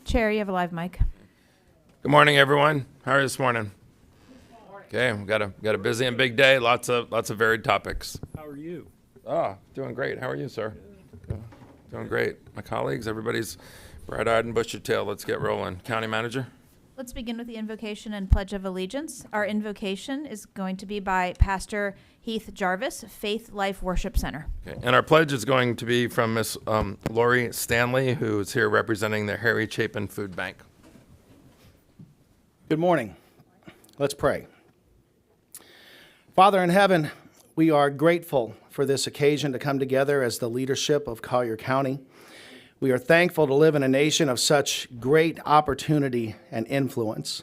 Chair, you have a live mic. Good morning, everyone. How are you this morning? Okay, we've got a busy and big day. Lots of varied topics. How are you? Doing great. How are you, sir? Doing great. My colleagues, everybody's bright-eyed and bushy-tailed. Let's get rolling. County Manager. Let's begin with the invocation and Pledge of Allegiance. Our invocation is going to be by Pastor Heath Jarvis, Faith Life Worship Center. Okay. And our pledge is going to be from Miss Lori Stanley, who is here representing the Harry Chapin Food Bank. Good morning. Let's pray. Father in heaven, we are grateful for this occasion to come together as the leadership of Collier County. We are thankful to live in a nation of such great opportunity and influence.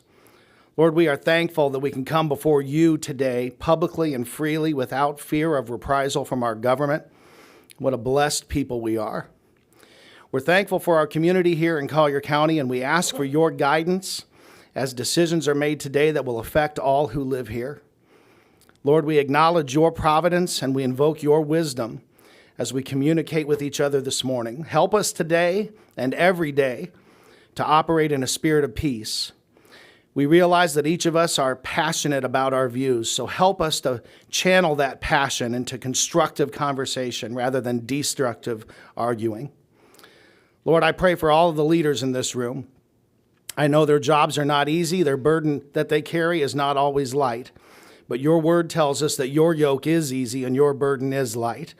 Lord, we are thankful that we can come before you today publicly and freely without fear of reprisal from our government. What a blessed people we are. We're thankful for our community here in Collier County, and we ask for your guidance as decisions are made today that will affect all who live here. Lord, we acknowledge your providence and we invoke your wisdom as we communicate with each other this morning. Help us today and every day to operate in a spirit of peace. We realize that each of us are passionate about our views, so help us to channel that passion into constructive conversation rather than destructive arguing. Lord, I pray for all of the leaders in this room. I know their jobs are not easy, their burden that they carry is not always light, but your word tells us that your yoke is easy and your burden is light.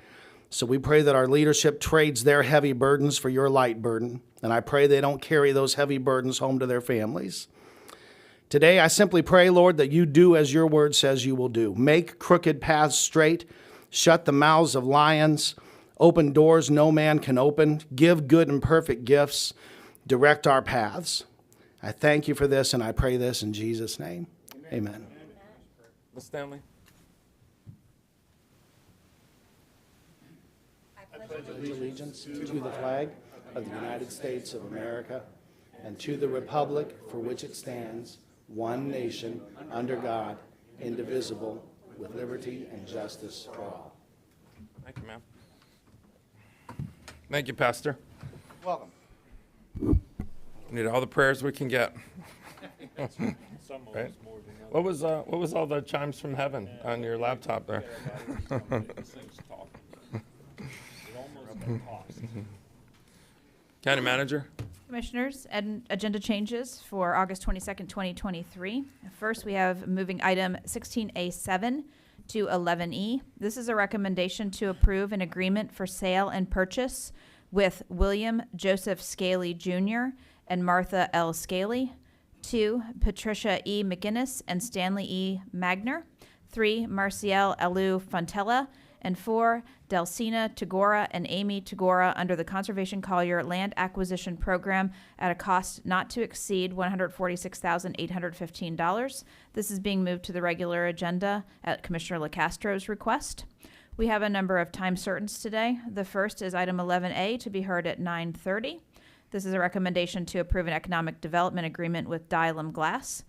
So we pray that our leadership trades their heavy burdens for your light burden, and I pray they don't carry those heavy burdens home to their families. Today, I simply pray, Lord, that you do as your word says you will do. Make crooked paths straight, shut the mouths of lions, open doors no man can open, give good and perfect gifts, direct our paths. I thank you for this, and I pray this in Jesus' name. Amen. Ms. Stanley. Allegiance to the flag of the United States of America and to the republic for which it stands, one nation, under God, indivisible, with liberty and justice for all. Thank you, ma'am. Thank you, Pastor. Welcome. We need all the prayers we can get. Right? What was all the chimes from heaven on your laptop there? County Manager. Commissioners, agenda changes for August 22nd, 2023. First, we have moving item 16A7 to 11E. This is a recommendation to approve an agreement for sale and purchase with William Joseph Scaley Jr. and Martha L. Scaley. 2, Patricia E. McGinnis and Stanley E. Magner. 3, Marciel Elu Fontella. And 4, Delcina Tagora and Amy Tagora under the Conservation Collier Land Acquisition Program at a cost not to exceed $146,815. This is being moved to the regular agenda at Commissioner LaCastro's request. We have a number of time certains today. The first is item 11A to be heard at 9:30. This is a recommendation to approve an economic development agreement with Dialum Glass.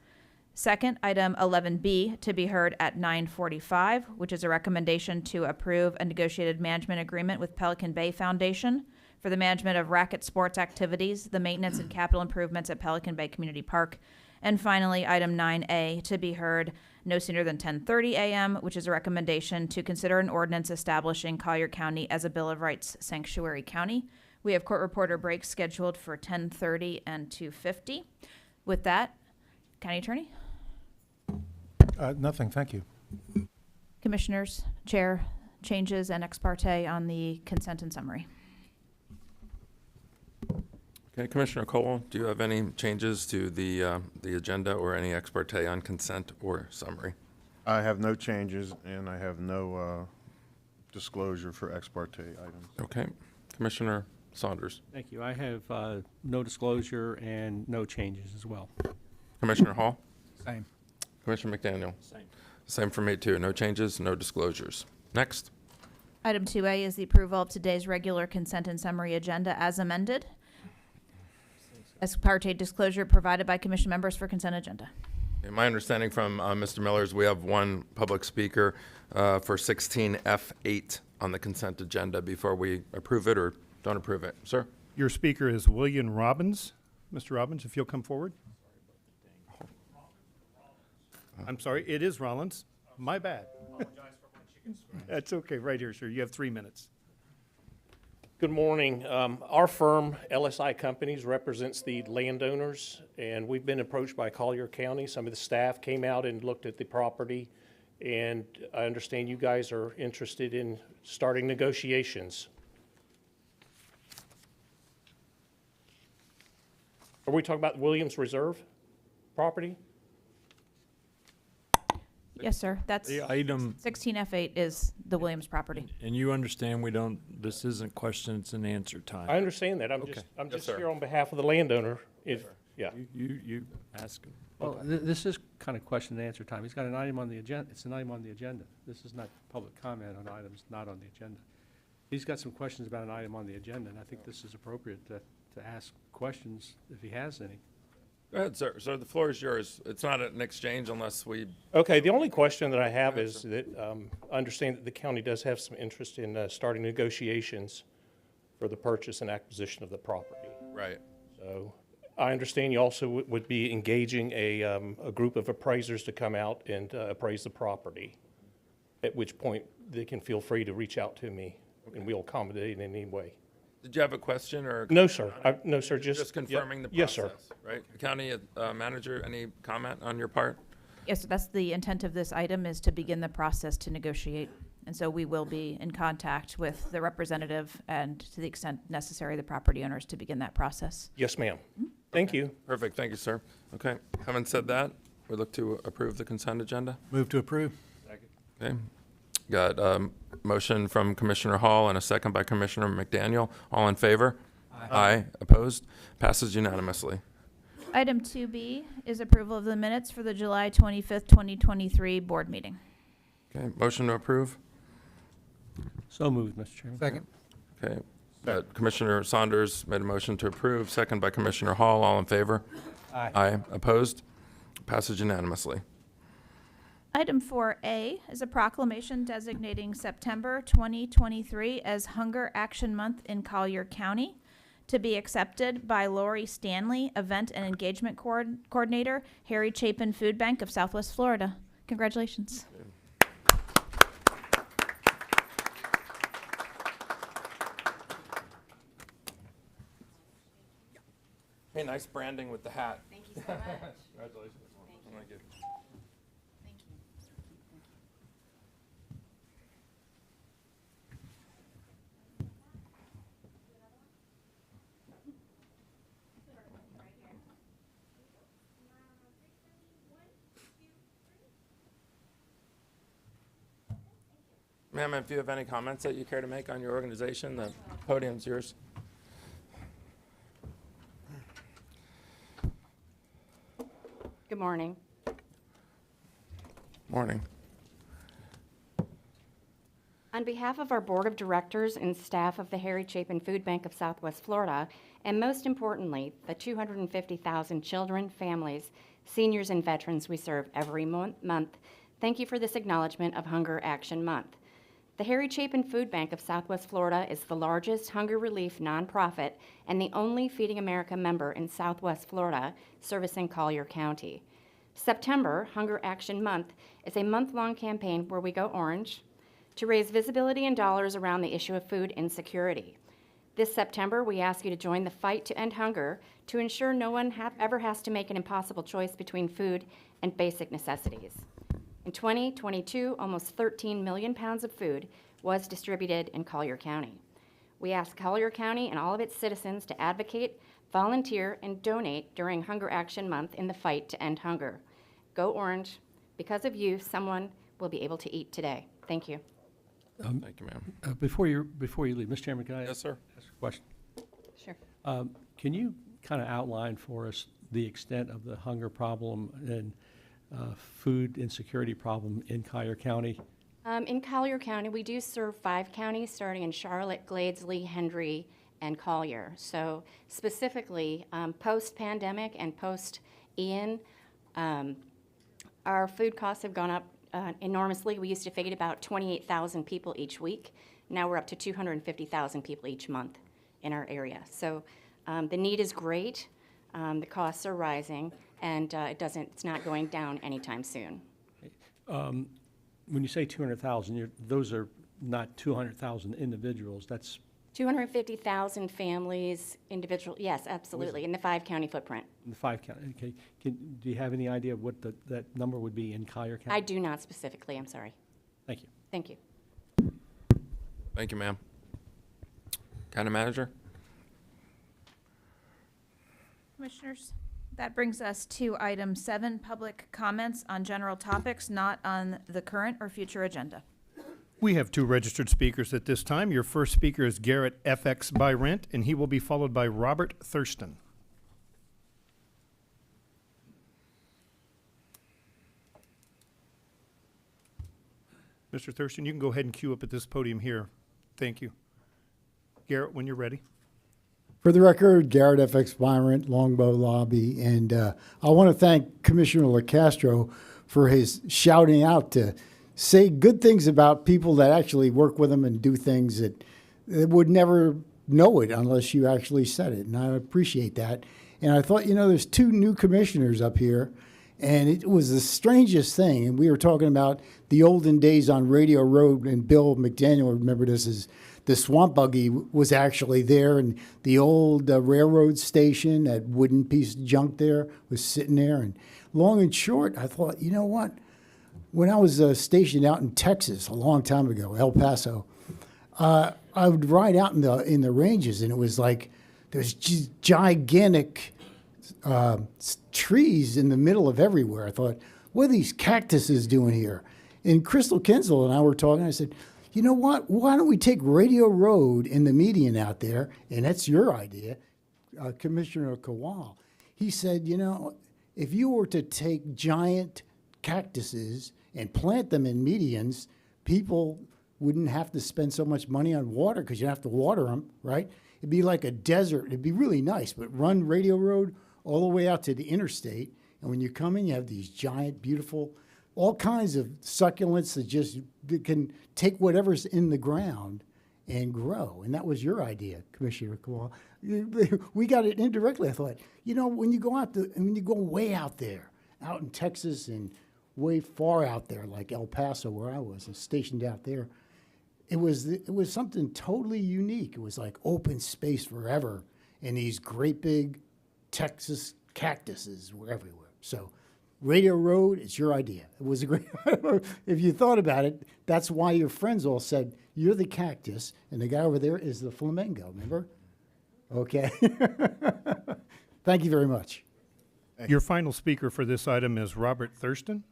Second, item 11B to be heard at 9:45, which is a recommendation to approve a negotiated management agreement with Pelican Bay Foundation for the management of racket sports activities, the maintenance and capital improvements at Pelican Bay Community Park. And finally, item 9A to be heard no sooner than 10:30 a.m., which is a recommendation to consider an ordinance establishing Collier County as a Bill of Rights sanctuary county. We have court reporter breaks scheduled for 10:30 and 2:50. With that, County Attorney? Nothing, thank you. Commissioners, Chair, changes and ex parte on the consent and summary. Okay, Commissioner Cole, do you have any changes to the agenda or any ex parte on consent or summary? I have no changes, and I have no disclosure for ex parte items. Okay, Commissioner Saunders. Thank you. I have no disclosure and no changes as well. Commissioner Hall. Same. Commissioner McDaniel. Same. Same for me too. No changes, no disclosures. Next. Item 2A is the approval of today's regular consent and summary agenda as amended. Ex parte disclosure provided by commission members for consent agenda. My understanding from Mr. Miller is we have one public speaker for 16F8 on the consent agenda before we approve it or don't approve it. Sir? Your speaker is William Robbins Mr. Robbins, if you'll come forward. I'm sorry, it is Rollins. My bad. That's okay, right here, sir. You have 3 minutes. Good morning. Our firm, LSI Companies, represents the landowners, and we've been approached by Collier County. Some of the staff came out and looked at the property, and I understand you guys are interested in starting negotiations. Are we talking about Williams Reserve property? Yes, sir. That's The item, 16F8 is the Williams property. and you understand we don't, this isn't question, it's an answer time. I understand that. I'm Okay. I'm just sir. here on behalf of the landowner. Yeah. You ask him. Well, this is kind of question and answer time. He's got an item on the agenda. It's an item on the agenda. This is not public comment on items not on the agenda. He's got some questions about an item on the agenda, and I think this is appropriate to ask questions if he has any. Go ahead, sir. Sir, the floor is yours. It's not an exchange unless we, Okay, the only question that I have is that I understand that the county does have some interest in starting negotiations for the purchase and acquisition of the property. right. So I understand you also would be engaging a group of appraisers to come out and appraise the property, at which point they can feel free to reach out to me, and we'll accommodate in any way. Did you have a question or? No, sir. No, sir, just. Just confirming the Yes, process? sir. Right? County manager, any comment on your part? Yes, sir, that's the intent of this item, is to begin the process to negotiate. And so we will be in contact with the representative and, to the extent necessary, the property owners to begin that process. Yes, ma'am. Thank you. Perfect. Thank you, sir. Okay. Having said that, we look to approve the consent agenda. Move to approve. Okay. Got a motion from Commissioner Hall and a second by Commissioner McDaniel. All in favor? Aye. Opposed? Passes unanimously. Item 2B is approval of the minutes for the July 25th, 2023 board meeting. Okay. Motion to approve. So moved, Mr. Chairman. Second. Okay. Commissioner Saunders made a motion to approve, second by Commissioner Hall. All in favor? Aye. Aye. Opposed? Passes unanimously. Item 4A is a proclamation designating September 2023 as Hunger Action Month in Collier County, to be accepted by Lori Stanley, Event and Engagement Coordinator, Harry Chapin Food Bank of Southwest Florida. Congratulations. Hey, nice branding with the hat. Thank you so much. Congratulations. Thank you. Thank you. Ma'am, if you have any comments that you care to make on your organization, the podium's yours. Good morning. Morning. On behalf of our Board of Directors and staff of the Harry Chapin Food Bank of Southwest Florida, and most importantly, the 250,000 children, families, seniors, and veterans we serve every month, thank you for this acknowledgement of Hunger Action Month. The Harry Chapin Food Bank of Southwest Florida is the largest hunger relief nonprofit and the only Feeding America member in Southwest Florida, servicing Collier County. September, Hunger Action Month, is a month-long campaign where we go orange to raise visibility and dollars around the issue of food insecurity. This September, we ask you to join the fight to end hunger to ensure no one ever has to make an impossible choice between food and basic necessities. In 2022, almost 13 million pounds of food was distributed in Collier County. We ask Collier County and all of its citizens to advocate, volunteer, and donate during Hunger Action Month in the fight to end hunger. Go Orange. Because of you, someone will be able to eat today. Thank you. Thank you, ma'am. Before you leave, Mr. Chairman, can I Yes, ask sir. a question? Sure. Can you kind of outline for us the extent of the hunger problem and food insecurity problem in Collier County? In Collier County, we do serve 5 counties, starting in Charlotte, Glades, Lee, Hendry, and Collier. So specifically, post-pandemic and post-Ian, our food costs have gone up enormously. We used to feed about 28,000 people each week. Now we're up to 250,000 people each month in our area. So the need is great. The costs are rising, and it's not going down anytime soon. When you say 200,000, those are not 200,000 individuals, that's, 250,000 families, individual, yes, absolutely, in the 5-county footprint. in the 5 county. Okay, do you have any idea of what that number would be in Collier County? I do not specifically, I'm sorry. Thank you. Thank you. Thank you, ma'am. County Manager? Commissioners, that brings us to item 7, public comments on general topics not on the current or future agenda. We have 2 registered speakers at this time. Your first speaker is Garrett FX by Rent, and he will be followed by Robert Thurston. Mr. Thurston, you can go ahead and queue up at this podium here. Thank you. Garrett, when you're ready. For the record, Garrett FX Byrant, Longbow Lobby, and I want to thank Commissioner LaCastro for his shouting out to say good things about people that actually work with him and do things that would never know it unless you actually said it, and I appreciate that. And I thought, there's 2 new commissioners up here, and it was the strangest thing. And we were talking about the olden days on Radio Road, and Bill McDaniel, remember this, is the swamp buggy was actually there, and the old railroad station, that wooden piece of junk there, was sitting there. And long and short, I thought, you know what? When I was stationed out in Texas a long time ago, El Paso, I would ride out in the ranges, and it was like there's gigantic trees in the middle of everywhere. I thought, what are these cactuses doing here? And Crystal Kinsel and I were talking. I said, you know what? Why don't we take Radio Road in the median out there? And that's your idea, Commissioner Kowal. He said, if you were to take giant cactuses and plant them in medians, people wouldn't have to spend so much money on water because you don't have to water them, right? It'd be like a desert. It'd be really nice, but run Radio Road all the way out to the interstate, and when you come in, you have these giant, beautiful, all kinds of succulents that can take whatever's in the ground and grow. And that was your idea, Commissioner Kowal. We got it indirectly. I thought, when you go when you go way out there, out in Texas and way far out there, like El Paso, where I was stationed out there, it was something totally unique. It was like open space forever, and these great big Texas cactuses were everywhere. So Radio Road, it's your idea. It was a great, if you thought about it, that's why your friends all said, you're the cactus, and the guy over there is the flamingo, remember? Okay. Thank you very much. Your final speaker for this item is Robert Thurston.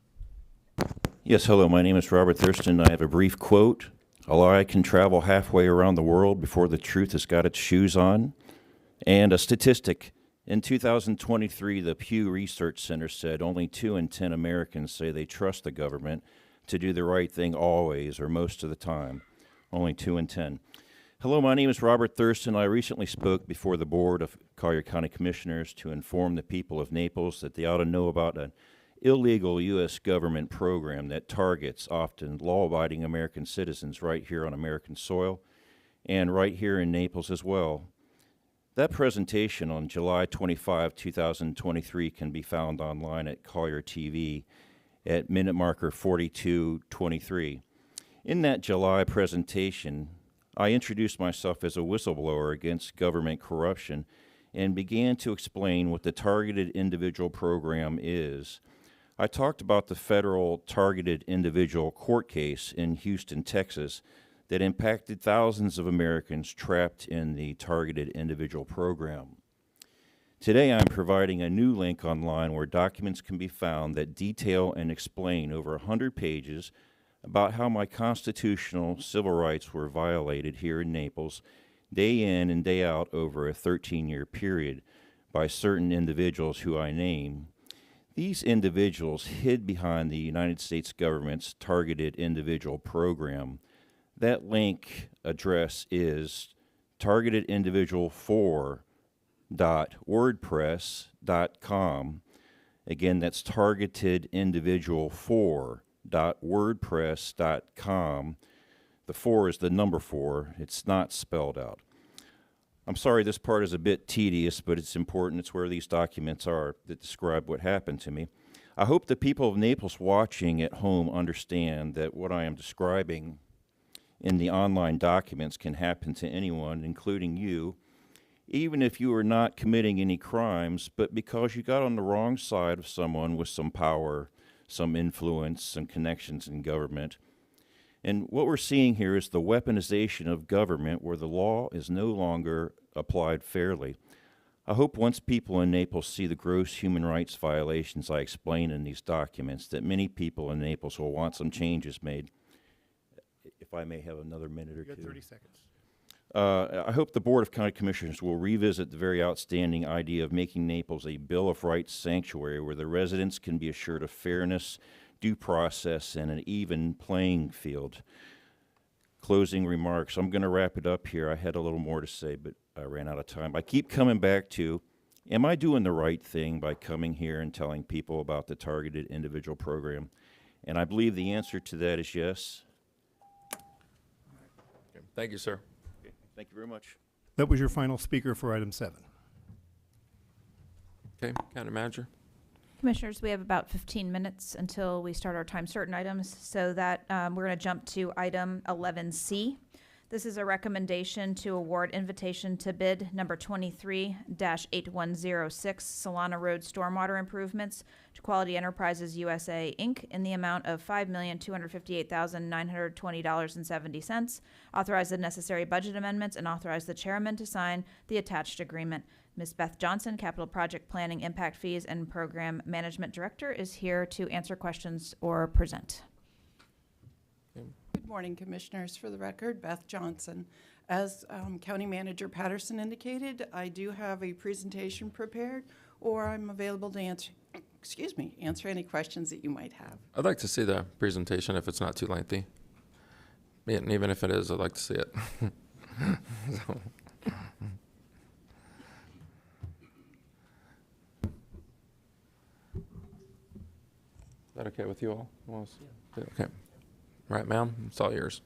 Yes, hello, my name is Robert Thurston. I have a brief quote. A lie can travel halfway around the world before the truth has got its shoes on. And a statistic. In 2023, the Pew Research Center said only 2 in 10 Americans say they trust the government to do the right thing always or most of the time. Only 2 in 10. Hello, my name is Robert Thurston. I recently spoke before the Board of Collier County Commissioners to inform the people of Naples that they ought to know about an illegal U.S. government program that targets often law-abiding American citizens right here on American soil and right here in Naples as well. That presentation on July 25, 2023 can be found online at Collier TV at minute marker 42:23. In that July presentation, I introduced myself as a whistleblower against government corruption and began to explain what the Targeted Individual Program is. I talked about the federal Targeted Individual court case in Houston, Texas, that impacted thousands of Americans trapped in the Targeted Individual Program. Today, I'm providing a new link online where documents can be found that detail and explain over 100 pages about how my constitutional civil rights were violated here in Naples, day in and day out over a 13-year period by certain individuals who I name. These individuals hid behind the United States government's Targeted Individual Program. That link address is targetedindividual4.wordpress.com. Again, that's targetedindividual4.wordpress.com. The 4 is the number 4. It's not spelled out. I'm sorry this part is a bit tedious, but it's important. It's where these documents are that describe what happened to me. I hope the people of Naples watching at home understand that what I am describing in the online documents can happen to anyone, including you, even if you are not committing any crimes, but because you got on the wrong side of someone with some power, some influence, some connections in government. And what we're seeing here is the weaponization of government where the law is no longer applied fairly. I hope once people in Naples see the gross human rights violations I explain in these documents, that many people in Naples will want some changes made. If I may have another minute or You got two. 30 seconds. I hope the Board of County Commissioners will revisit the very outstanding idea of making Naples a Bill of Rights sanctuary where the residents can be assured of fairness, due process, and an even playing field. Closing remarks. I'm going to wrap it up here. I had a little more to say, but I ran out of time. I keep coming back to, am I doing the right thing by coming here and telling people about the targeted individual program? And I believe the answer to that is yes. Okay. Thank you, sir. Thank you very much. That was your final speaker for item 7. Okay, County Manager. Commissioners, we have about 15 minutes until we start our time certain items, so that we're going to jump to item 11C. This is a recommendation to award invitation to bid number 23-8106 Solana Road Stormwater Improvements to Quality Enterprises USA, Inc. in the amount of $5,258,920.70. Authorize the necessary budget amendments and authorize the chairman to sign the attached agreement. Ms. Beth Johnson, Capital Project Planning, Impact Fees, and Program Management Director, is here to answer questions or present. Good morning, Commissioners. For the record, Beth Johnson. As County Manager Patterson indicated, I do have a presentation prepared, or I'm available to answer any questions that you might have. I'd like to see the presentation if it's not too lengthy. And even if it is, I'd like to see it. So. Is that okay with you all? Okay. Right, ma'am, it's all yours.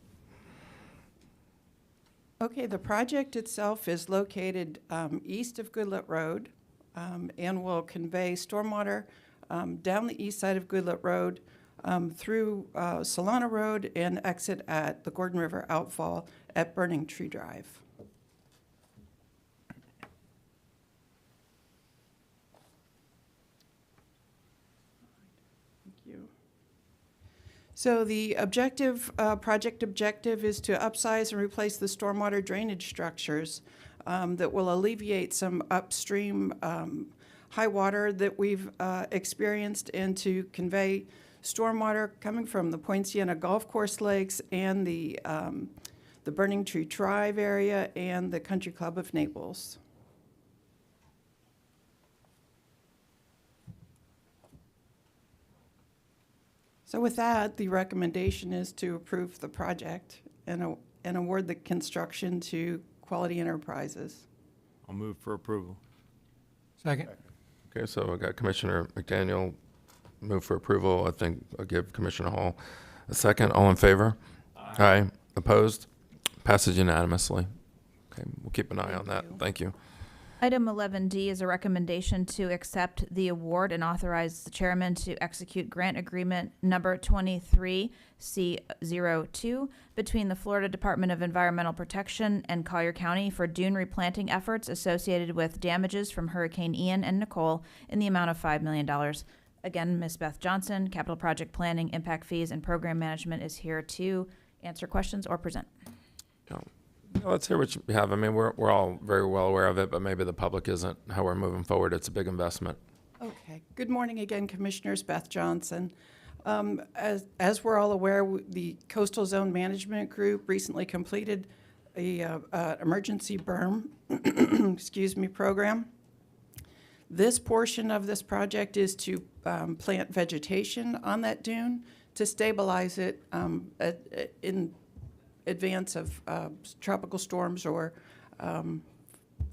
Okay, the project itself is located east of Goodlet Road and will convey stormwater down the east side of Goodlet Road through Solana Road and exit at the Gordon River outfall at Burning Tree Drive. So the project objective is to upsize and replace the stormwater drainage structures that will alleviate some upstream high water that we've experienced, and to convey stormwater coming from the Poinciana Golf Course lakes and the Burning Tree Drive area and the Country Club of Naples. So with that, the recommendation is to approve the project and award the construction to Quality Enterprises. I'll move for approval. Second. Okay, so I got Commissioner McDaniel move for approval. I think I'll give Commissioner Hall a second. All in favor? Aye. Opposed? Passes unanimously. Okay, we'll keep an eye on that. Thank you. Item 11D is a recommendation to accept the award and authorize the chairman to execute grant agreement number 23C02 between the Florida Department of Environmental Protection and Collier County for dune replanting efforts associated with damages from Hurricane Ian and Nicole in the amount of $5 million. Again, Ms. Beth Johnson, Capital Project Planning, Impact Fees, and Program Management, is here to answer questions or present. Let's hear what you have. I mean, we're all very well aware of it, but maybe the public isn't. How we're moving forward, it's a big investment. Okay. Good morning again, Commissioners. Beth Johnson. As we're all aware, the Coastal Zone Management Group recently completed a emergency berm program. This portion of this project is to plant vegetation on that dune to stabilize it in advance of tropical storms or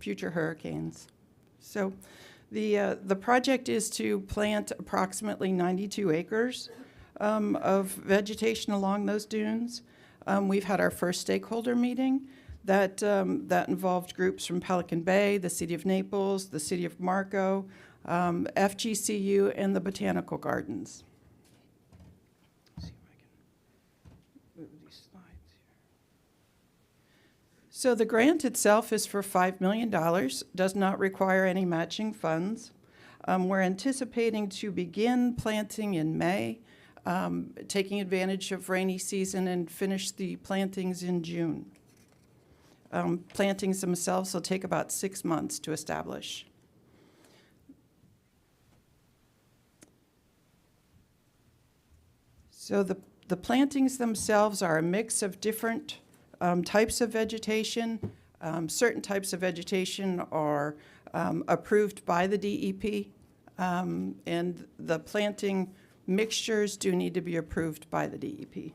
future hurricanes. So the project is to plant approximately 92 acres of vegetation along those dunes. We've had our first stakeholder meeting. that involved groups from Pelican Bay, the City of Naples, the City of Marco, FGCU, and the Botanical Gardens. See if I can move these slides here. So the grant itself is for $5 million, does not require any matching funds. We're anticipating to begin planting in May, taking advantage of rainy season, and finish the plantings in June. Plantings themselves will take about 6 months to establish. So the plantings themselves are a mix of different types of vegetation. Certain types of vegetation are approved by the DEP, and the planting mixtures do need to be approved by the DEP.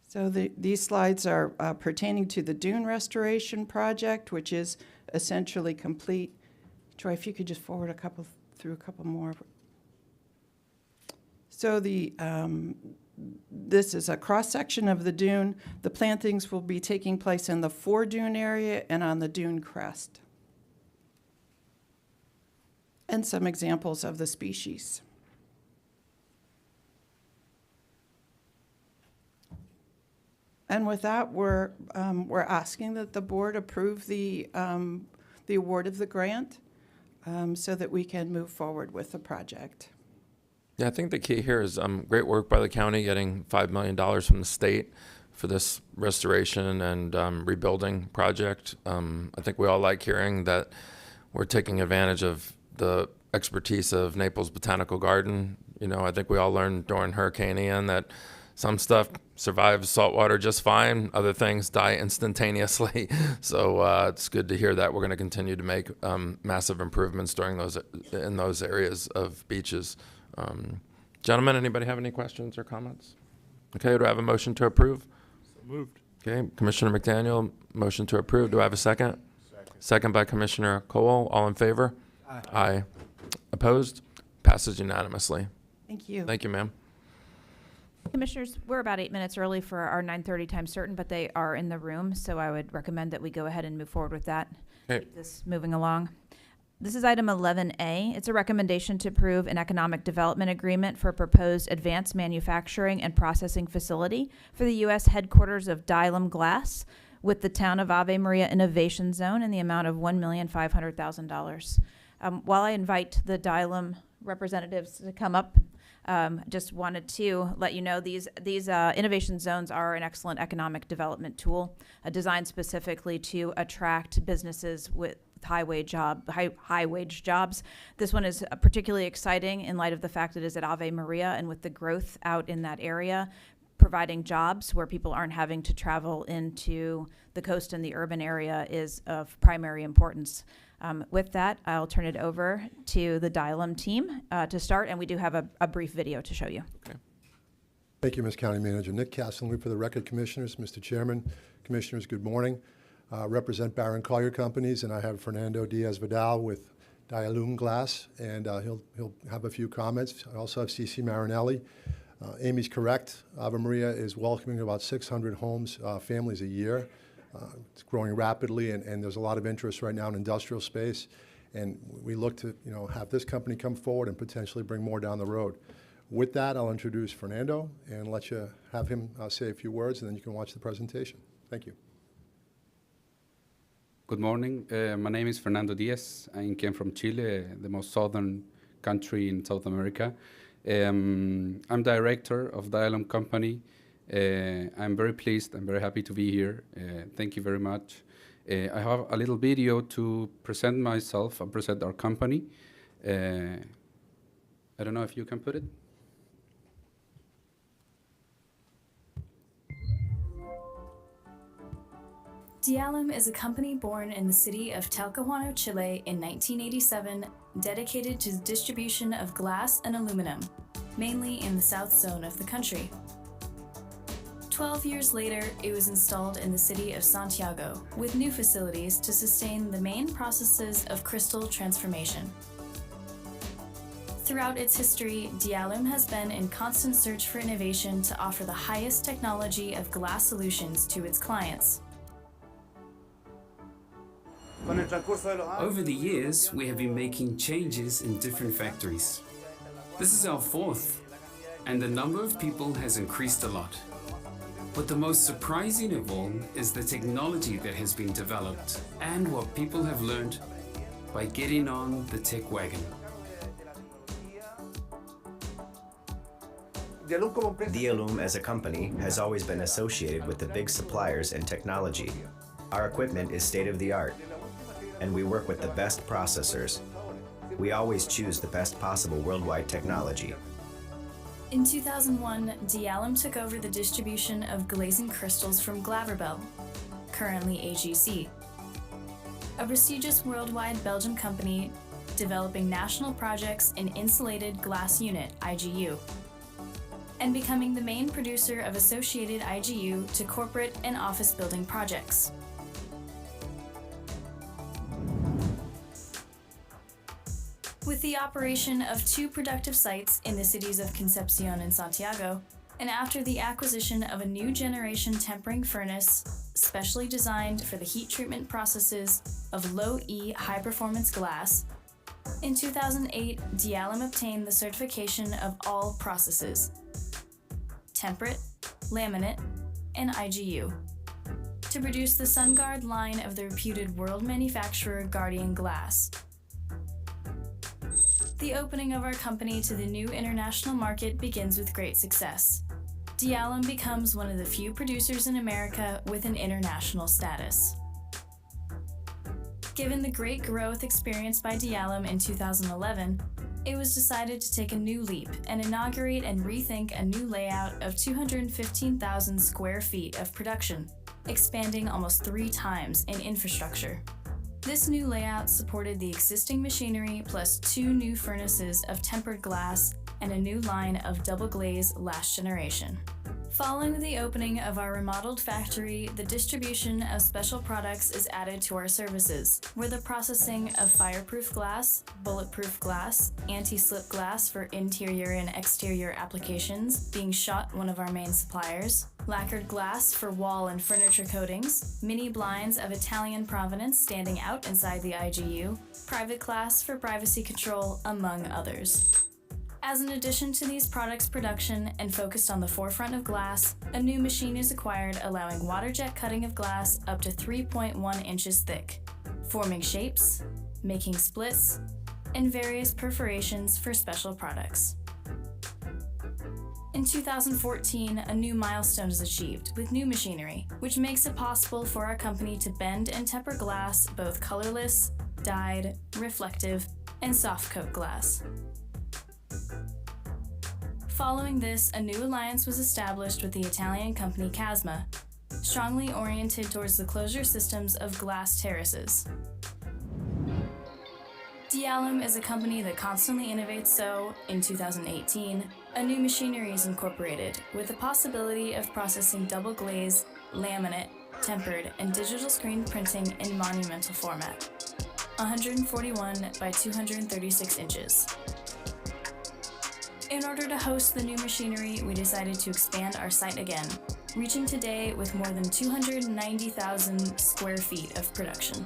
So these slides are pertaining to the dune restoration project, which is essentially complete. Troy, if you could just forward through a couple more. So this is a cross-section of the dune. The plantings will be taking place in the fore-dune area and on the dune crest. And some examples of the species. And with that, we're asking that the board approve the award of the grant so that we can move forward with the project. Yeah, I think the key here is great work by the county getting $5 million from the state for this restoration and rebuilding project. I think we all like hearing that we're taking advantage of the expertise of Naples Botanical Garden. You know, I think we all learned during Hurricane Ian that some stuff survives saltwater just fine, other things die instantaneously. So it's good to hear that we're going to continue to make massive improvements in those areas of beaches. Gentlemen, anybody have any questions or comments? Okay, do I have a motion to approve? So moved. Okay, Commissioner McDaniel, motion to approve. Do I have a second? Second by Commissioner Cole. All in favor? Aye. Aye. Opposed? Passes unanimously. Thank you. Thank you, ma'am. Commissioners, we're about 8 minutes early for our 9:30 time certain, but they are in the room, so I would recommend that we go ahead and move forward with that. Okay. Keep this moving along. This is item 11A. It's a recommendation to approve an economic development agreement for a proposed advanced manufacturing and processing facility for the U.S. headquarters of Dylam Glass with the town of Ave Maria Innovation Zone in the amount of $1,500,000. While I invite the Dylam representatives to come up, just wanted to let you know these innovation zones are an excellent economic development tool designed specifically to attract businesses with high wage jobs. This one is particularly exciting in light of the fact it is at Ave Maria, and with the growth out in that area, providing jobs where people aren't having to travel into the coast and the urban area is of primary importance. With that, I'll turn it over to the Dylam team to start, and we do have a brief video to show you. Okay. Thank you, Ms. County Manager. Nick Castleman for the record, Commissioners. Mr. Chairman, Commissioners, good morning. Represent Barron Collier Companies, and I have Fernando Diaz-Vidal with Dylam Glass, and he'll have a few comments. I also have C.C. Marinelli. Amy's correct. Ave Maria is welcoming about 600 homes, families a year. It's growing rapidly, and there's a lot of interest right now in industrial space. And we look to, have this company come forward and potentially bring more down the road. With that, I'll introduce Fernando and let you have him say a few words, and then you can watch the presentation. Thank you. Good morning. My name is Fernando Diaz. I came from Chile, the most southern country in South America. I'm director of Dylam Company. I'm very pleased. I'm very happy to be here. Thank you very much. I have a little video to present myself and present our company. I don't know if you can put it. Dylam is a company born in the city of Talcahuano, Chile in 1987, dedicated to the distribution of glass and aluminum, mainly in the south zone of the country. 12 years later, it was installed in the city of Santiago, with new facilities to sustain the main processes of crystal transformation. Throughout its history, Dialum has been in constant search for innovation to offer the highest technology of glass solutions to its clients. Over the years, we have been making changes in different factories. This is our fourth, and the number of people has increased a lot. But the most surprising of all is the technology that has been developed and what people have learned by getting on the tech wagon. Dialum as a company has always been associated with the big suppliers in technology. Our equipment is state-of-the-art, and we work with the best processors. We always choose the best possible worldwide technology. In 2001, Dialum took over the distribution of glazing crystals from Glaverbel, currently AGC, a prestigious worldwide Belgian company developing national projects in insulated glass unit, IGU, and becoming the main producer of associated IGU to corporate and office building projects. With the operation of 2 productive sites in the cities of Concepcion and Santiago, and after the acquisition of a new generation tempering furnace specially designed for the heat treatment processes of low-E high-performance glass, in 2008, Dialum obtained the certification of all processes: temperate, laminate, and IGU, to produce the SunGuard line of the reputed world manufacturer Guardian Glass. The opening of our company to the new international market begins with great success. Dialum becomes one of the few producers in America with an international status. Given the great growth experienced by Dialum in 2011, it was decided to take a new leap and inaugurate and rethink a new layout of 215,000 square feet of production, expanding almost 3 times in infrastructure. This new layout supported the existing machinery plus 2 new furnaces of tempered glass and a new line of double glaze last generation. Following the opening of our remodeled factory, the distribution of special products is added to our services, where the processing of fireproof glass, bulletproof glass, anti-slip glass for interior and exterior applications, being Schott one of our main suppliers, lacquered glass for wall and furniture coatings, mini blinds of Italian provenance standing out inside the IGU, private glass for privacy control, among others. As an addition to these products' production and focused on the forefront of glass, a new machine is acquired allowing water jet cutting of glass up to 3.1 inches thick, forming shapes, making splits, and various perforations for special products. In 2014, a new milestone is achieved with new machinery, which makes it possible for our company to bend and temper glass, both colorless, dyed, reflective, and soft coat glass. Following this, a new alliance was established with the Italian company Casma, strongly oriented towards the closure systems of glass terraces. Dialum is a company that constantly innovates, so, in 2018, a new machinery is incorporated with the possibility of processing double glaze, laminate, tempered, and digital screen printing in monumental format, 141 by 236 inches. In order to host the new machinery, we decided to expand our site again, reaching today with more than 290,000 square feet of production.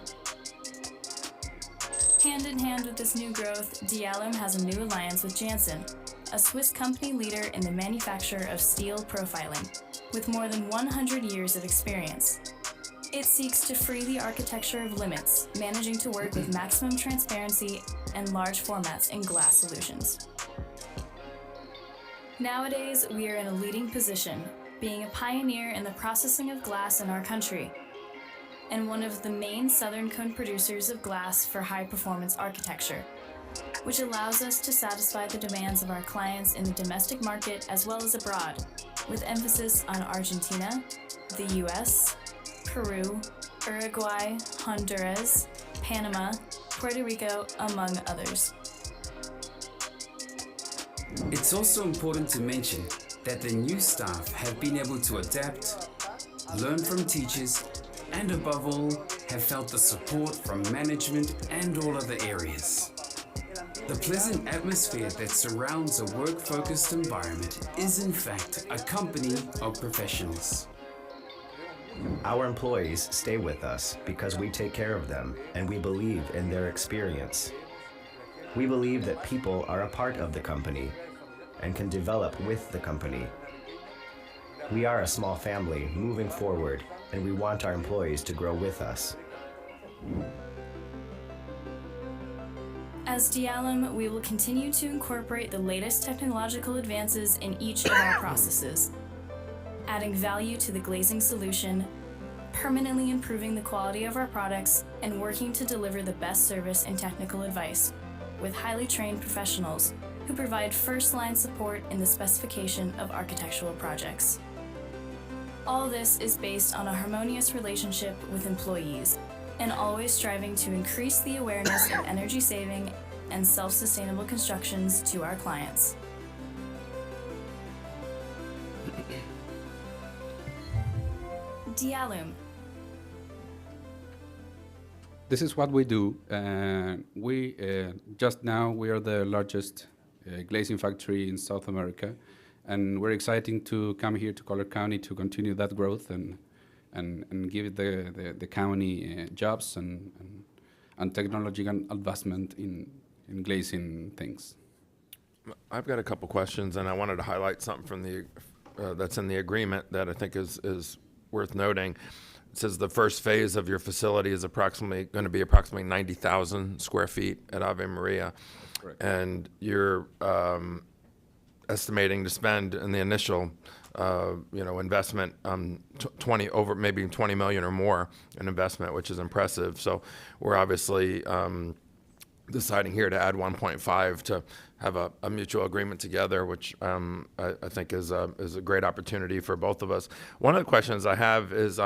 Hand in hand with this new growth, Dialum has a new alliance with Janssen, a Swiss company leader in the manufacture of steel profiling, with more than 100 years of experience. It seeks to free the architecture of limits, managing to work with maximum transparency and large formats in glass solutions. Nowadays, we are in a leading position, being a pioneer in the processing of glass in our country, and one of the main southern cone producers of glass for high-performance architecture, which allows us to satisfy the demands of our clients in the domestic market as well as abroad, with emphasis on Argentina, the US, Peru, Uruguay, Honduras, Panama, Puerto Rico, among others. It's also important to mention that the new staff have been able to adapt, learn from teachers, and above all, have felt the support from management and all other areas. The pleasant atmosphere that surrounds a work-focused environment is in fact a company of professionals. Our employees stay with us because we take care of them and we believe in their experience. We believe that people are a part of the company and can develop with the company. We are a small family moving forward, and we want our employees to grow with us. As Dialum, we will continue to incorporate the latest technological advances in each of our processes, adding value to the glazing solution, permanently improving the quality of our products, and working to deliver the best service and technical advice with highly trained professionals who provide first-line support in the specification of architectural projects. All this is based on a harmonious relationship with employees, and always striving to increase the awareness of energy saving and self-sustainable constructions to our clients. Dialum. This is what we do. Just now we are the largest glazing factory in South America, and we're excited to come here to Collier County to continue that growth and give the county jobs and technological advancement in glazing things. I've got a couple questions, and I wanted to highlight something from the that's in the agreement that I think is worth noting. It says the first phase of your facility is going to be approximately 90,000 square feet at Ave Maria, Correct. and you're estimating to spend in the initial investment, maybe 20 million or more in investment, which is impressive. So we're obviously deciding here to add 1.5 to have a mutual agreement together, which I think is a great opportunity for both of us. One of the questions I have is,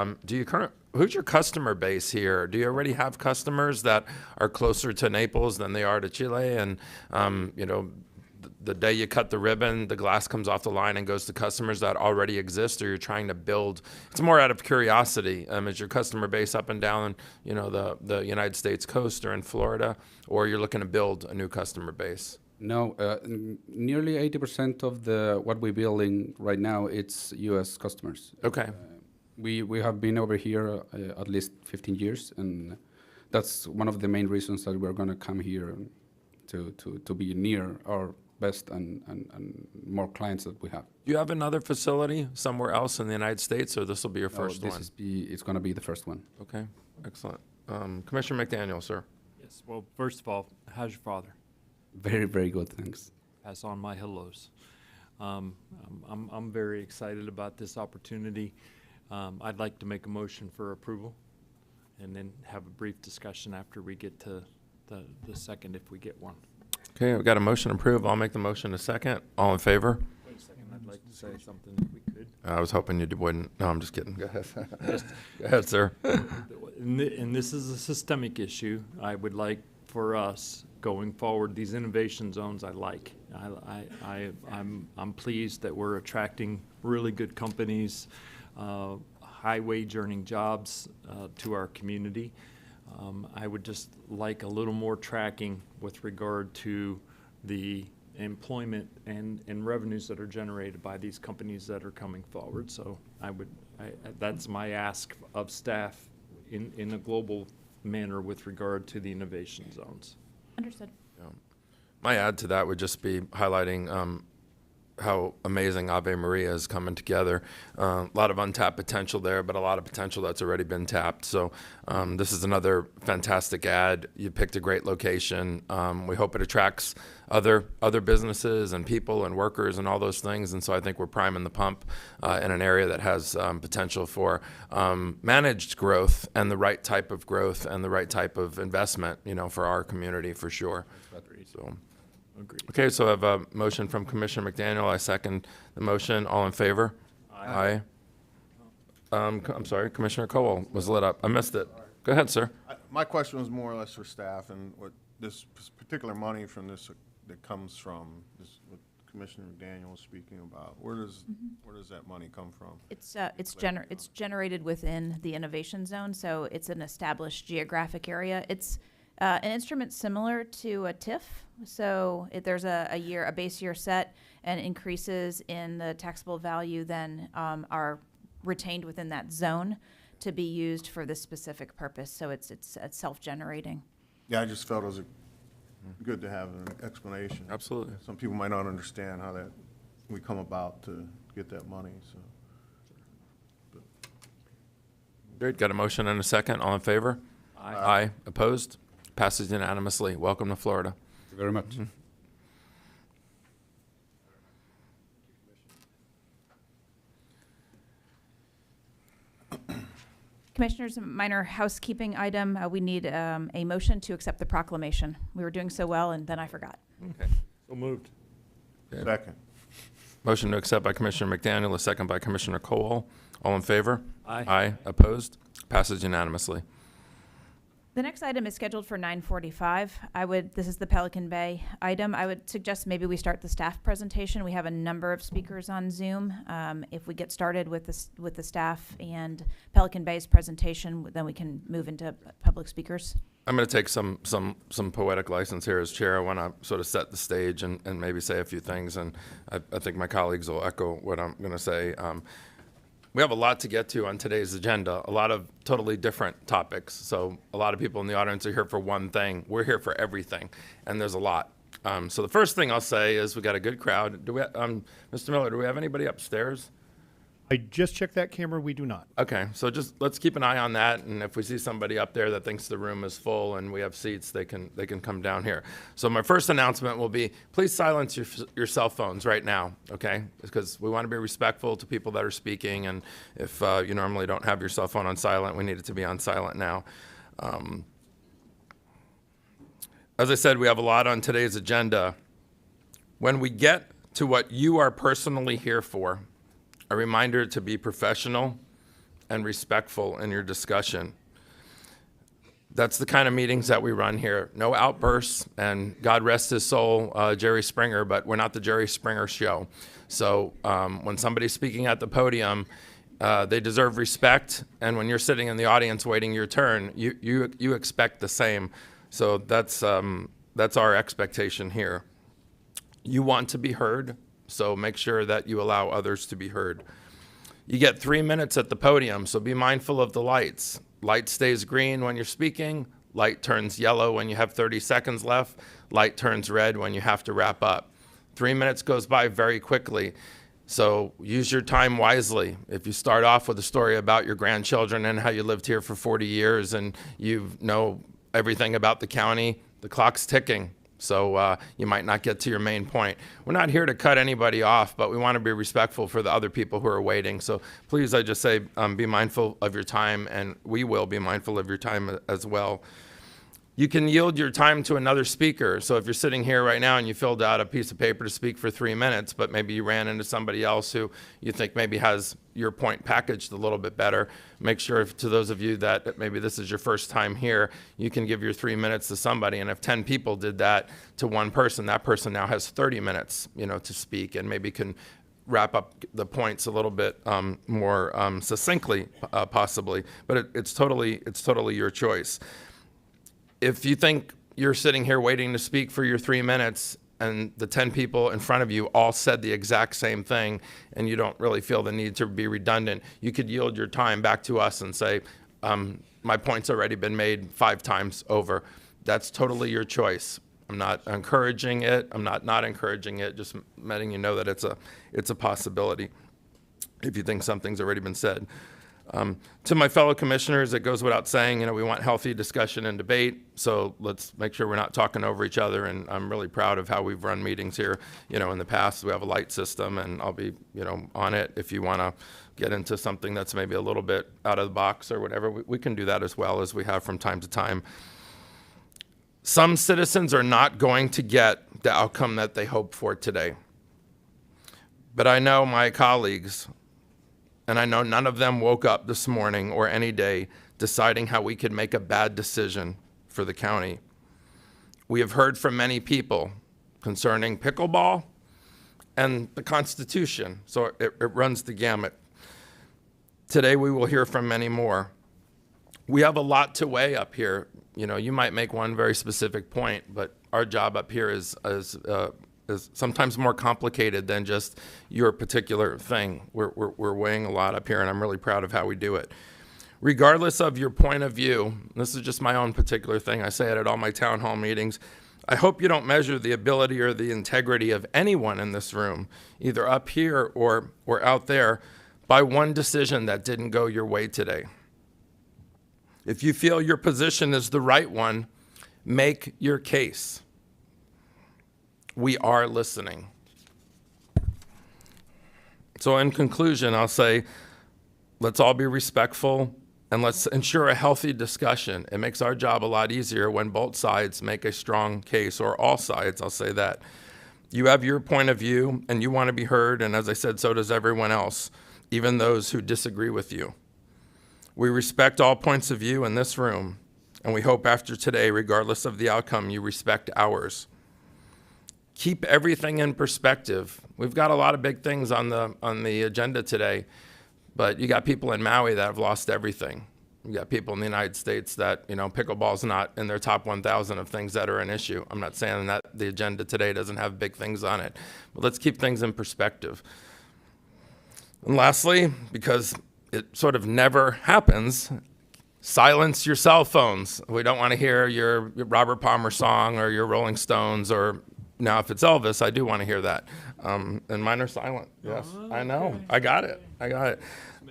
who's your customer base here? Do you already have customers that are closer to Naples than they are to Chile? And the day you cut the ribbon, the glass comes off the line and goes to customers that already exist, or you're trying to build? It's more out of curiosity. Is your customer base up and down, the United States coast or in Florida, or you're looking to build a new customer base? No, nearly 80% of what we're building right now, it's U.S. customers. Okay. We have been over here at least 15 years, and that's one of the main reasons that we're going to come here to be near our best and more clients that we have. Do you have another facility somewhere else in the United States, or this will be your first one? It's going to be the first one. Okay, excellent. Commissioner McDaniel, sir. Yes, well, first of all, how's your father? Very, very good, thanks. Pass on my hellos. I'm very excited about this opportunity. I'd like to make a motion for approval and then have a brief discussion after we get to the second, if we get one. Okay, we've got a motion approved. I'll make the motion a second. All in favor? Wait a second, I'd like to say something if we could. I was hoping you wouldn't. No, I'm just kidding. Go ahead. Go ahead, sir. And this is a systemic issue. I would like for us going forward, these innovation zones I like. I'm pleased that we're attracting really good companies, high wage earning jobs to our community. I would just like a little more tracking with regard to the employment and revenues that are generated by these companies that are coming forward. So that's my ask of staff in a global manner with regard to the innovation zones. Understood. Yeah. My add to that would just be highlighting how amazing Ave Maria is coming together. A lot of untapped potential there, but a lot of potential that's already been tapped. So this is another fantastic ad. You picked a great location. We hope it attracts other businesses and people and workers and all those things. And so I think we're priming the pump in an area that has potential for managed growth and the right type of growth and the right type of investment, for our community for sure. So. Agreed. Okay, so I have a motion from Commissioner McDaniel. I second the motion. All in favor? Aye. I'm sorry, Commissioner Cole was lit up. I missed it. Go ahead, sir. My question was more or less for staff, and what this particular money from this that comes from, what Commissioner McDaniel was speaking about, where does that money come from? It's generated within the innovation zone, so it's an established geographic area. An instrument similar to a TIF. So if there's a base year set, and increases in the taxable value then are retained within that zone to be used for this specific purpose. So it's self-generating. Yeah, I just felt it was good to have an explanation. Absolutely. Some people might not understand how that, we come about to get that money, so. Great. Got a motion and a second. All in favor? Aye. Aye. Opposed? Passes unanimously. Welcome to Florida. Thank you very much. Commissioners, a minor housekeeping item. We need a motion to accept the proclamation. We were doing so well, and then I forgot. Okay. So moved. Second. Motion to accept by Commissioner McDaniel, a second by Commissioner Cole. All in favor? Aye. Aye. Opposed? Passes unanimously. The next item is scheduled for 9:45. This is the Pelican Bay item. I would suggest maybe we start the staff presentation. We have a number of speakers on Zoom. If we get started with the staff and Pelican Bay's presentation, then we can move into public speakers. I'm going to take some poetic license here as chair. I want to sort of set the stage and maybe say a few things, and I think my colleagues will echo what I'm going to say. We have a lot to get to on today's agenda, a lot of totally different topics. So a lot of people in the audience are here for one thing. We're here for everything, and there's a lot. So the first thing I'll say is we got a good crowd. Do we, Mr. Miller, do we have anybody upstairs? I just checked that camera. We do not. Okay, so just let's keep an eye on that, and if we see somebody up there that thinks the room is full and we have seats, they can come down here. So my first announcement will be, please silence your cell phones right now, okay? Because we want to be respectful to people that are speaking, and if you normally don't have your cell phone on silent, we need it to be on silent now. As I said, we have a lot on today's agenda. When we get to what you are personally here for, a reminder to be professional and respectful in your discussion. That's the kind of meetings that we run here. No outbursts, and God rest his soul, Jerry Springer, but we're not the Jerry Springer show. So when somebody's speaking at the podium, they deserve respect, and when you're sitting in the audience waiting your turn, you expect the same. So that's our expectation here. You want to be heard, so make sure that you allow others to be heard. You get 3 minutes at the podium, so be mindful of the lights. Light stays green when you're speaking. Light turns yellow when you have 30 seconds left. Light turns red when you have to wrap up. 3 minutes goes by very quickly, so use your time wisely. If you start off with a story about your grandchildren and how you lived here for 40 years and you know everything about the county, the clock's ticking. So you might not get to your main point. We're not here to cut anybody off, but we want to be respectful for the other people who are waiting. So please, I just say, be mindful of your time, and we will be mindful of your time as well. You can yield your time to another speaker. So if you're sitting here right now and you filled out a piece of paper to speak for 3 minutes, but maybe you ran into somebody else who you think maybe has your point packaged a little bit better, make sure to those of you that maybe this is your first time here, you can give your 3 minutes to somebody. And if 10 people did that to one person, that person now has 30 minutes, to speak, and maybe can wrap up the points a little bit more succinctly, possibly. But it's totally your choice. If you think you're sitting here waiting to speak for your 3 minutes and the 10 people in front of you all said the exact same thing and you don't really feel the need to be redundant, you could yield your time back to us and say, my point's already been made 5 times over. That's totally your choice. I'm not encouraging it. I'm not encouraging it, just letting you know that it's a possibility if you think something's already been said. To my fellow commissioners, it goes without saying, we want healthy discussion and debate, so let's make sure we're not talking over each other, and I'm really proud of how we've run meetings here. In the past, we have a light system, and I'll be, on it. If you want to get into something that's maybe a little bit out of the box or whatever, we can do that as well, as we have from time to time. Some citizens are not going to get the outcome that they hope for today. But I know my colleagues, and I know none of them woke up this morning or any day deciding how we could make a bad decision for the county. We have heard from many people concerning pickleball and the Constitution, so it runs the gamut. Today we will hear from many more. we have a lot to weigh up here. You know, you might make one very specific point, but our job up here is sometimes more complicated than just your particular thing. We're weighing a lot up here, and I'm really proud of how we do it. Regardless of your point of view, this is just my own particular thing. I say it at all my town hall meetings. I hope you don't measure the ability or the integrity of anyone in this room, either up here or out there, by one decision that didn't go your way today. If you feel your position is the right one, make your case. We are listening. So in conclusion, I'll say, let's all be respectful and let's ensure a healthy discussion. It makes our job a lot easier when both sides make a strong case, or all sides, I'll say that. You have your point of view and you want to be heard, and as I said, so does everyone else, even those who disagree with you. We respect all points of view in this room, and we hope after today, regardless of the outcome, you respect ours. Keep everything in perspective. We've got a lot of big things on the agenda today, but you got people in Maui that have lost everything. You got people in the United States that, you know, pickleball's not in their top 1,000 of things that are an issue. I'm not saying that the agenda today doesn't have big things on it, but let's keep things in perspective. And lastly, because it sort of never happens, silence your cell phones. We don't want to hear your Robert Palmer song or your Rolling Stones, or now if it's Elvis, I do want to hear that. And mine are silent. Yes, I know. I got it.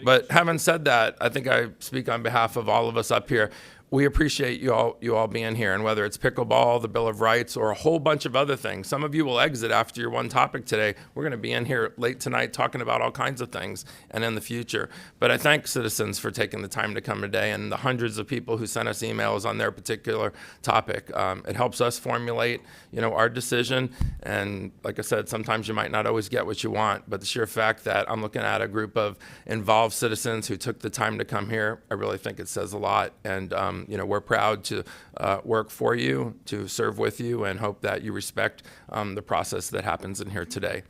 But having said that, I think I speak on behalf of all of us up here. We appreciate you all being here, and whether it's pickleball, the Bill of Rights, or a whole bunch of other things. Some of you will exit after your one topic today. We're going to be in here late tonight talking about all kinds of things and in the future. But I thank citizens for taking the time to come today, and the hundreds of people who sent us emails on their particular topic. It helps us formulate, you know, our decision. And like I said, sometimes you might not always get what you want, but the sheer fact that I'm looking at a group of involved citizens who took the time to come here, I really think it says a lot. And you know, we're proud to work for you, to serve with you, and hope that you respect the process that happens in here today.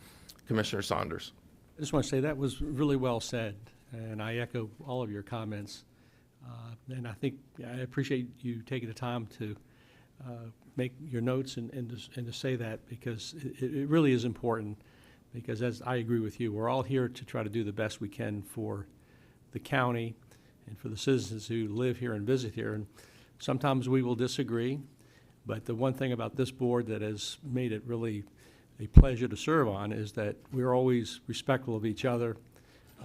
Commissioner Saunders. I just want to say that was really well said, and I echo all of your comments. And I think I appreciate you taking the time to make your notes and to say that, because it really is important, because as I agree with you, we're all here to try to do the best we can for the county and for the citizens who live here and visit here. And sometimes we will disagree, but the one thing about this board that has made it really a pleasure to serve on is that we're always respectful of each other.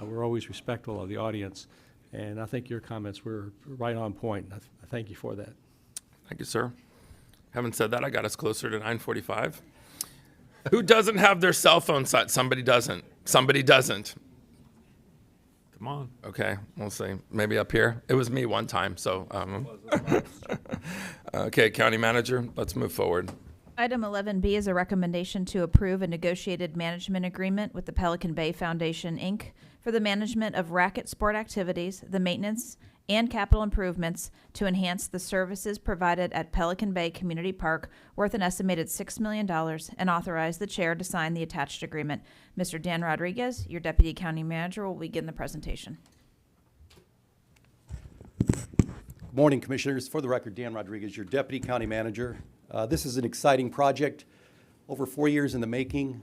We're always respectful of the audience. And I think your comments were right on point. I thank you for that. Thank you, sir. Having said that, I got us closer to 9:45. Who doesn't have their cell phone set? Somebody doesn't. Somebody doesn't. Come on. Okay, we'll see. Maybe up here. It was me one time, so. Okay, County Manager, let's move forward. Item 11B is a recommendation to approve a negotiated management agreement with the Pelican Bay Foundation, Inc. for the management of racket sport activities, the maintenance, and capital improvements to enhance the services provided at Pelican Bay Community Park, worth an estimated $6 million, and authorize the chair to sign the attached agreement. Mr. Dan Rodriguez, your Deputy County Manager, will begin the presentation. Good morning, Commissioners. For the record, Dan Rodriguez, your Deputy County Manager. This is an exciting project, over 4 years in the making,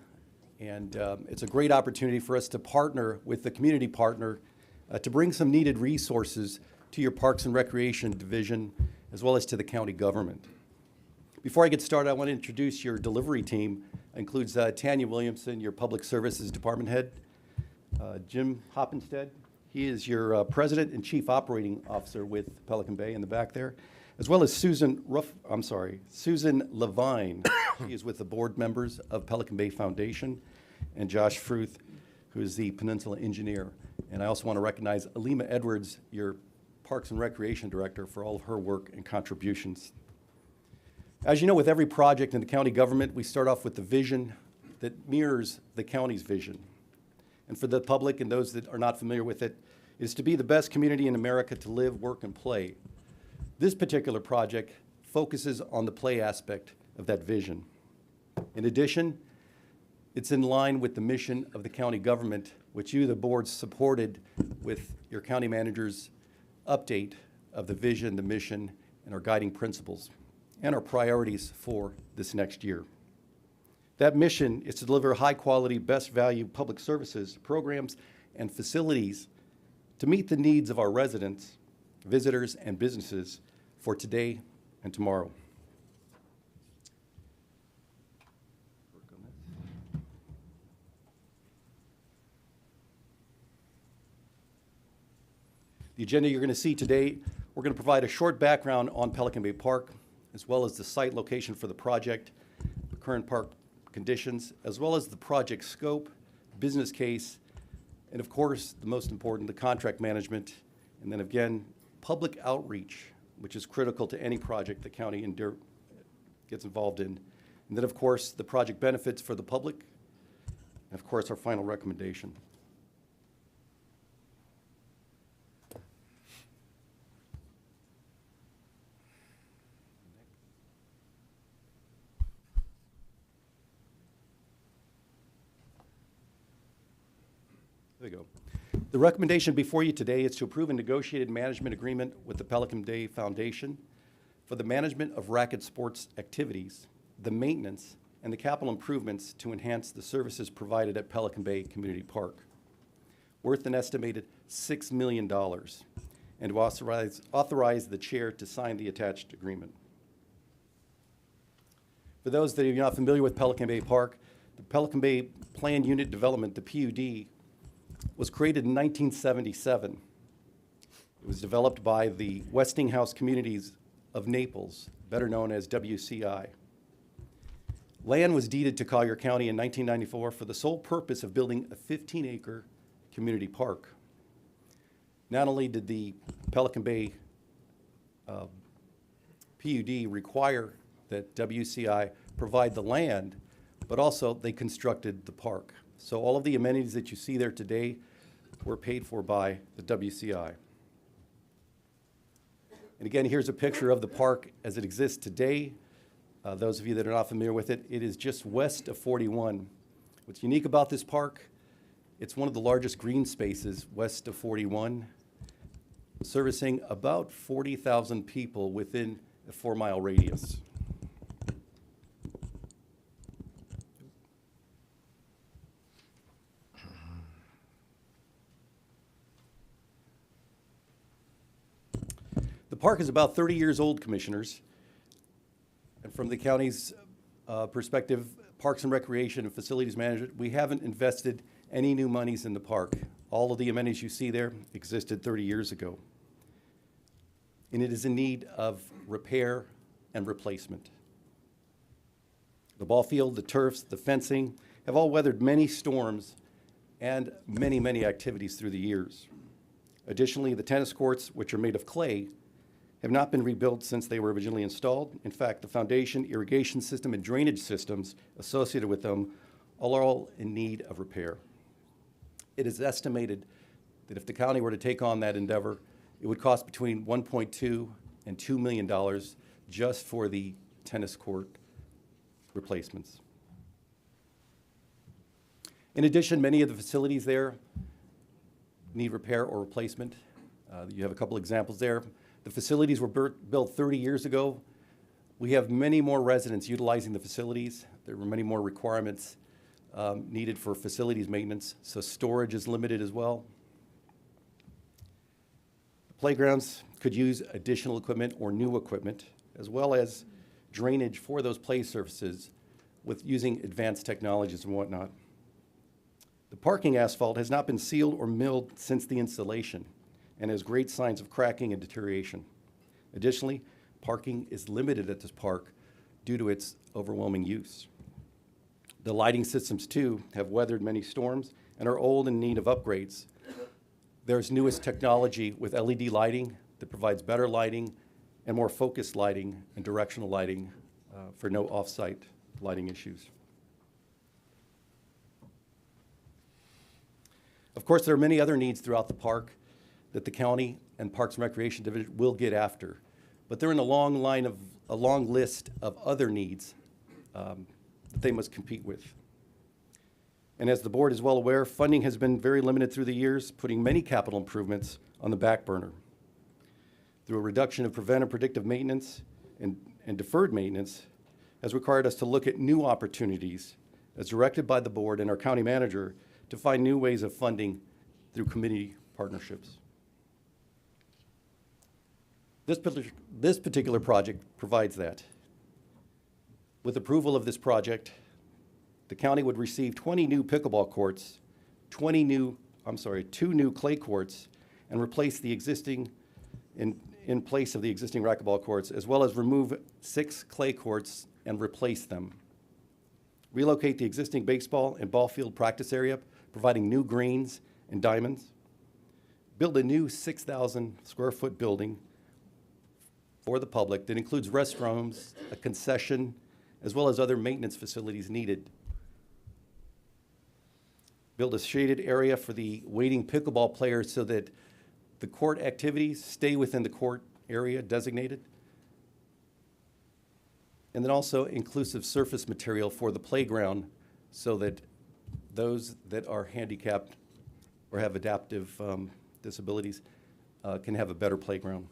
and it's a great opportunity for us to partner with the community partner to bring some needed resources to your Parks and Recreation Division, as well as to the county government. Before I get started, I want to introduce your delivery team. It includes Tanya Williamson, your Public Services Department Head, Jim Hoppenstead. He is your President and Chief Operating Officer with Pelican Bay in the back there, as well as Susan Levine. She is with the board members of Pelican Bay Foundation, and Josh Fruth, who is the Peninsula Engineer. And I also want to recognize Alima Edwards, your Parks and Recreation Director, for all of her work and contributions. As you know, with every project in the county government, we start off with the vision that mirrors the county's vision. And for the public and those that are not familiar with it, is to be the best community in America to live, work, and play. This particular project focuses on the play aspect of that vision. In addition, it's in line with the mission of the county government, which you, the board, supported with your county manager's update of the vision, the mission, and our guiding principles, and our priorities for this next year. That mission is to deliver high-quality, best-value public services, programs, and facilities to meet the needs of our residents, visitors, and businesses for today and tomorrow. The agenda you're going to see today, we're going to provide a short background on Pelican Bay Park, as well as the site location for the project, the current park conditions, as well as the project scope, business case, and of course, the most important, the contract management, and then again, public outreach, which is critical to any project the county gets involved in. And then of course, the project benefits for the public, and of course, our final recommendation. There you go. The recommendation before you today is to approve a negotiated management agreement with the Pelican Bay Foundation for the management of racket sports activities, the maintenance, and the capital improvements to enhance the services provided at Pelican Bay Community Park, worth an estimated $6 million, and to authorize the chair to sign the attached agreement. For those that are not familiar with Pelican Bay Park, the Pelican Bay Planned Unit Development, the PUD, was created in 1977. It was developed by the Westinghouse Communities of Naples, better known as WCI. Land was deeded to Collier County in 1994 for the sole purpose of building a 15-acre community park. Not only did the Pelican Bay PUD require that WCI provide the land, but also they constructed the park. So all of the amenities that you see there today were paid for by the WCI. And again, here's a picture of the park as it exists today. Those of you that are not familiar with it, it is just west of 41. What's unique about this park, it's one of the largest green spaces west of 41, servicing about 40,000 people within a 4-mile radius. The park is about 30 years old, commissioners. And from the county's perspective, Parks and Recreation and Facilities Management, we haven't invested any new monies in the park. All of the amenities you see there existed 30 years ago. And it is in need of repair and replacement. The ball field, the turfs, the fencing have all weathered many storms and many, many activities through the years. Additionally, the tennis courts, which are made of clay, have not been rebuilt since they were originally installed. In fact, the foundation, irrigation system, and drainage systems associated with them are all in need of repair. It is estimated that if the county were to take on that endeavor, it would cost between $1.2 and $2 million just for the tennis court replacements. In addition, many of the facilities there need repair or replacement. You have a couple examples there. The facilities were built 30 years ago. We have many more residents utilizing the facilities. There were many more requirements needed for facilities maintenance, so storage is limited as well. The playgrounds could use additional equipment or new equipment, as well as drainage for those play surfaces with using advanced technologies and whatnot. The parking asphalt has not been sealed or milled since the installation and has great signs of cracking and deterioration. Additionally, parking is limited at this park due to its overwhelming use. The lighting systems, too, have weathered many storms and are old and in need of upgrades. There's newest technology with LED lighting that provides better lighting and more focused lighting and directional lighting for no off-site lighting issues. Of course, there are many other needs throughout the park that the county and Parks and Recreation Division will get after. But they're in a long list of other needs that they must compete with. And as the board is well aware, funding has been very limited through the years, putting many capital improvements on the back burner. through a reduction of preventive predictive maintenance and deferred maintenance, has required us to look at new opportunities as directed by the board and our county manager to find new ways of funding through community partnerships. This particular project provides that. With approval of this project, the county would receive 20 new pickleball courts, 2 new clay courts, and replace the existing, in place of the existing racquetball courts, as well as remove 6 clay courts and replace them. Relocate the existing baseball and ball field practice area, providing new greens and diamonds. Build a new 6,000 square foot building for the public that includes restrooms, a concession, as well as other maintenance facilities needed. Build a shaded area for the waiting pickleball players so that the court activities stay within the court area designated. And then also inclusive surface material for the playground so that those that are handicapped or have adaptive disabilities can have a better playground.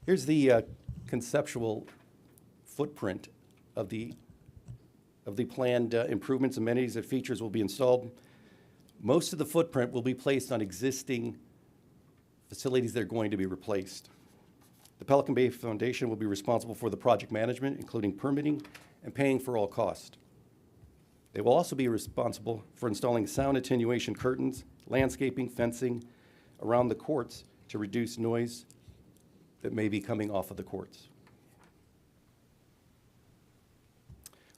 Here's the conceptual footprint of the planned improvements, amenities, and features will be installed. Most of the footprint will be placed on existing facilities that are going to be replaced. The Pelican Bay Foundation will be responsible for the project management, including permitting and paying for all costs. They will also be responsible for installing sound attenuation curtains, landscaping, fencing around the courts to reduce noise that may be coming off of the courts.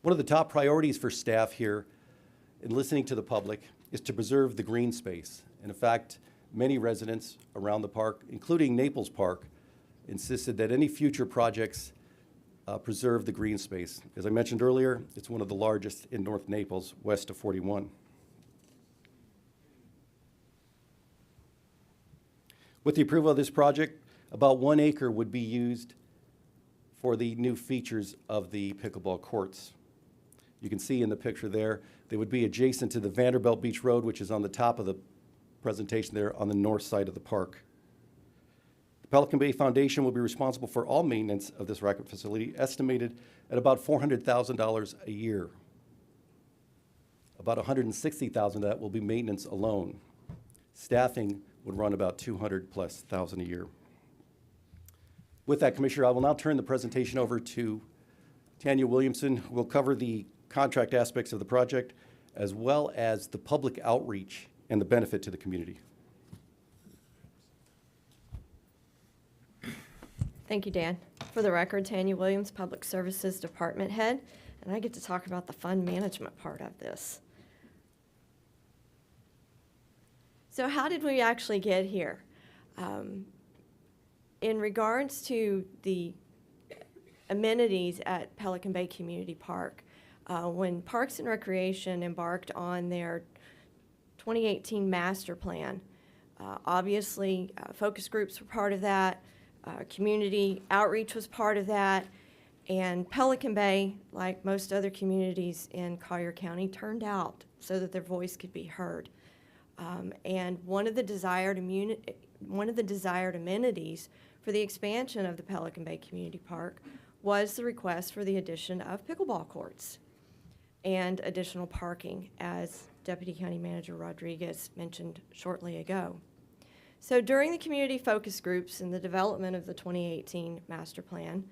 One of the top priorities for staff here in listening to the public is to preserve the green space. And in fact, many residents around the park, including Naples Park, insisted that any future projects preserve the green space. As I mentioned earlier, it's one of the largest in North Naples, west of 41. With the approval of this project, about 1 acre would be used for the new features of the pickleball courts. You can see in the picture there, they would be adjacent to the Vanderbilt Beach Road, which is on the top of the presentation there on the north side of the park. The Pelican Bay Foundation will be responsible for all maintenance of this racket facility, estimated at about $400,000 a year. About $160,000 of that will be maintenance alone. Staffing would run about $200,000+ a year. With that, Commissioner, I will now turn the presentation over to Tanya Williamson, who will cover the contract aspects of the project, as well as the public outreach and the benefit to the community. Thank you, Dan. For the record, Tanya Williams, Public Services Department Head, and I get to talk about the fund management part of this. So how did we actually get here? In regards to the amenities at Pelican Bay Community Park, when Parks and Recreation embarked on their 2018 master plan, obviously focus groups were part of that, community outreach was part of that, and Pelican Bay, like most other communities in Collier County, turned out so that their voice could be heard. And one of the desired amenities for the expansion of the Pelican Bay Community Park was the request for the addition of pickleball courts and additional parking, as Deputy County Manager Rodriguez mentioned shortly ago. So during the community focus groups and the development of the 2018 master plan,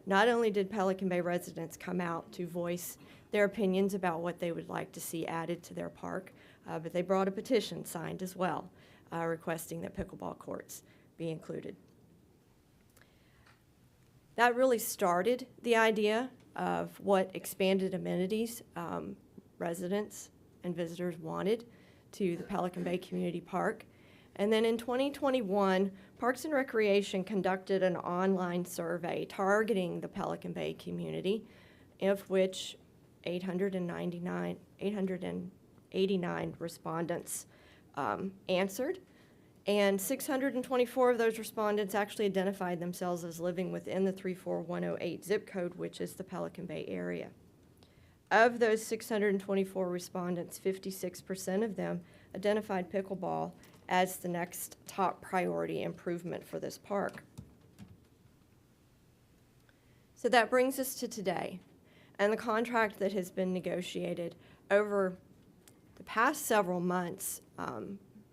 not only did Pelican Bay residents come out to voice their opinions about what they would like to see added to their park, but they brought a petition signed as well, requesting that pickleball courts be included. That really started the idea of what expanded amenities residents and visitors wanted to the Pelican Bay Community Park. And then in 2021, Parks and Recreation conducted an online survey targeting the Pelican Bay community, of which 889 respondents answered. And 624 of those respondents actually identified themselves as living within the 34108 zip code, which is the Pelican Bay area. Of those 624 respondents, 56% of them identified pickleball as the next top priority improvement for this park. So that brings us to today, and the contract that has been negotiated over the past several months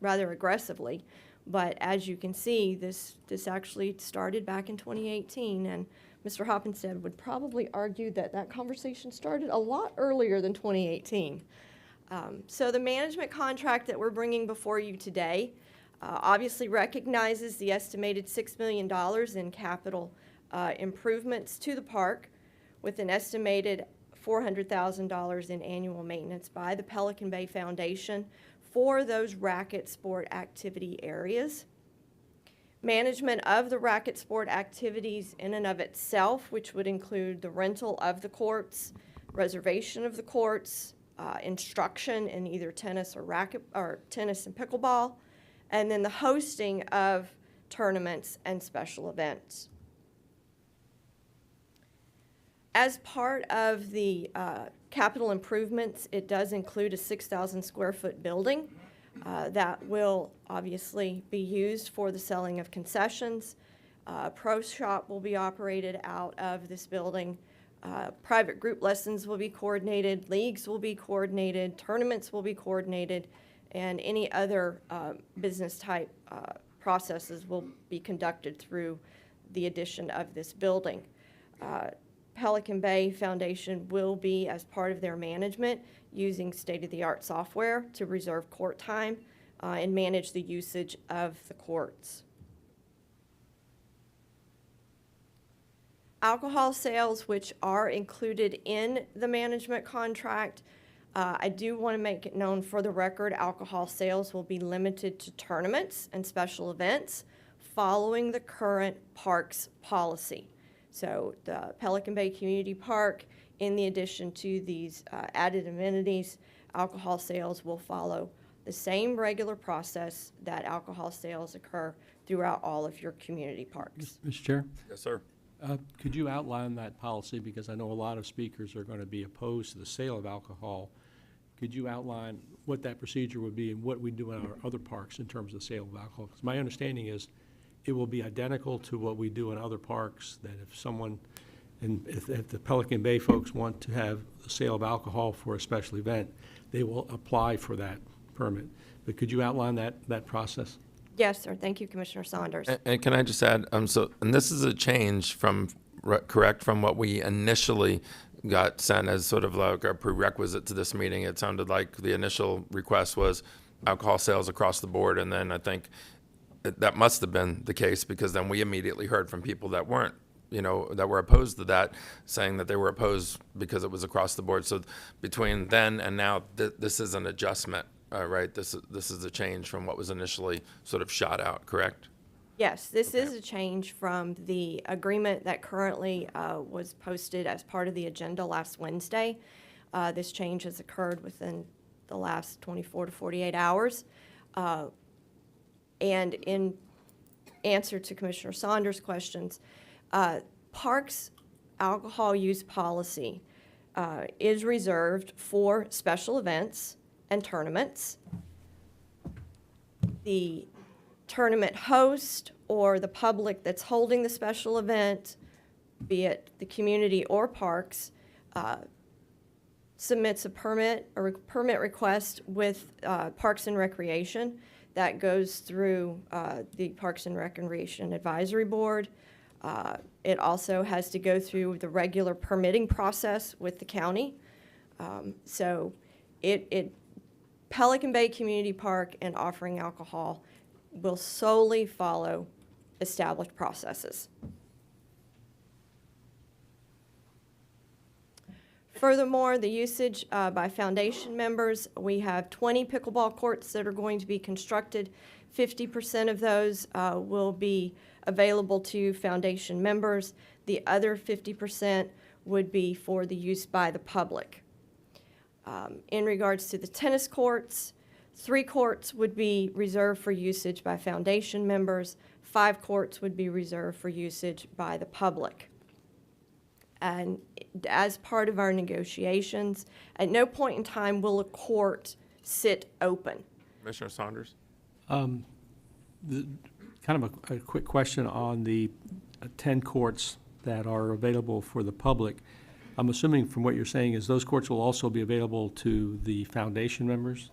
rather aggressively. But as you can see, this actually started back in 2018, and Mr. Hoppenstead would probably argue that that conversation started a lot earlier than 2018. So the management contract that we're bringing before you today obviously recognizes the estimated $6 million in capital improvements to the park, with an estimated $400,000 in annual maintenance by the Pelican Bay Foundation for those racket sport activity areas. Management of the racket sport activities in and of itself, which would include the rental of the courts, reservation of the courts, instruction in either tennis or tennis and pickleball, and then the hosting of tournaments and special events. As part of the capital improvements, it does include a 6,000 square foot building that will obviously be used for the selling of concessions. Pro shop will be operated out of this building. Private group lessons will be coordinated, leagues will be coordinated, tournaments will be coordinated, and any other business type processes will be conducted through the addition of this building. Pelican Bay Foundation will be, as part of their management, using state-of-the-art software to reserve court time and manage the usage of the courts. Alcohol sales, which are included in the management contract, I do want to make it known for the record, alcohol sales will be limited to tournaments and special events following the current parks policy. So the Pelican Bay Community Park, in the addition to these added amenities, alcohol sales will follow the same regular process that alcohol sales occur throughout all of your community parks. Mr. Chair? Yes, sir. Could you outline that policy? Because I know a lot of speakers are going to be opposed to the sale of alcohol. Could you outline what that procedure would be and what we do in our other parks in terms of the sale of alcohol? Because my understanding is it will be identical to what we do in other parks, that if someone, and if the Pelican Bay folks want to have the sale of alcohol for a special event, they will apply for that permit. But could you outline that process? Yes, sir. Thank you, Commissioner Saunders. And can I just add, and this is a change from, correct, from what we initially got sent as sort of like a prerequisite to this meeting. It sounded like the initial request was alcohol sales across the board, and then I think that must have been the case, because then we immediately heard from people that weren't, that were opposed to that, saying that they were opposed because it was across the board. So between then and now, this is an adjustment, right? This is a change from what was initially sort of shot out, correct? Yes, this is a change from the agreement that currently was posted as part of the agenda last Wednesday. This change has occurred within the last 24 to 48 hours. And in answer to Commissioner Saunders' questions, Parks alcohol use policy is reserved for special events and tournaments. The tournament host or the public that's holding the special event, be it the community or parks, submits a permit request with Parks and Recreation. That goes through the Parks and Recreation Advisory Board. It also has to go through the regular permitting process with the county. So Pelican Bay Community Park and offering alcohol will solely follow established processes. Furthermore, the usage by foundation members, we have 20 pickleball courts that are going to be constructed. 50% of those will be available to foundation members. The other 50% would be for the use by the public. In regards to the tennis courts, 3 courts would be reserved for usage by foundation members. 5 courts would be reserved for usage by the public. And as part of our negotiations, at no point in time will a court sit open. Commissioner Saunders? Kind of a quick question on the 10 courts that are available for the public. I'm assuming from what you're saying is those courts will also be available to the foundation members,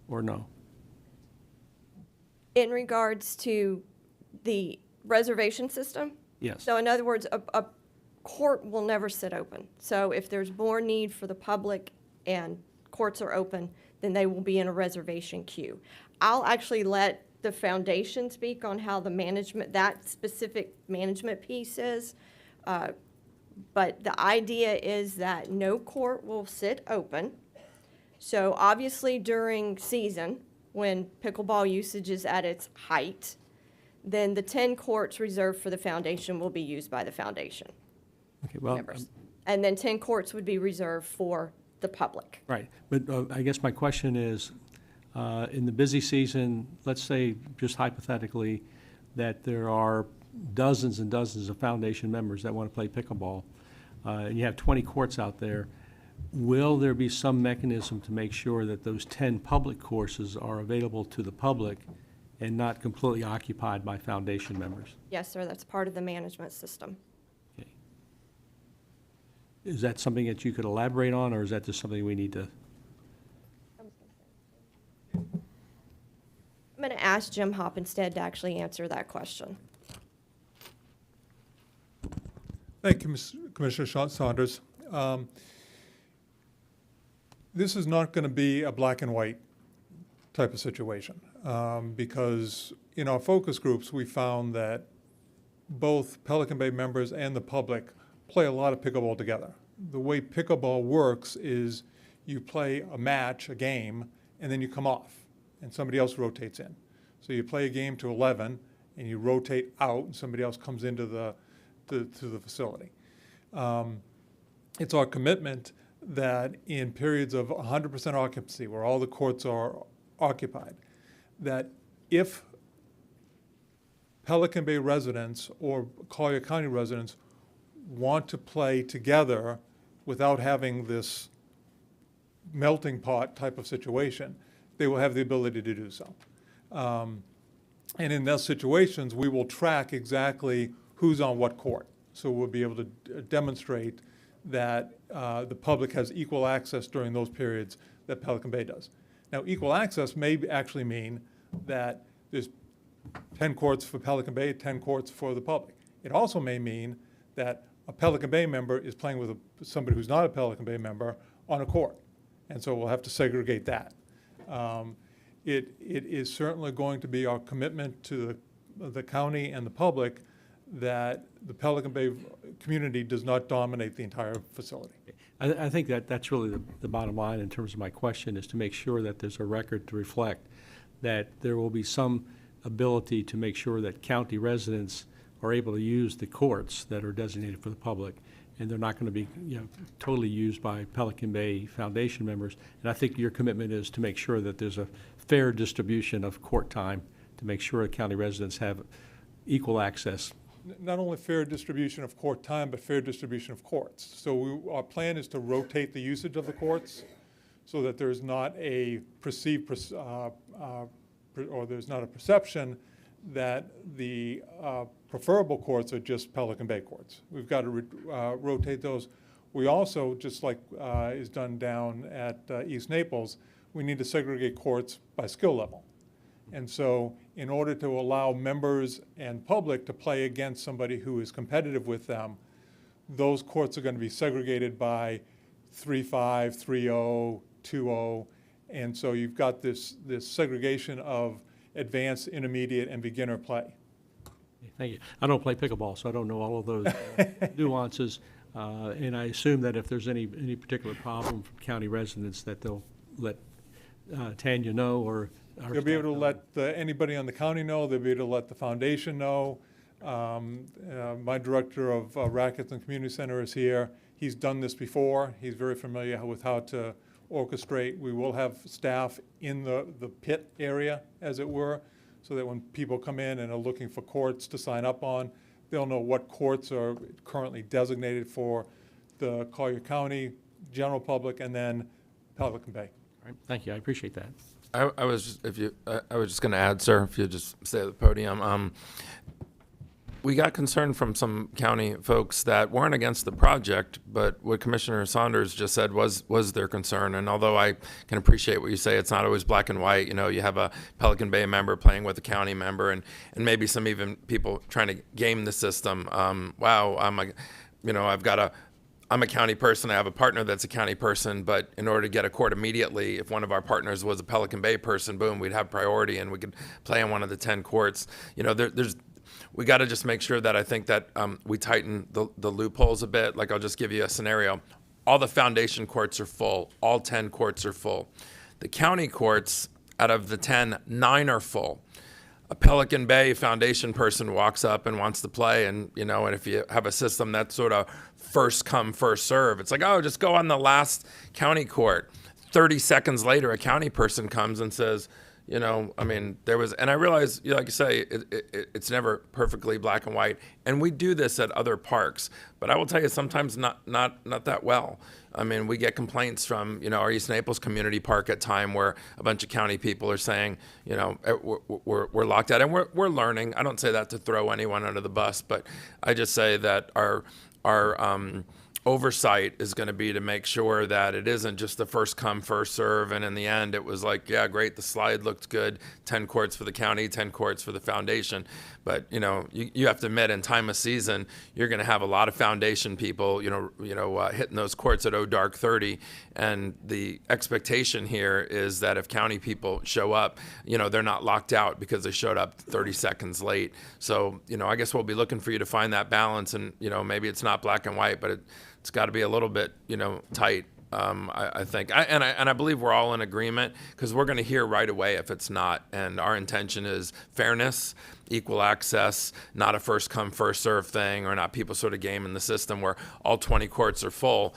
or no? In regards to the reservation system? Yes. So in other words, a court will never sit open. So if there's more need for the public and courts are open, then they will be in a reservation queue. I'll actually let the foundation speak on how the management, that specific management piece is. But the idea is that no court will sit open. So obviously during season, when pickleball usage is at its height, then the 10 courts reserved for the foundation will be used by the foundation Okay, well, members. And then 10 courts would be reserved for the public. right. But I guess my question is, in the busy season, let's say just hypothetically that there are dozens and dozens of foundation members that want to play pickleball, and you have 20 courts out there, will there be some mechanism to make sure that those 10 public courses are available to the public and not completely occupied by foundation members? Yes, sir, that's part of the management system. Okay. Is that something that you could elaborate on, or is that just something we need to? I'm going to ask Jim Hopp instead to actually answer that question. Thank you, Commissioner Saunders. This is not going to be a black and white type of situation because in our focus groups, we found that both Pelican Bay members and the public play a lot of pickleball together. The way pickleball works is you play a match, a game, and then you come off, and somebody else rotates in. So you play a game to 11, and you rotate out, and somebody else comes into the facility. It's our commitment that in periods of 100% occupancy, where all the courts are occupied, that if Pelican Bay residents or Collier County residents want to play together without having this melting pot type of situation, they will have the ability to do so. And in those situations, we will track exactly who's on what court. So we'll be able to demonstrate that the public has equal access during those periods that Pelican Bay does. Now, equal access may actually mean that there's 10 courts for Pelican Bay, 10 courts for the public. It also may mean that a Pelican Bay member is playing with somebody who's not a Pelican Bay member on a court. And so we'll have to segregate that. It is certainly going to be our commitment to the county and the public that the Pelican Bay community does not dominate the entire facility. I think that's really the bottom line in terms of my question, is to make sure that there's a record to reflect that there will be some ability to make sure that county residents are able to use the courts that are designated for the public, and they're not going to be, totally used by Pelican Bay Foundation members. And I think your commitment is to make sure that there's a fair distribution of court time to make sure county residents have equal access. Not only fair distribution of court time, but fair distribution of courts. So our plan is to rotate the usage of the courts so that there's not a perceived, or there's not a perception that the preferable courts are just Pelican Bay courts. We've got to rotate those. We also, just like is done down at East Naples, we need to segregate courts by skill level. And so in order to allow members and public to play against somebody who is competitive with them, those courts are going to be segregated by 3-5, 3-0, 2-0. And so you've got this segregation of advanced, intermediate, and beginner play. Thank you. I don't play pickleball, so I don't know all of those nuances. And I assume that if there's any particular problem from county residents, that they'll let Tanya know, or they'll be able to let anybody on the county know. They'll be able to let the foundation know. My director of Rackets and Community Center is here. He's done this before. He's very familiar with how to orchestrate. We will have staff in the pit area, as it were, so that when people come in and are looking for courts to sign up on, they'll know what courts are currently designated for the Collier County, general public, and then Pelican Bay. All right. Thank you. I appreciate that. I was just going to add, sir, if you just stay at the podium. We got concern from some county folks that weren't against the project, but what Commissioner Saunders just said was their concern. And although I can appreciate what you say, it's not always black and white. You know, you have a Pelican Bay member playing with a county member, and maybe some even people trying to game the system. Wow, I'm a county person. I have a partner that's a county person, but in order to get a court immediately, if one of our partners was a Pelican Bay person, boom, we'd have priority and we could play on one of the 10 courts. You know, we got to just make sure that I think that we tighten the loopholes a bit. Like, I'll just give you a scenario. All the foundation courts are full. All 10 courts are full. The county courts, out of the 10, 9 are full. A Pelican Bay foundation person walks up and wants to play, and if you have a system that's sort of first come, first serve, it's like, oh, just go on the last county court. 30 seconds later, a county person comes and says, and I realize, like you say, it's never perfectly black and white, and we do this at other parks, but I will tell you, sometimes not that well. I mean, we get complaints from, our East Naples Community Park at time where a bunch of county people are saying, we're locked out, and we're learning. I don't say that to throw anyone under the bus, but I just say that our oversight is going to be to make sure that it isn't just the first come, first serve, and in the end it was like, yeah, great, the slide looked good, 10 courts for the county, 10 courts for the foundation. But you have to admit, in time of season, you're going to have a lot of foundation people hitting those courts at dark 30, and the expectation here is that if county people show up, they're not locked out because they showed up 30 seconds late. So I guess we'll be looking for you to find that balance, and maybe it's not black and white, but it's got to be a little bit, tight. I think, and I believe we're all in agreement, because we're going to hear right away if it's not. And our intention is fairness, equal access, not a first come, first serve thing, or not people sort of gaming the system where all 20 courts are full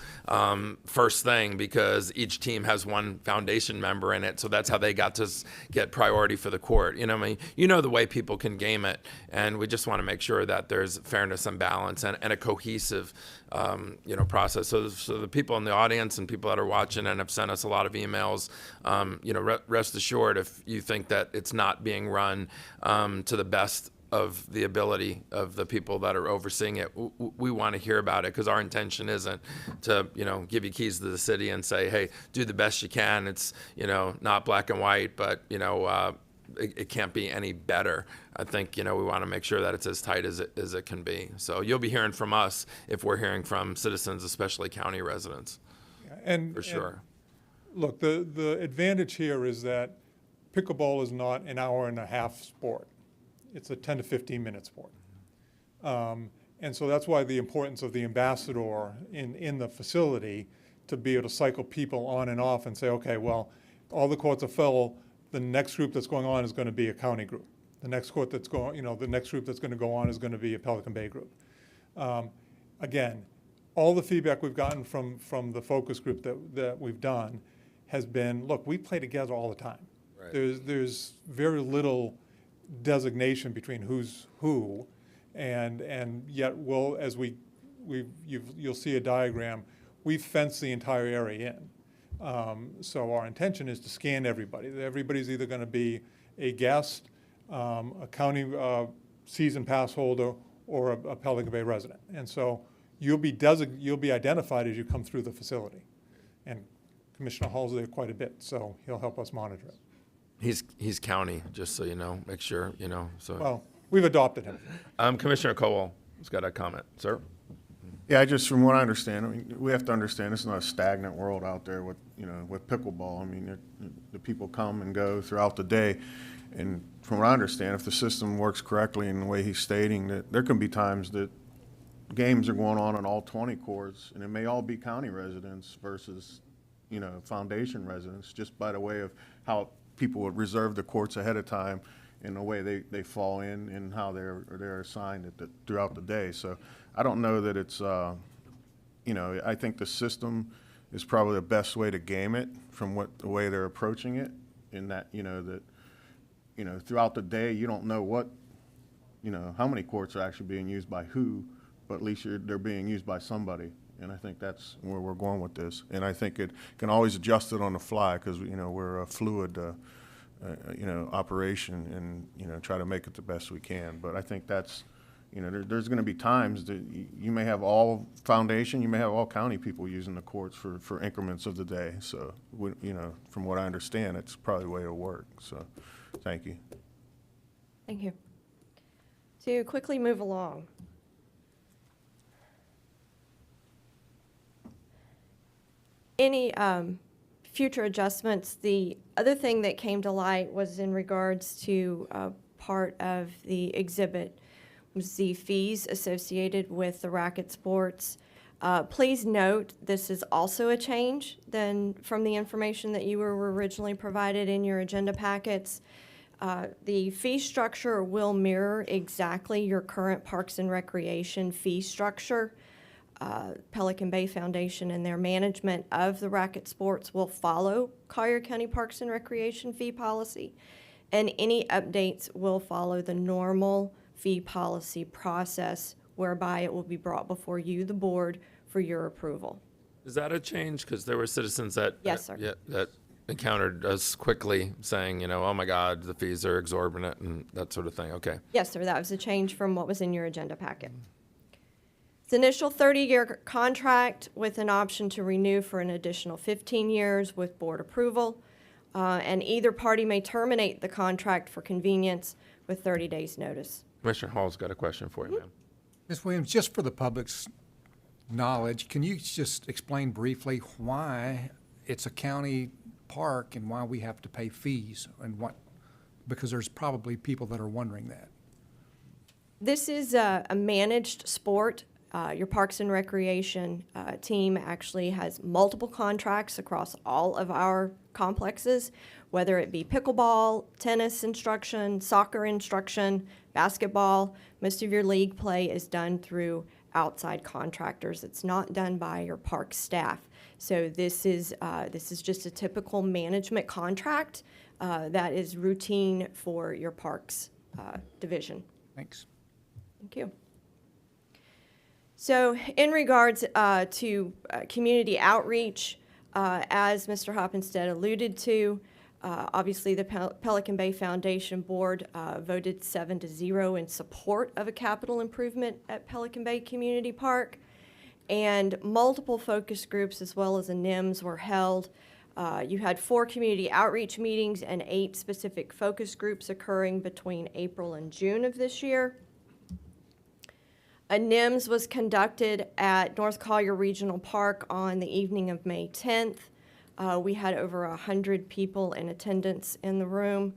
first thing because each team has one foundation member in it. So that's how they got to get priority for the court. The way people can game it, and we just want to make sure that there's fairness and balance and a cohesive process. So the people in the audience and people that are watching and have sent us a lot of emails, rest assured, if you think that it's not being run to the best of the ability of the people that are overseeing it, we want to hear about it, because our intention isn't to give you keys to the city and say, hey, do the best you can. It's not black and white, but it can't be any better. I think we want to make sure that it's as tight as it can be. So you'll be hearing from us if we're hearing from citizens, especially county residents. And for sure. And look, the advantage here is that pickleball is not an hour and a half sport. It's a 10 to 15 minute sport. And so that's why the importance of the ambassador in the facility, to be able to cycle people on and off and say, okay, well, all the courts are full. The next group that's going on is going to be a county group. The next court that's going, the next group that's going to go on is going to be a Pelican Bay group. Again, all the feedback we've gotten from the focus group that we've done has been, look, we play together all the time. Right. There's very little designation between who's who, and yet as you'll see a diagram, we've fenced the entire area in. So our intention is to scan everybody. Everybody's either going to be a guest, a county season pass holder, or a Pelican Bay resident. And so you'll be identified as you come through the facility. And Commissioner Hall's there quite a bit, so he'll help us monitor it. He's county, just so you know. Make sure, So. Well, we've adopted him. Commissioner Cowell has got a comment, sir. Yeah, from what I understand, we have to understand this is not a stagnant world out there with pickleball. I mean, the people come and go throughout the day, and from what I understand, if the system works correctly in the way he's stating, that there can be times that games are going on all 20 courts, and it may all be county residents versus, foundation residents, just by the way of how people would reserve the courts ahead of time in the way they fall in and how they're assigned throughout the day. So I don't know that it's, I think the system is probably the best way to game it from the way they're approaching it, in that, throughout the day, you don't know how many courts are actually being used by who, but at least they're being used by somebody. And I think that's where we're going with this. And I think it can always adjust it on the fly, because we're a fluid operation and, try to make it the best we can. But I think that's, there's going to be times that you may have all foundation, you may have all county people using the courts for increments of the day. So, from what I understand, it's probably the way it'll work. So, thank you. Thank you. To quickly move along. Any future adjustments? The other thing that came to light was in regards to part of the exhibit was the fees associated with the racket sports. Please note this is also a change from the information that you were originally provided in your agenda packets. The fee structure will mirror exactly your current Parks and Recreation fee structure. Pelican Bay Foundation and their management of the racket sports will follow Collier County Parks and Recreation fee policy, and any updates will follow the normal fee policy process, whereby it will be brought before you, the board, for your approval. Is that a change? Because there were citizens that Yes, sir. that encountered us quickly saying, oh my God, the fees are exorbitant and that sort of thing. Okay. Yes, sir, that was a change from what was in your agenda packet. It's initial 30-year contract with an option to renew for an additional 15 years with board approval, and either party may terminate the contract for convenience with 30 days' notice. Commissioner Hall's got a question for you, ma'am. Ms. Williams, just for the public's knowledge, can you just explain briefly why it's a county park and why we have to pay fees and what, because there's probably people that are wondering that. This is a managed sport. Your Parks and Recreation team actually has multiple contracts across all of our complexes, whether it be pickleball, tennis instruction, soccer instruction, basketball. Most of your league play is done through outside contractors. It's not done by your park staff. So this is just a typical management contract that is routine for your parks division. Thanks. Thank you. So in regards to community outreach, as Mr. Hoppenstedt alluded to, obviously the Pelican Bay Foundation Board voted 7-0 in support of a capital improvement at Pelican Bay Community Park, and multiple focus groups as well as a NIMS were held. You had 4 community outreach meetings and 8 specific focus groups occurring between April and June of this year. A NIMS was conducted at North Collier Regional Park on the evening of May 10th. We had over 100 people in attendance in the room,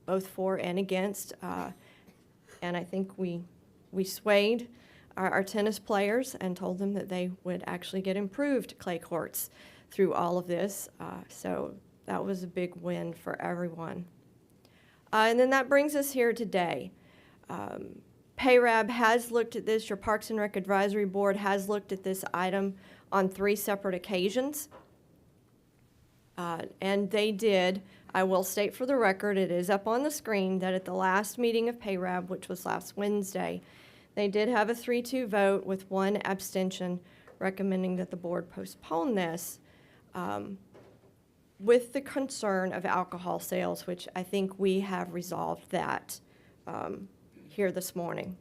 both for and against. And I think we swayed our tennis players and told them that they would actually get improved clay courts through all of this. So that was a big win for everyone. And then that brings us here today. PAYRAB has looked at this. Your Parks and Rec Advisory Board has looked at this item on 3 separate occasions. And they did, I will state for the record, it is up on the screen, that at the last meeting of PAYRAB, which was last Wednesday, they did have a 3-2 vote with 1 abstention recommending that the board postpone this with the concern of alcohol sales, which I think we have resolved that here this morning.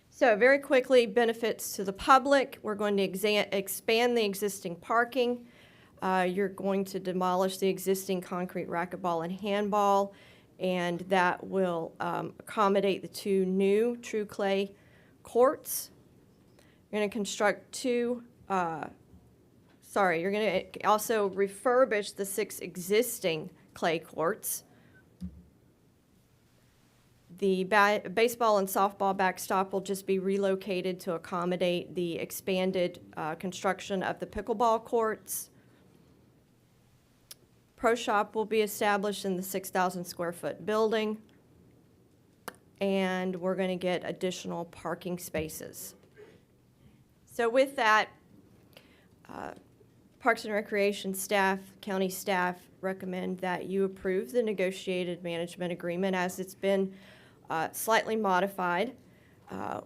So very quickly, benefits to the public. We're going to expand the existing parking. You're going to demolish the existing concrete racquetball and handball, and that will accommodate the 2 new true clay courts. You're going to construct you're going to also refurbish the 6 existing clay courts. The baseball and softball backstop will just be relocated to accommodate the expanded construction of the pickleball courts. Pro Shop will be established in the 6,000 square foot building, and we're going to get additional parking spaces. So with that, Parks and Recreation staff, county staff recommend that you approve the negotiated management agreement as it's been slightly modified.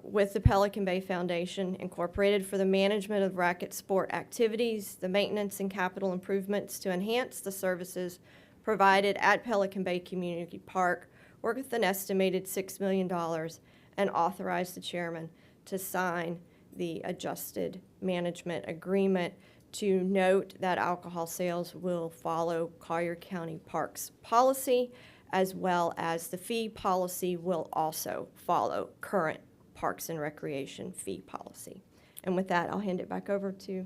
with the Pelican Bay Foundation Incorporated for the management of racket sport activities, the maintenance and capital improvements to enhance the services provided at Pelican Bay Community Park, worth an estimated $6 million, and authorize the chairman to sign the adjusted management agreement. To note that alcohol sales will follow Collier County Parks policy, as well as the fee policy will also follow current Parks and Recreation fee policy. And with that, I'll hand it back over to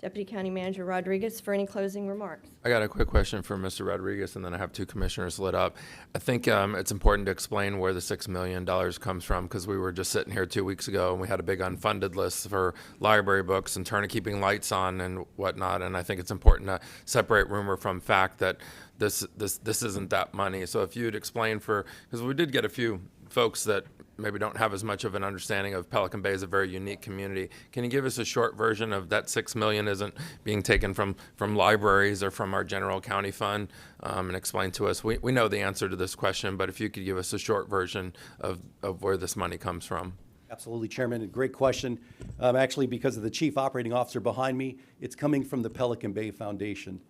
Deputy County Manager Rodriguez for any closing remarks. I got a quick question for Mr. Rodriguez, and then I have two commissioners lit up. I think it's important to explain where the $6 million comes from, because we were just sitting here 2 weeks ago and we had a big unfunded list for library books and keeping lights on and whatnot. And I think it's important to separate rumor from fact that this isn't that money. So if you'd explain because we did get a few folks that maybe don't have as much of an understanding of Pelican Bay as a very unique community. Can you give us a short version of that $6 million isn't being taken from libraries or from our general county fund, and explain to us? We know the answer to this question, but if you could give us a short version of where this money comes from. Absolutely, Chairman. A great question. Actually, because of the chief operating officer behind me, it's coming from the Pelican Bay Foundation.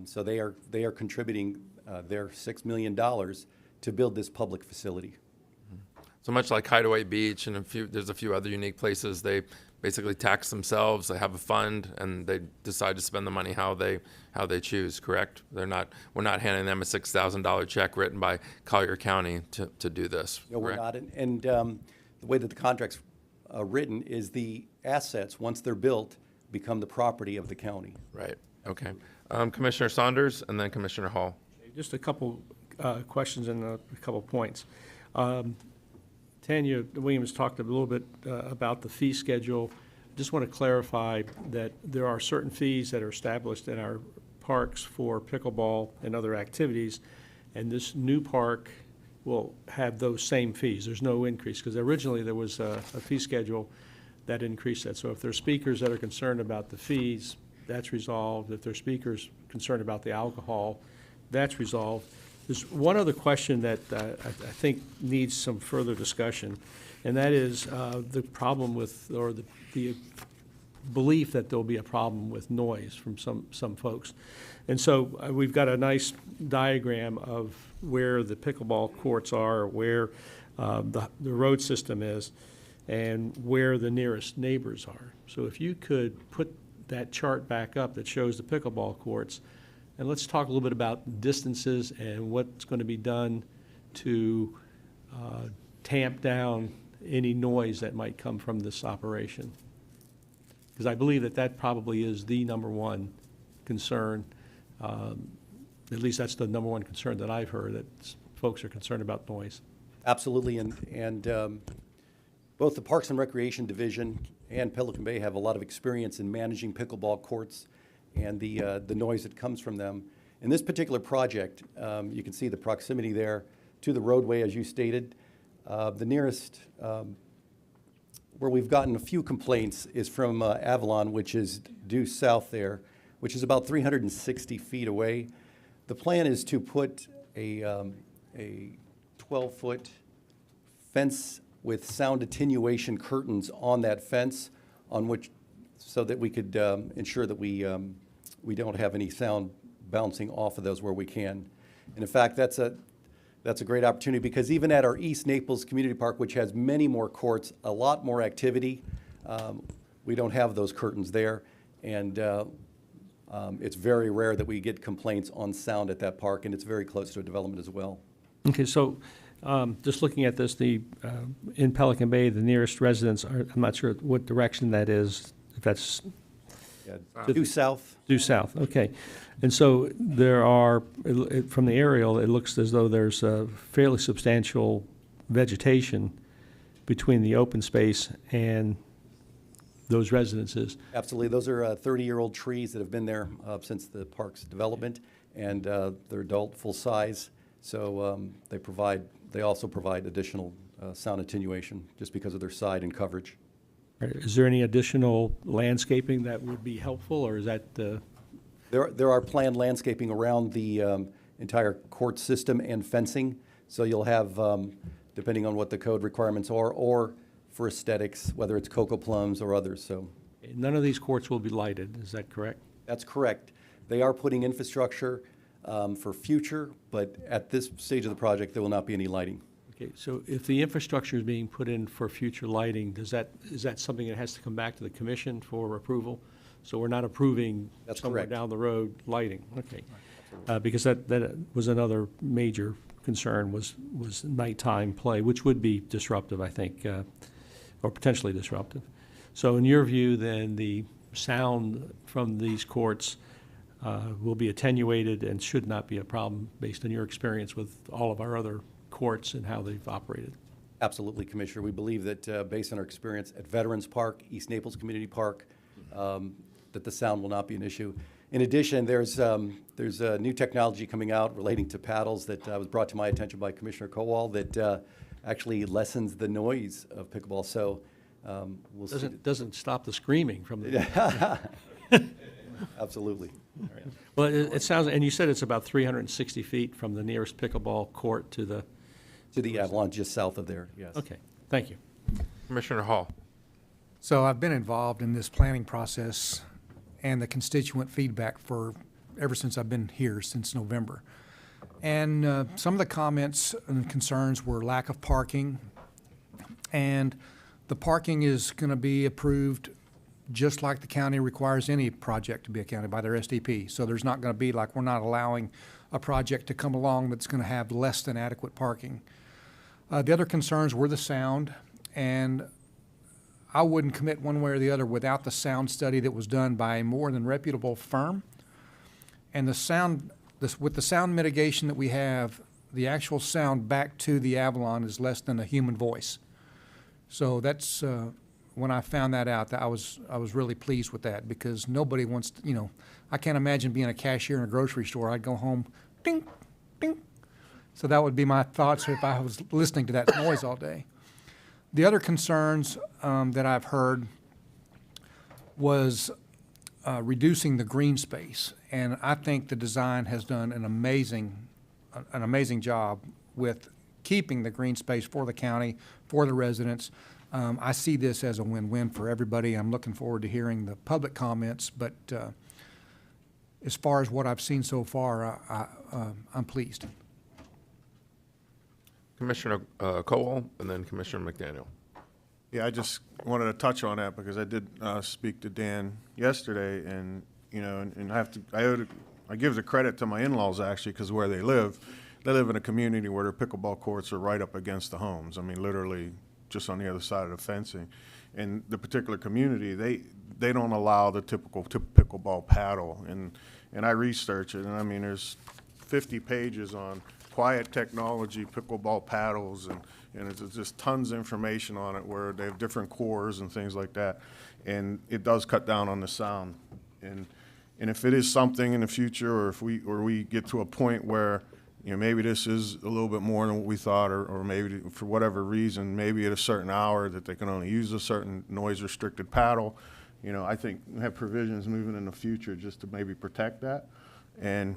So they are contributing their $6 million to build this public facility. So much like Hideaway Beach and there's a few other unique places, they basically tax themselves. They have a fund and they decide to spend the money how they choose. Correct? We're not handing them a $6,000 check written by Collier County to do this. No, we're not. And the way that the contract's written is the assets, once they're built, become the property of the county. Right. Okay. Commissioner Saunders and then Commissioner Hall. Just a couple questions and a couple points. Tanya Williams talked a little bit about the fee schedule. Just want to clarify that there are certain fees that are established in our parks for pickleball and other activities, and this new park will have those same fees. There's no increase, because originally there was a fee schedule that increased that. So if there's speakers that are concerned about the fees, that's resolved. If there's speakers concerned about the alcohol, that's resolved. There's one other question that I think needs some further discussion, and that is the problem with, or the belief that there'll be a problem with noise from some folks. And so we've got a nice diagram of where the pickleball courts are, where the road system is, and where the nearest neighbors are. So if you could put that chart back up that shows the pickleball courts, and let's talk a little bit about distances and what's going to be done to tamp down any noise that might come from this operation. Because I believe that probably is the number one concern. At least that's the number one concern that I've heard, that folks are concerned about noise. Absolutely, and both the Parks and Recreation Division and Pelican Bay have a lot of experience in managing pickleball courts and the noise that comes from them. In this particular project, you can see the proximity there to the roadway, as you stated. The nearest where we've gotten a few complaints is from Avalon, which is due south there, which is about 360 feet away. The plan is to put a 12-foot fence with sound attenuation curtains on that fence, so that we could ensure that we don't have any sound bouncing off of those where we can. And in fact, that's a great opportunity, because even at our East Naples Community Park, which has many more courts, a lot more activity, we don't have those curtains there. And it's very rare that we get complaints on sound at that park, and it's very close to a development as well. Okay, so just looking at this, in Pelican Bay, the nearest residents I'm not sure what direction that is, if that's Due south. Due south, okay. And so there are, from the aerial, it looks as though there's a fairly substantial vegetation between the open space and those residences. Absolutely. Those are 30-year-old trees that have been there since the park's development, and they're adult, full size. So they also provide additional sound attenuation just because of their side and coverage. Is there any additional landscaping that would be helpful, or is that There are planned landscaping around the entire court system and fencing. So you'll have, depending on what the code requirements are, or for aesthetics, whether it's cocoa plums or others, so. None of these courts will be lighted, is that correct? That's correct. They are putting infrastructure for future, but at this stage of the project, there will not be any lighting. Okay, so if the infrastructure is being put in for future lighting, is that something that has to come back to the commission for approval? So we're not approving That's somewhere correct. down the road lighting, okay. Because that was another major concern was nighttime play, which would be disruptive, I think, or potentially disruptive. So in your view, then, the sound from these courts will be attenuated and should not be a problem based on your experience with all of our other courts and how they've operated? Absolutely, Commissioner. We believe that based on our experience at Veterans Park, East Naples Community Park, that the sound will not be an issue. In addition, there's new technology coming out relating to paddles that was brought to my attention by Commissioner Kowal that actually lessens the noise of pickleball. So we'll see. Doesn't stop the screaming from the. Absolutely. Well, it sounds, and you said it's about 360 feet from the nearest pickleball court to the. To the Avalon, just south of there, yes. Okay, thank you. Commissioner Hall. So I've been involved in this planning process and the constituent feedback for ever since I've been here, since November. And some of the comments and concerns were lack of parking, and the parking is going to be approved just like the county requires any project to be accounted by their SDP. So there's not going to be like, we're not allowing a project to come along that's going to have less than adequate parking. The other concerns were the sound, and I wouldn't commit one way or the other without the sound study that was done by a more than reputable firm. And the sound, with the sound mitigation that we have, the actual sound back to the Avalon is less than a human voice. So that's, when I found that out, I was really pleased with that, because nobody wants to, I can't imagine being a cashier in a grocery store. I'd go home, ding, ding. So that would be my thoughts if I was listening to that noise all day. The other concerns that I've heard was reducing the green space, and I think the design has done an amazing job with keeping the green space for the county, for the residents. I see this as a win-win for everybody. I'm looking forward to hearing the public comments, but as far as what I've seen so far, I'm pleased. Commissioner Kowal, and then Commissioner McDaniel. Yeah, I just wanted to touch on that because I did speak to Dan yesterday, and and I give the credit to my in-laws actually, because where they live in a community where their pickleball courts are right up against the homes. I mean, literally just on the other side of the fencing. And the particular community, they don't allow the typical pickleball paddle, and I researched it, and I mean, there's 50 pages on quiet technology, pickleball paddles, and it's just tons of information on it where they have different cores and things like that. And it does cut down on the sound. And if it is something in the future, or if we get to a point where, maybe this is a little bit more than what we thought, or maybe for whatever reason, maybe at a certain hour that they can only use a certain noise restricted paddle, I think we have provisions moving in the future just to maybe protect that. And,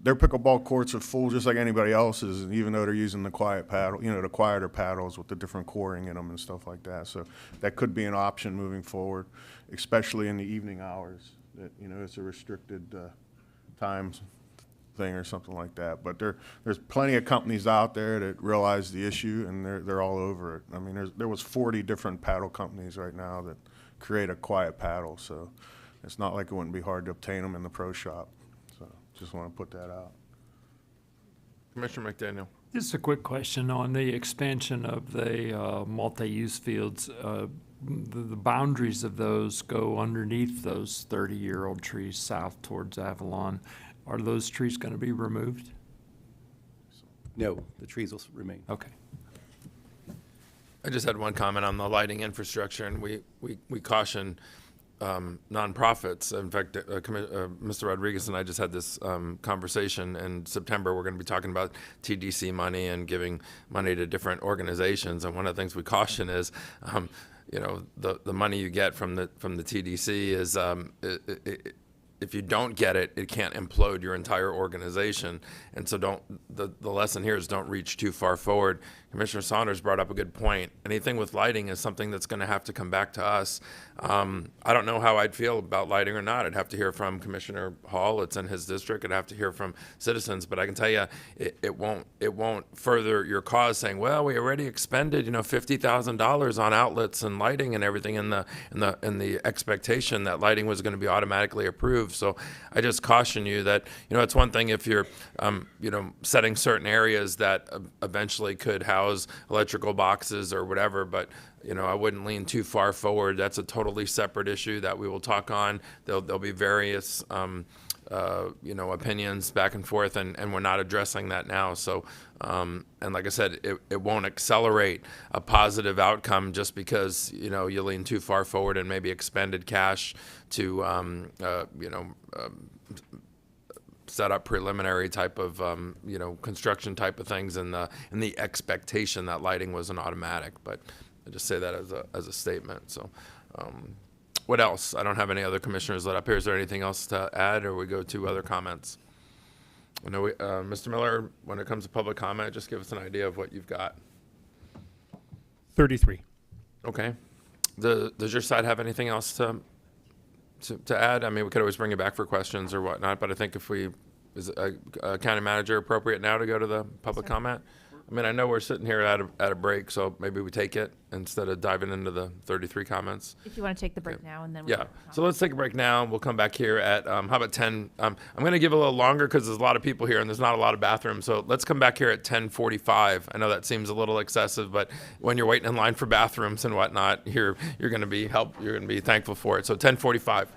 their pickleball courts are full just like anybody else's, and even though they're using the quiet paddle, the quieter paddles with the different coring in them and stuff like that. So that could be an option moving forward, especially in the evening hours. That it's a restricted times thing or something like that. But there's plenty of companies out there that realize the issue, and they're all over it. I mean, there was 40 different paddle companies right now that create a quiet paddle, so it's not like it wouldn't be hard to obtain them in the pro shop. Just want to put that out. Commissioner McDaniel. Just a quick question on the expansion of the multi-use fields. The boundaries of those go underneath those 30-year-old trees south towards Avalon. Are those trees going to be removed? No, the trees will remain. Okay. I just had one comment on the lighting infrastructure, and we caution nonprofits. In fact, Mr. Rodriguez and I just had this conversation. In September, we're going to be talking about TDC money and giving money to different organizations. And one of the things we caution is, the money you get from the TDC is if you don't get it, it can't implode your entire organization. And so the lesson here is don't reach too far forward. Commissioner Saunders brought up a good point. Anything with lighting is something that's going to have to come back to us. I don't know how I'd feel about lighting or not. I'd have to hear from Commissioner Hall. It's in his district. I'd have to hear from citizens. But I can tell you, it won't further your cause saying, well, we already expended, $50,000 on outlets and lighting and everything in the expectation that lighting was going to be automatically approved. So I just caution you that, it's one thing if you're, setting certain areas that eventually could house electrical boxes or whatever, but, I wouldn't lean too far forward. That's a totally separate issue that we will talk on. There'll be various, opinions back and forth, and we're not addressing that now. So, and like I said, it won't accelerate a positive outcome just because, you lean too far forward and maybe expended cash to, set up preliminary type of, construction type of things in the expectation that lighting was an automatic. But I just say that as a statement. So, what else? I don't have any other commissioners lit up here. Is there anything else to add, or we go to other comments? I know Mr. Miller, when it comes to public comment, just give us an idea of what you've got. 33. Okay. Does your side have anything else to add? I mean, we could always bring it back for questions or whatnot, but I think is a county manager appropriate now to go to the public comment? I mean, I know we're sitting here at a break, so maybe we take it instead of diving into the 33 comments. If you want to take the break now, and then Yeah. So let's take a break now. We'll come back here at, how about 10? I'm going to give a little longer because there's a lot of people here and there's not a lot of bathrooms. So let's come back here at 10:45. I know that seems a little excessive, but when you're waiting in line for bathrooms and whatnot, you're going to be thankful for it. So 10:45.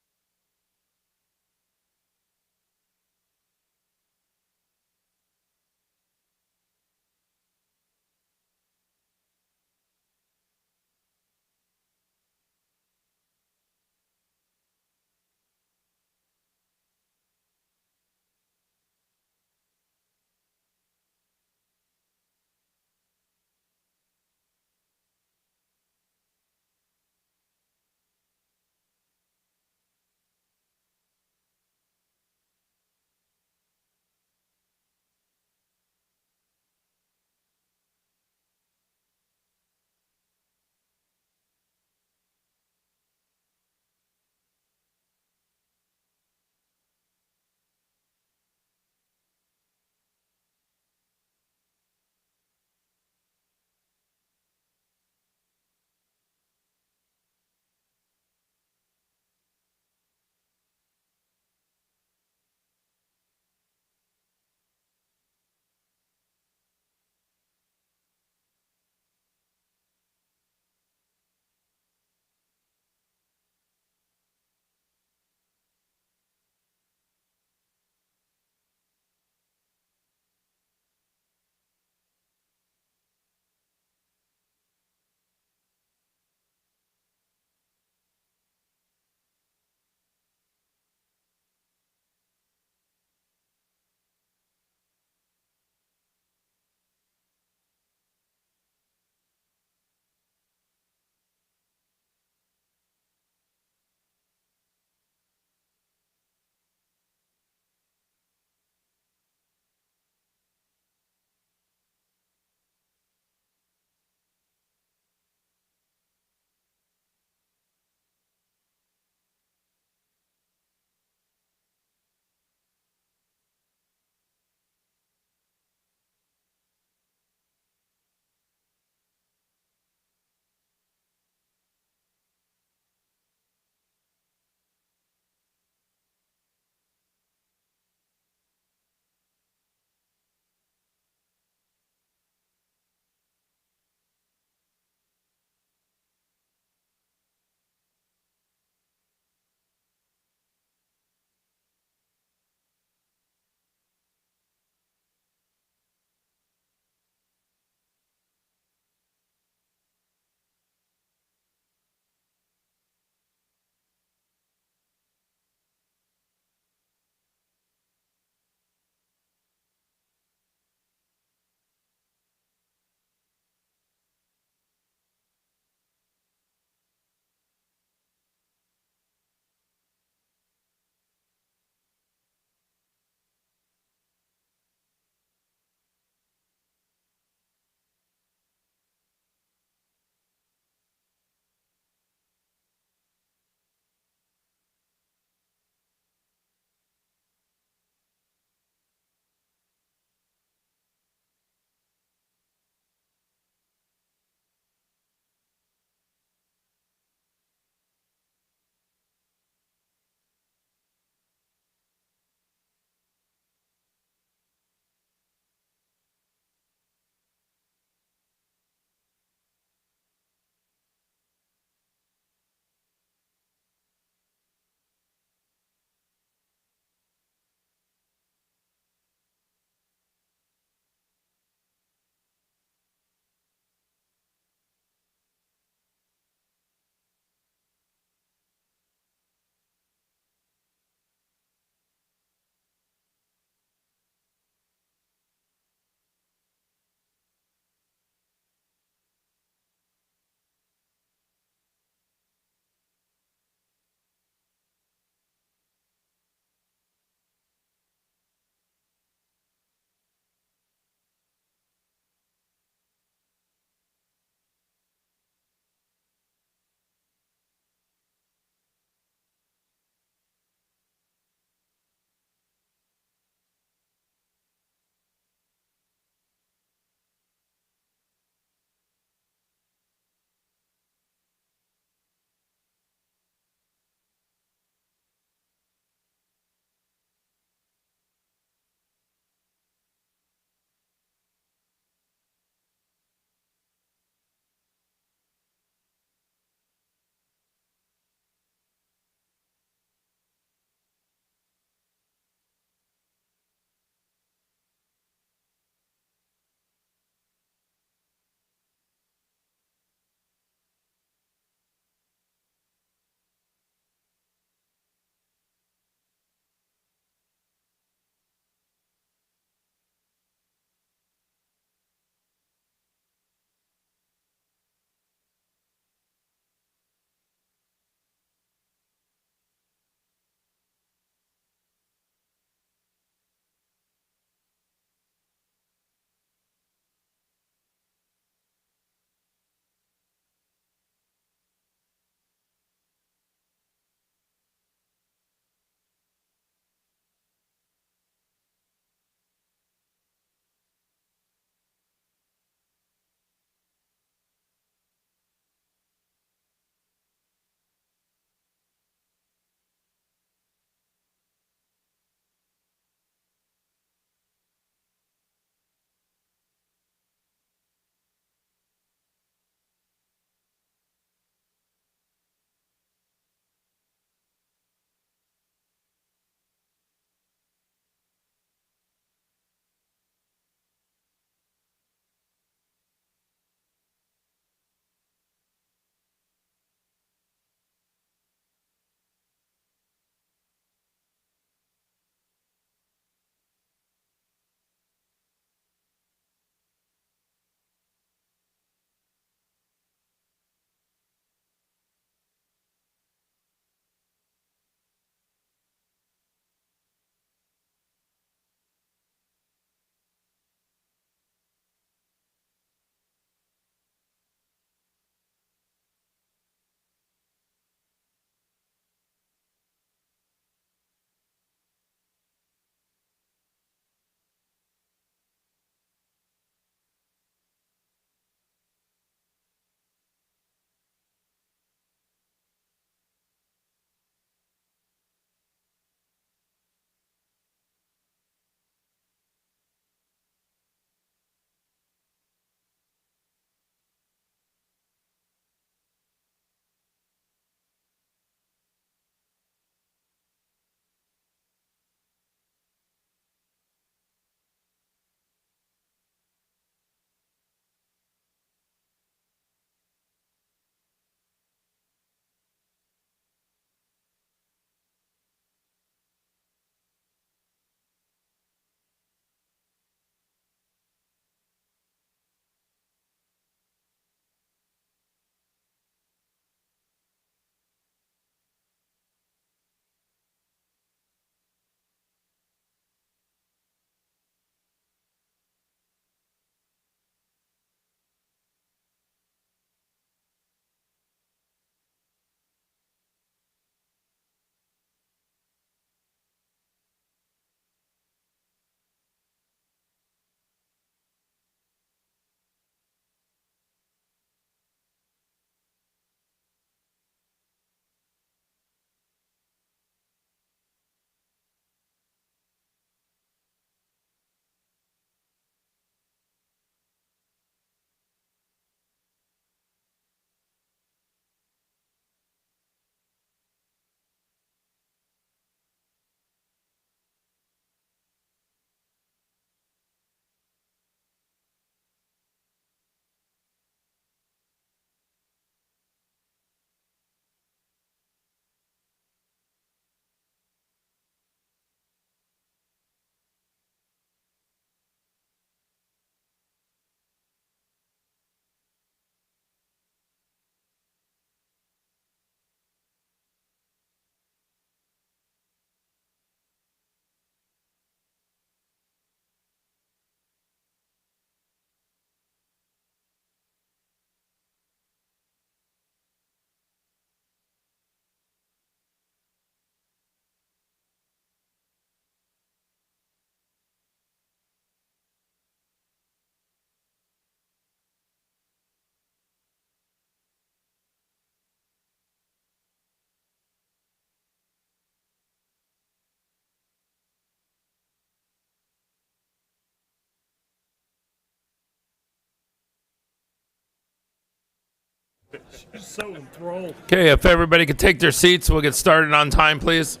So enthralled. Okay, if everybody could take their seats, we'll get started on time, please.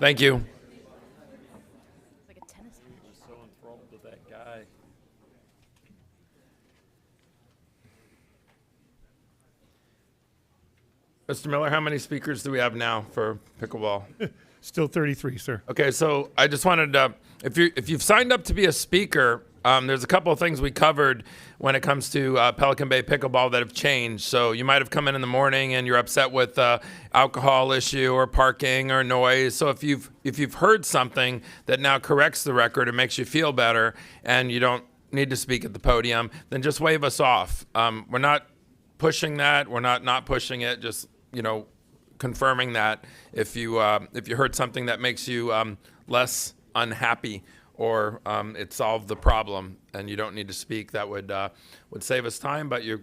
Thank you. So enthralled with that guy. Mr. Miller, how many speakers do we have now for pickleball? Still 33, sir. Okay, so I just wanted if you've signed up to be a speaker, there's a couple of things we covered when it comes to Pelican Bay pickleball that have changed. So you might have come in the morning and you're upset with alcohol issue or parking or noise. So if you've heard something that now corrects the record and makes you feel better, and you don't need to speak at the podium, then just wave us off. We're not pushing that. We're not pushing it. Just confirming that if you heard something that makes you less unhappy or it solved the problem and you don't need to speak, that would save us time. But you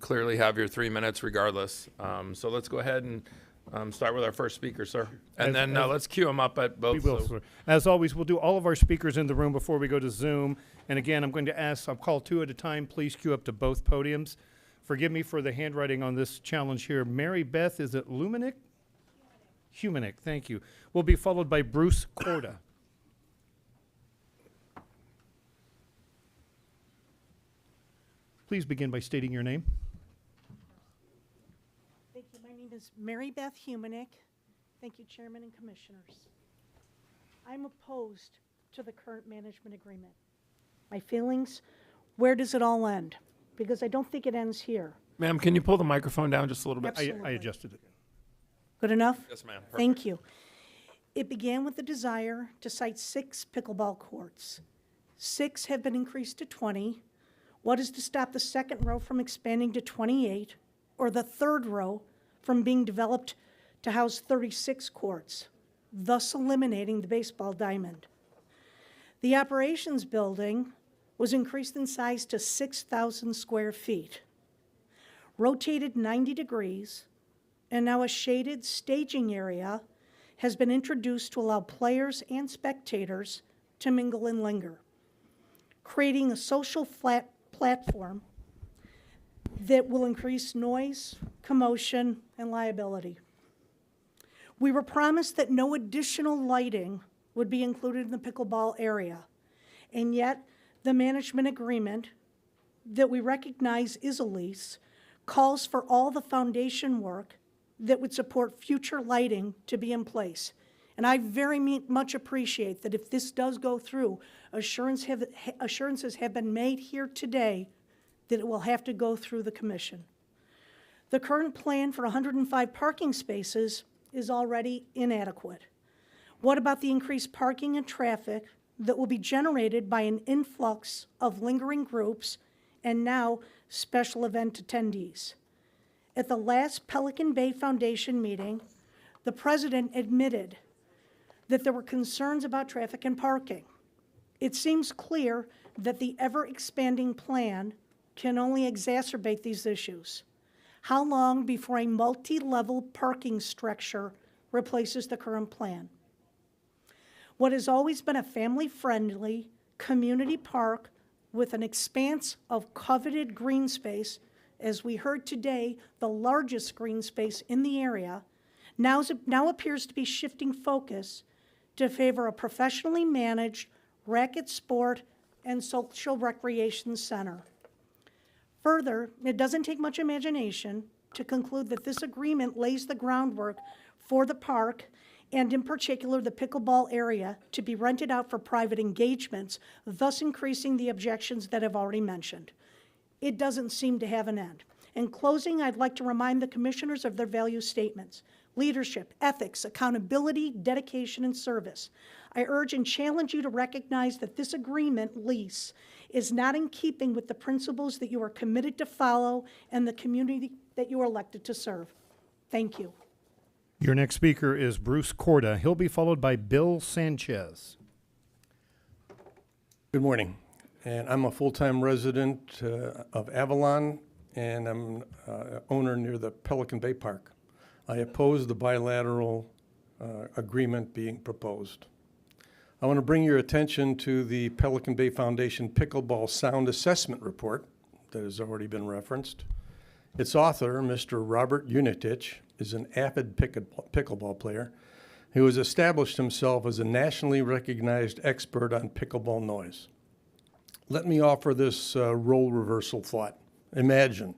clearly have your 3 minutes regardless. So let's go ahead and start with our first speaker, sir. And then let's queue them up at both. We will, sir. As always, we'll do all of our speakers in the room before we go to Zoom. And again, I'm going to ask, I'll call two at a time. Please queue up to both podiums. Forgive me for the handwriting on this challenge here. Mary Beth, is it Luminick? Humanick, thank you. Will be followed by Bruce Corda. Please begin by stating your name. Thank you. My name is Mary Beth Humanick. Thank you, Chairman and Commissioners. I'm opposed to the current management agreement. My feelings, where does it all end? Because I don't think it ends here. Ma'am, can you pull the microphone down just a little bit? I adjusted it. Good enough? Yes, ma'am. Perfect. Thank you. It began with the desire to site 6 pickleball courts. 6 have been increased to 20. What is to stop the second row from expanding to 28, or the third row from being developed to house 36 courts, thus eliminating the baseball diamond? The operations building was increased in size to 6,000 square feet, rotated 90 degrees, and now a shaded staging area has been introduced to allow players and spectators to mingle and linger, creating a social platform that will increase noise, commotion, and liability. We were promised that no additional lighting would be included in the pickleball area, and yet the management agreement that we recognize is a lease calls for all the foundation work that would support future lighting to be in place. And I very much appreciate that if this does go through, assurances have been made here today that it will have to go through the commission. The current plan for 105 parking spaces is already inadequate. What about the increased parking and traffic that will be generated by an influx of lingering groups and now special event attendees? At the last Pelican Bay Foundation meeting, the president admitted that there were concerns about traffic and parking. It seems clear that the ever-expanding plan can only exacerbate these issues. How long before a multi-level parking structure replaces the current plan? What has always been a family-friendly community park with an expanse of coveted green space, as we heard today, the largest green space in the area, now appears to be shifting focus to favor a professionally managed racket sport and social recreation center. Further, it doesn't take much imagination to conclude that this agreement lays the groundwork for the park, and in particular the pickleball area, to be rented out for private engagements, thus increasing the objections that I've already mentioned. It doesn't seem to have an end. In closing, I'd like to remind the commissioners of their value statements: leadership, ethics, accountability, dedication, and service. I urge and challenge you to recognize that this agreement lease is not in keeping with the principles that you are committed to follow and the community that you are elected to serve. Thank you. Your next speaker is Bruce Corda. He'll be followed by Bill Sanchez. Good morning. And I'm a full-time resident of Avalon, and I'm owner near the Pelican Bay Park. I oppose the bilateral agreement being proposed. I want to bring your attention to the Pelican Bay Foundation Pickleball Sound Assessment Report that has already been referenced. Its author, Mr. Robert Unitich, is an avid pickleball player who has established himself as a nationally recognized expert on pickleball noise. Let me offer this role reversal thought. Imagine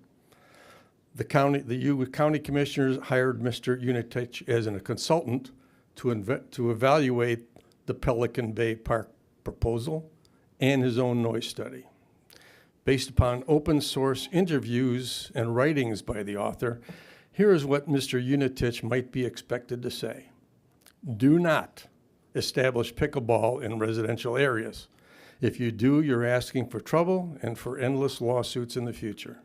the county commissioners hired Mr. Unitich as a consultant to evaluate the Pelican Bay Park proposal and his own noise study. Based upon open source interviews and writings by the author, here is what Mr. Unitich might be expected to say. Do not establish pickleball in residential areas. If you do, you're asking for trouble and for endless lawsuits in the future.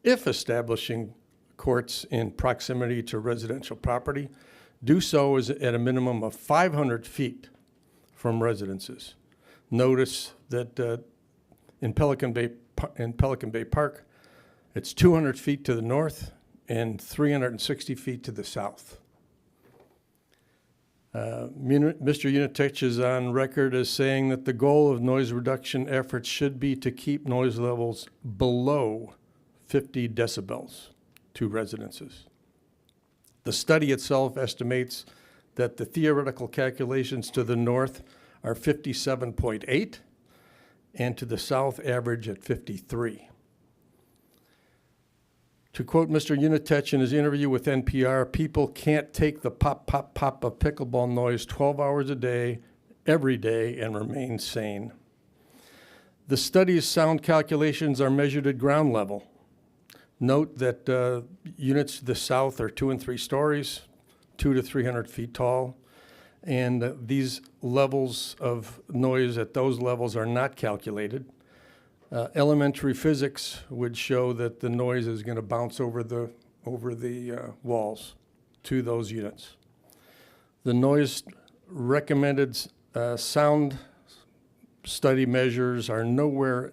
If establishing courts in proximity to residential property, do so at a minimum of 500 feet from residences. Notice that in Pelican Bay Park, it's 200 feet to the north and 360 feet to the south. Mr. Unitich is on record as saying that the goal of noise reduction efforts should be to keep noise levels below 50 decibels to residences. The study itself estimates that the theoretical calculations to the north are 57.8 and to the south average at 53. To quote Mr. Unitich in his interview with NPR, people can't take the pop, pop, pop of pickleball noise 12 hours a day, every day, and remain sane. The study's sound calculations are measured at ground level. Note that units to the south are 2 and 3 stories, 200 to 300 feet tall, and these levels of noise at those levels are not calculated. Elementary physics would show that the noise is going to bounce over the walls to those units. The noise recommended sound study measures are nowhere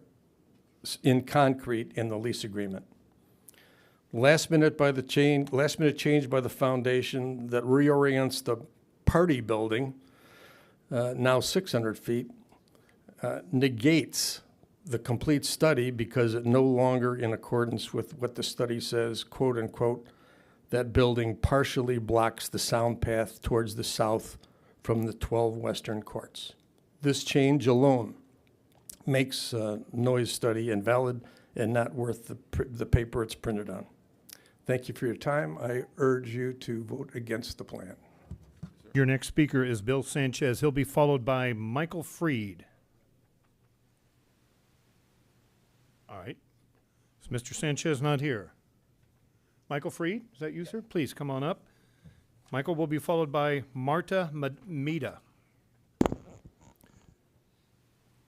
in concrete in the lease agreement. Last minute change by the foundation that reorients the party building, now 600 feet, negates the complete study because it no longer in accordance with what the study says, quote unquote, that building partially blocks the sound path towards the south from the 12 western courts. This change alone makes noise study invalid and not worth the paper it's printed on. Thank you for your time. I urge you to vote against the plan. Your next speaker is Bill Sanchez. He'll be followed by Michael Freed. All right. Is Mr. Sanchez not here? Michael Freed, is that you, sir? Please come on up. Michael will be followed by Marta Mida.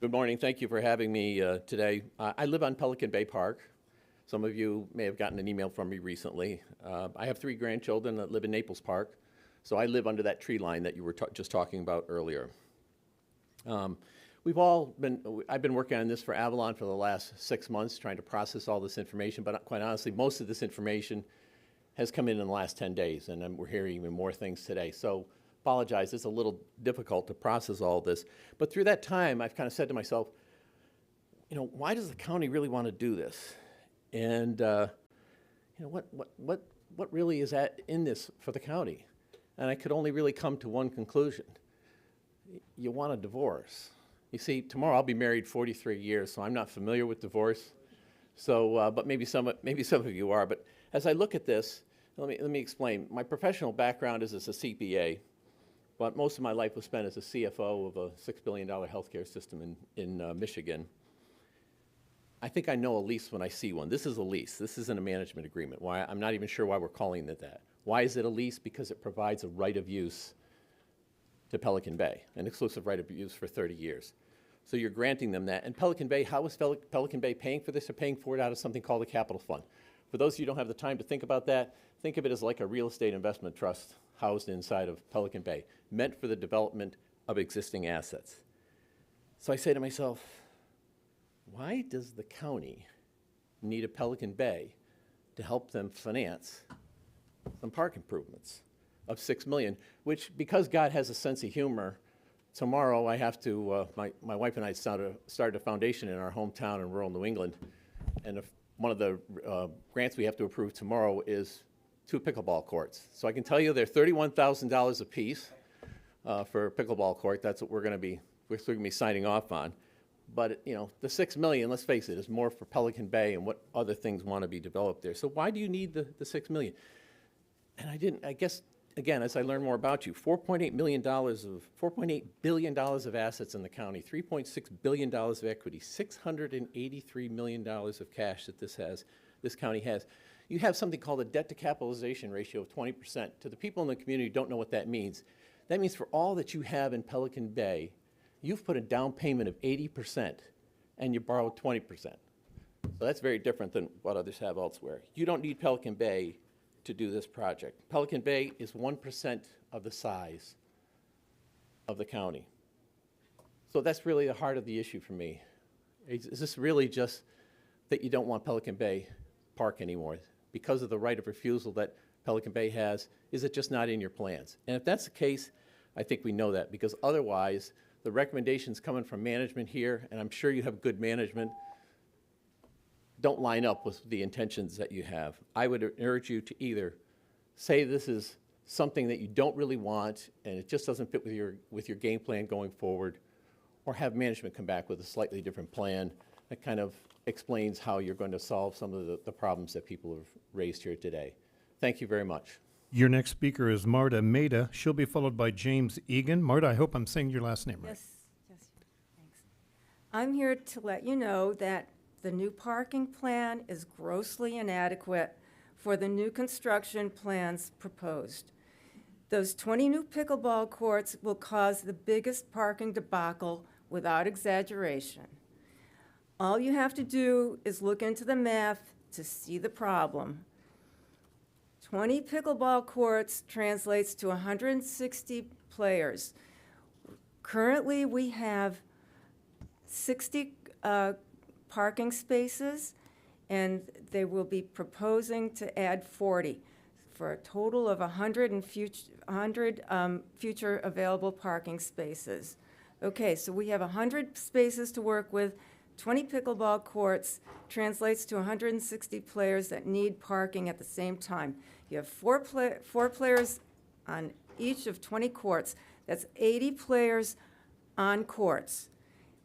Good morning. Thank you for having me today. I live on Pelican Bay Park. Some of you may have gotten an email from me recently. I have 3 grandchildren that live in Naples Park, so I live under that tree line that you were just talking about earlier. I've been working on this for Avalon for the last 6 months, trying to process all this information, but quite honestly, most of this information has come in the last 10 days, and we're hearing even more things today. So apologize, it's a little difficult to process all this. But through that time, I've kind of said to myself, why does the county really want to do this? And what really is in this for the county? And I could only really come to one conclusion. You want a divorce. You see, tomorrow I'll be married 43 years, so I'm not familiar with divorce. So, but maybe some of you are. But as I look at this, let me explain. My professional background is as a CPA, but most of my life was spent as a CFO of a $6 billion healthcare system in Michigan. I think I know a lease when I see one. This is a lease. This isn't a management agreement. Why? I'm not even sure why we're calling it that. Why is it a lease? Because it provides a right of use to Pelican Bay, an exclusive right of use for 30 years. So you're granting them that. And Pelican Bay, how is Pelican Bay paying for this? They're paying for it out of something called a capital fund. For those of you who don't have the time to think about that, think of it as like a real estate investment trust housed inside of Pelican Bay, meant for the development of existing assets. So I say to myself, why does the county need a Pelican Bay to help them finance some park improvements of $6 million, which, because God has a sense of humor, tomorrow I have to, my wife and I started a foundation in our hometown in rural New England, and one of the grants we have to approve tomorrow is 2 pickleball courts. So I can tell you they're $31,000 apiece for a pickleball court. That's what we're going to be signing off on. But you know, the $6 million, let's face it, is more for Pelican Bay and what other things want to be developed there. So why do you need the $6 million? And I guess, again, as I learn more about you, $4.8 billion of assets in the county, $3.6 billion of equity, $683 million of cash that this county has. You have something called a debt to capitalization ratio of 20%. To the people in the community who don't know what that means for all that you have in Pelican Bay, you've put a down payment of 80% and you borrowed 20%. So that's very different than what others have elsewhere. You don't need Pelican Bay to do this project. Pelican Bay is 1% of the size of the county. So that's really the heart of the issue for me. Is this really just that you don't want Pelican Bay Park anymore because of the right of refusal that Pelican Bay has? Is it just not in your plans? And if that's the case, I think we know that, because otherwise the recommendations coming from management here, and I'm sure you have good management, don't line up with the intentions that you have. I would urge you to either say this is something that you don't really want and it just doesn't fit with your game plan going forward, or have management come back with a slightly different plan that kind of explains how you're going to solve some of the problems that people have raised here today. Thank you very much. Your next speaker is Marta Maida. She'll be followed by James Egan. Marta, I hope I'm saying your last name right. Yes, thanks. I'm here to let you know that the new parking plan is grossly inadequate for the new construction plans proposed. Those 20 new pickleball courts will cause the biggest parking debacle without exaggeration. All you have to do is look into the math to see the problem. 20 pickleball courts translates to 160 players. Currently, we have 60 parking spaces, and they will be proposing to add 40 for a total of 100 future available parking spaces. Okay, so we have 100 spaces to work with. 20 pickleball courts translates to 160 players that need parking at the same time. You have four players on each of 20 courts. That's 80 players on courts,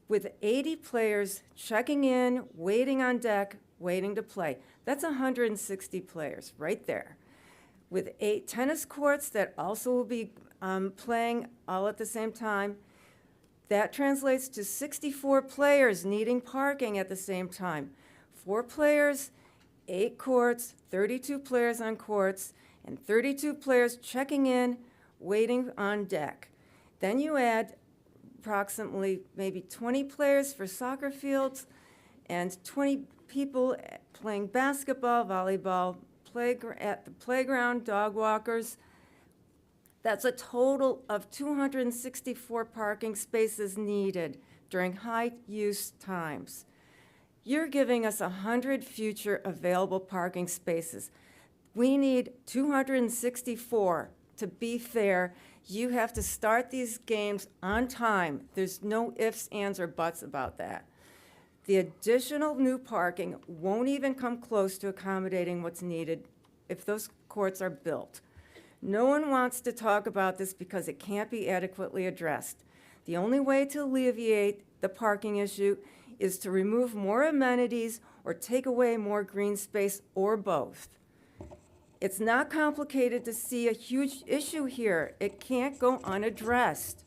with 80 players checking in, waiting on deck, waiting to play. That's 160 players right there. With 8 tennis courts that also will be playing all at the same time, that translates to 64 players needing parking at the same time. 4 players, 8 courts, 32 players on courts, and 32 players checking in, waiting on deck. Then you add approximately maybe 20 players for soccer fields and 20 people playing basketball, volleyball, at the playground, dog walkers. That's a total of 264 parking spaces needed during high-use times. You're giving us 100 future available parking spaces. We need 264. To be fair, you have to start these games on time. There's no ifs, ands, or buts about that. The additional new parking won't even come close to accommodating what's needed if those courts are built. No one wants to talk about this because it can't be adequately addressed. The only way to alleviate the parking issue is to remove more amenities or take away more green space, or both. It's not complicated to see a huge issue here. It can't go unaddressed.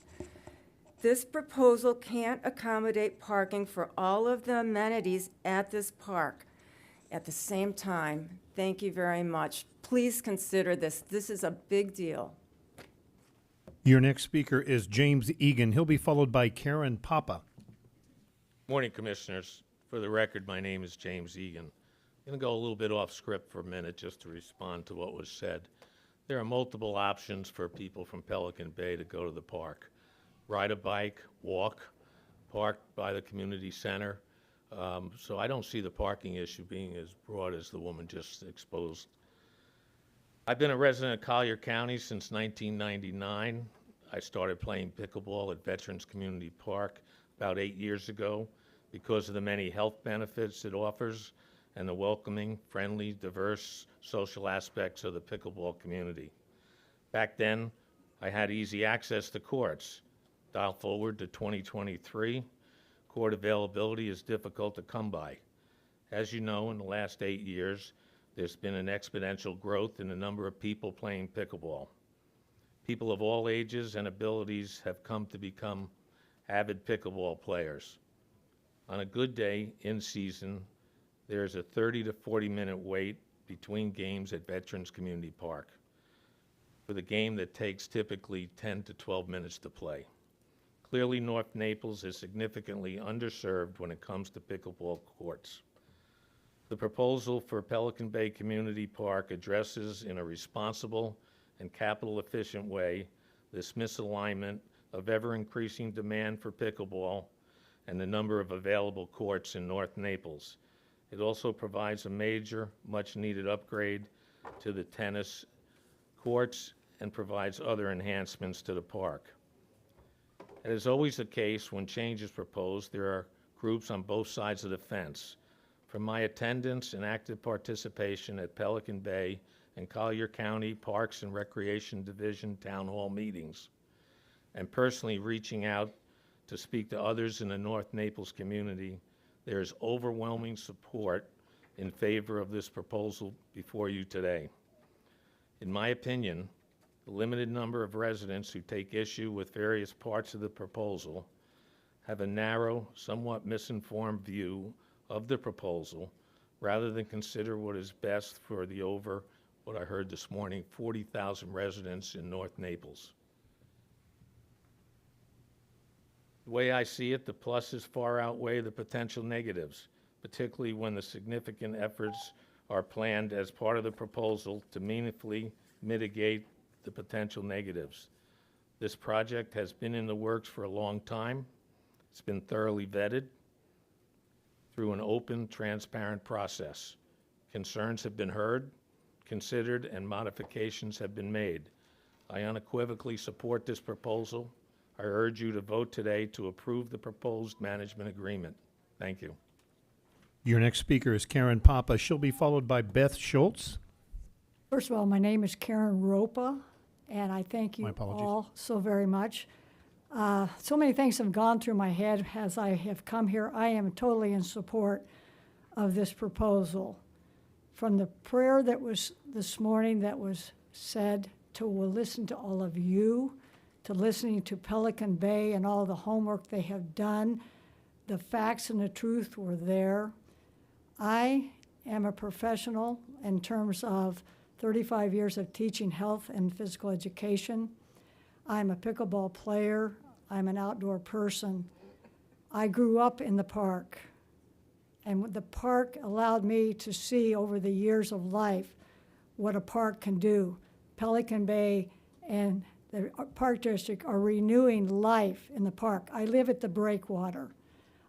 This proposal can't accommodate parking for all of the amenities at this park at the same time. Thank you very much. Please consider this. This is a big deal. Your next speaker is James Egan. He'll be followed by Karen Papa. Morning, Commissioners. For the record, my name is James Egan. I'm going to go a little bit off script for a minute just to respond to what was said. There are multiple options for people from Pelican Bay to go to the park. Ride a bike, walk, park by the community center. So I don't see the parking issue being as broad as the woman just exposed. I've been a resident of Collier County since 1999. I started playing pickleball at Veterans Community Park about 8 years ago because of the many health benefits it offers and the welcoming, friendly, diverse social aspects of the pickleball community. Back then, I had easy access to courts. Dial forward to 2023, court availability is difficult to come by. As you know, in the last 8 years, there's been an exponential growth in the number of people playing pickleball. People of all ages and abilities have come to become avid pickleball players. On a good day, in season, there's a 30 to 40-minute wait between games at Veterans Community Park, with a game that takes typically 10 to 12 minutes to play. Clearly, North Naples is significantly underserved when it comes to pickleball courts. The proposal for Pelican Bay Community Park addresses in a responsible and capital-efficient way this misalignment of ever-increasing demand for pickleball and the number of available courts in North Naples. It also provides a major, much-needed upgrade to the tennis courts and provides other enhancements to the park. As is always the case when change is proposed, there are groups on both sides of the fence. From my attendance and active participation at Pelican Bay and Collier County Parks and Recreation Division Town Hall meetings, and personally reaching out to speak to others in the North Naples community, there is overwhelming support in favor of this proposal before you today. In my opinion, the limited number of residents who take issue with various parts of the proposal have a narrow, somewhat misinformed view of the proposal rather than consider what is best for the over, what I heard this morning, 40,000 residents in North Naples. The way I see it, the pluses far outweigh the potential negatives, particularly when the significant efforts are planned as part of the proposal to meaningfully mitigate the potential negatives. This project has been in the works for a long time. It's been thoroughly vetted through an open, transparent process. Concerns have been heard, considered, and modifications have been made. I unequivocally support this proposal. I urge you to vote today to approve the proposed management agreement. Thank you. Your next speaker is Karen Papa. She'll be followed by Beth Schultz. First of all, my name is Karen Ropa, and I thank you all so very much. So many things have gone through my head as I have come here. I am totally in support of this proposal. From the prayer that was this morning that was said, to we'll listen to all of you, to listening to Pelican Bay and all the homework they have done, the facts and the truth were there. I am a professional in terms of 35 years of teaching health and physical education. I'm a pickleball player. I'm an outdoor person. I grew up in the park, and the park allowed me to see over the years of life what a park can do. Pelican Bay and the Park District are renewing life in the park. I live at the breakwater.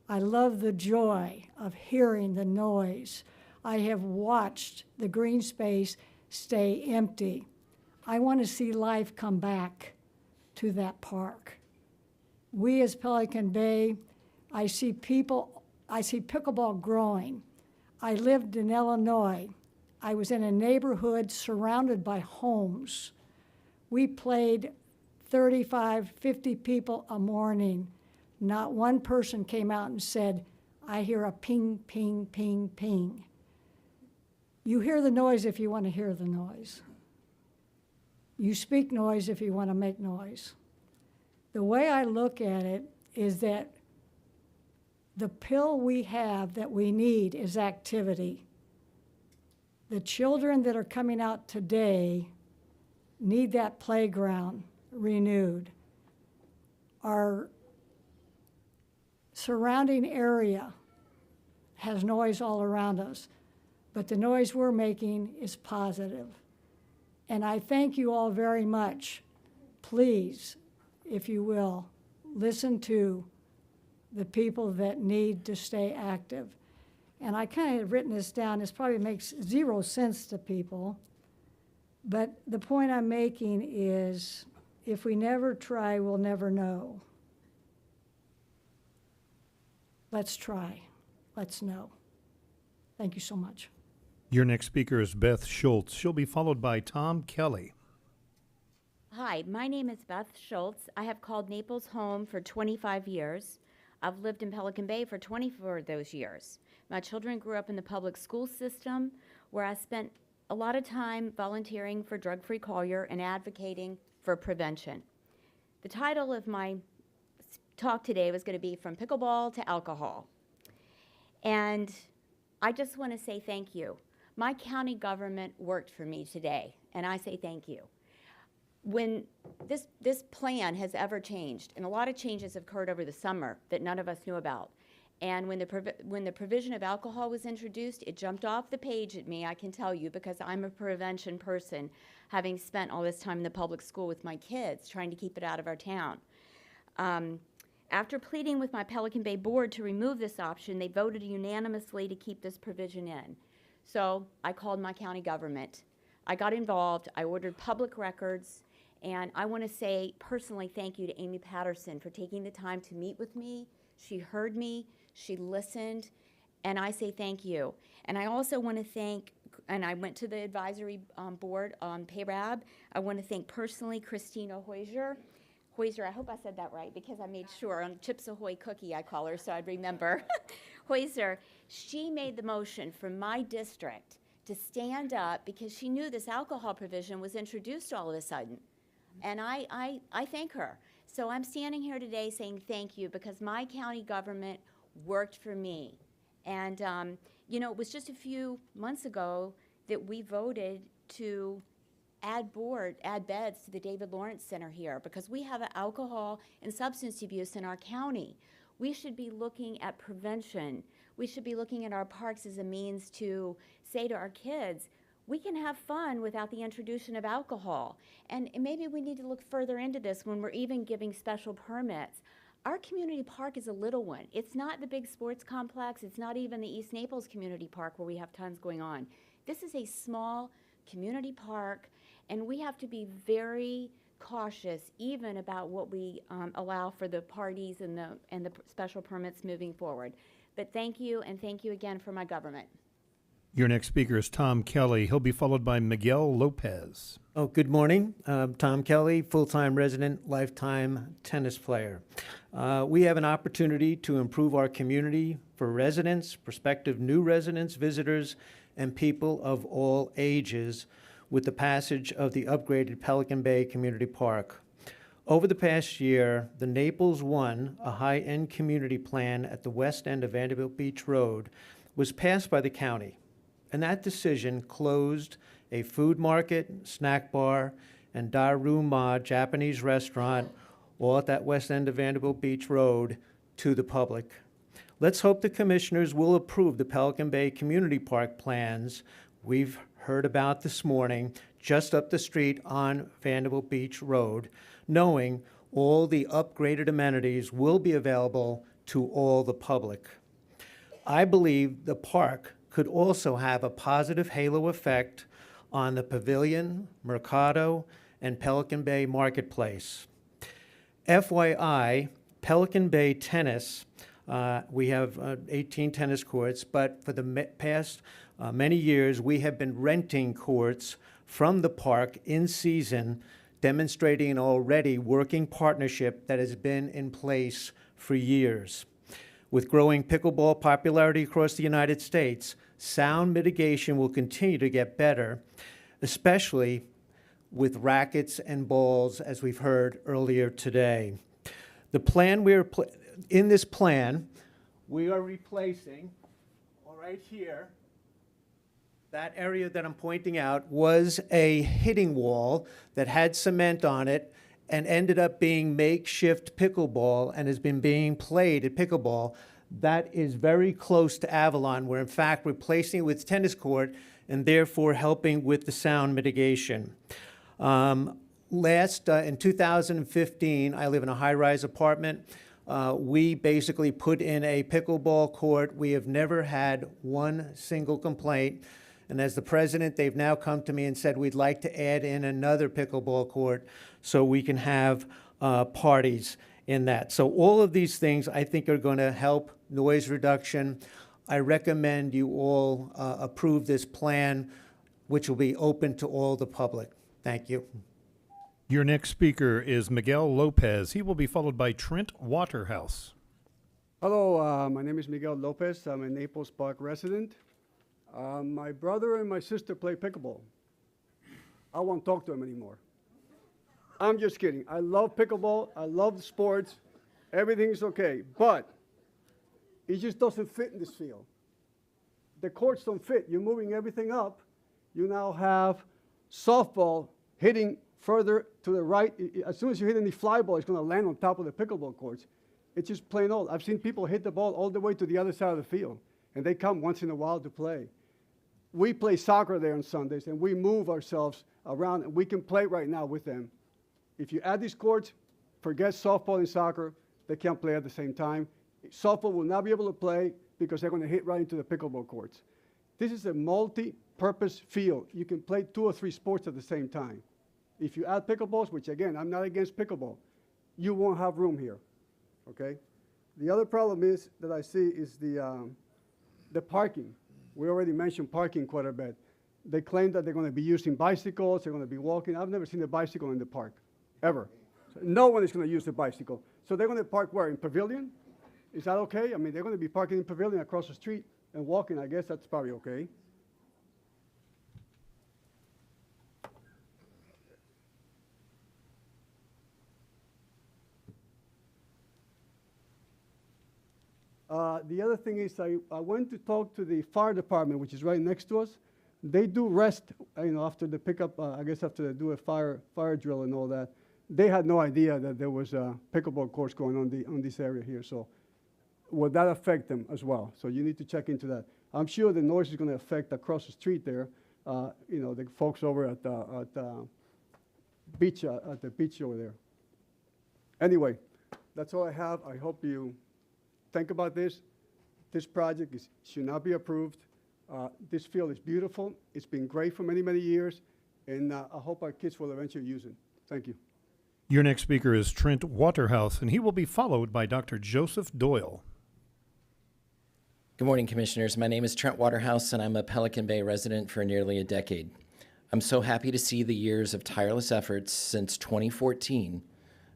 I love the joy of hearing the noise. I have watched the green space stay empty. I want to see life come back to that park. We as Pelican Bay, I see pickleball growing. I lived in Illinois. I was in a neighborhood surrounded by homes. We played 35, 50 people a morning. Not one person came out and said, I hear a ping, ping, ping, ping. You hear the noise if you want to hear the noise. You speak noise if you want to make noise. The way I look at it is that the pill we have that we need is activity. The children that are coming out today need that playground renewed. Our surrounding area has noise all around us, but the noise we're making is positive. And I thank you all very much. Please, if you will, listen to the people that need to stay active. And I kind of have written this down. This probably makes zero sense to people. But the point I'm making is, if we never try, we'll never know. Let's try. Let's know. Thank you so much. Your next speaker is Beth Schultz. She'll be followed by Tom Kelly. Hi, my name is Beth Schultz. I have called Naples home for 25 years. I've lived in Pelican Bay for 24 of those years. My children grew up in the public school system, where I spent a lot of time volunteering for Drug-Free Collier and advocating for prevention. The title of my talk today was going to be From Pickleball to Alcohol. And I just want to say thank you. My county government worked for me today, and I say thank you. When this plan has ever changed, and a lot of changes have occurred over the summer that none of us knew about, and when the provision of alcohol was introduced, it jumped off the page at me, I can tell you, because I'm a prevention person, having spent all this time in the public school with my kids, trying to keep it out of our town. After pleading with my Pelican Bay board to remove this option, they voted unanimously to keep this provision in. So I called my county government. I got involved, I ordered public records, and I want to say personally thank you to Amy Patterson for taking the time to meet with me. She heard me, she listened, and I say thank you. And I also want to thank, and I went to the advisory board on PAYRAB. I want to thank personally Christina Hoyser, I hope I said that right because I made sure. On Chips Ahoy cookie I call her so I'd remember. Hoyser, she made the motion for my district to stand up because she knew this alcohol provision was introduced all of a sudden. And I thank her. So I'm standing here today saying thank you because my county government worked for me. And, you know, it was just a few months ago that we voted to add beds to the David Lawrence Center here because we have alcohol and substance abuse in our county. We should be looking at prevention. We should be looking at our parks as a means to say to our kids, we can have fun without the introduction of alcohol. And maybe we need to look further into this when we're even giving special permits. Our community park is a little one. It's not the big sports complex. It's not even the East Naples Community Park where we have tons going on. This is a small community park, and we have to be very cautious even about what we allow for the parties and the special permits moving forward. But thank you, and thank you again for my government. Your next speaker is Tom Kelly. He'll be followed by Miguel Lopez. Oh, good morning. Tom Kelly, full-time resident, lifetime tennis player. We have an opportunity to improve our community for residents, prospective new residents, visitors, and people of all ages with the passage of the upgraded Pelican Bay Community Park. Over the past year, the Naples One, a high-end community plan at the west end of Vanderbilt Beach Road, was passed by the county. And that decision closed a food market, snack bar, and Daruma Japanese restaurant, all at that west end of Vanderbilt Beach Road, to the public. Let's hope the commissioners will approve the Pelican Bay Community Park plans we've heard about this morning, just up the street on Vanderbilt Beach Road, knowing all the upgraded amenities will be available to all the public. I believe the park could also have a positive halo effect on the Pavilion, Mercado, and Pelican Bay Marketplace. FYI, Pelican Bay Tennis, we have 18 tennis courts, but for the past many years, we have been renting courts from the park in season, demonstrating an already working partnership that has been in place for years. With growing pickleball popularity across the United States, sound mitigation will continue to get better, especially with rackets and balls, as we've heard earlier today. The plan in this plan, we are replacing, right here, that area that I'm pointing out was a hitting wall that had cement on it and ended up being makeshift pickleball and has been being played at pickleball. That is very close to Avalon. We're in fact replacing it with tennis court and therefore helping with the sound mitigation. In 2015, I live in a high-rise apartment. We basically put in a pickleball court. We have never had one single complaint. And as the president, they've now come to me and said, we'd like to add in another pickleball court so we can have parties in that. So all of these things I think are going to help noise reduction. I recommend you all approve this plan, which will be open to all the public. Thank you. Your next speaker is Miguel Lopez. He will be followed by Trent Waterhouse. Hello, my name is Miguel Lopez. I'm a Naples Park resident. My brother and my sister play pickleball. I won't talk to them anymore. I'm just kidding. I love pickleball. I love the sports. Everything is okay, but it just doesn't fit in this field. The courts don't fit. You're moving everything up. You now have softball hitting further to the right. As soon as you hit any fly ball, it's going to land on top of the pickleball courts. It's just plain old. I've seen people hit the ball all the way to the other side of the field, and they come once in a while to play. We play soccer there on Sundays, and we move ourselves around, and we can play right now with them. If you add these courts, forget softball and soccer. They can't play at the same time. Softball will not be able to play because they're going to hit right into the pickleball courts. This is a multi-purpose field. You can play 2 or 3 sports at the same time. If you add pickleballs, which again, I'm not against pickleball, you won't have room here, okay? The other problem is that I see is the parking. We already mentioned parking quite a bit. They claim that they're going to be using bicycles, they're going to be walking. I've never seen a bicycle in the park, ever. So no one is going to use the bicycle. So they're going to park where? In Pavilion? Is that okay? I mean, they're going to be parking in Pavilion across the street and walking. I guess that's probably okay. The other thing is I went to talk to the fire department, which is right next to us. They do rest, after the pickup, I guess after they do a fire drill and all that. They had no idea that there was a pickleball course going on this area here. So will that affect them as well? So you need to check into that. I'm sure the noise is going to affect across the street there, the folks over at the beach over there. Anyway, that's all I have. I hope you think about this. This project should not be approved. This field is beautiful. It's been great for many, many years, and I hope our kids will eventually use it. Thank you. Your next speaker is Trent Waterhouse, and he will be followed by Dr. Joseph Doyle. Good morning, Commissioners. My name is Trent Waterhouse, and I'm a Pelican Bay resident for nearly a decade. I'm so happy to see the years of tireless efforts since 2014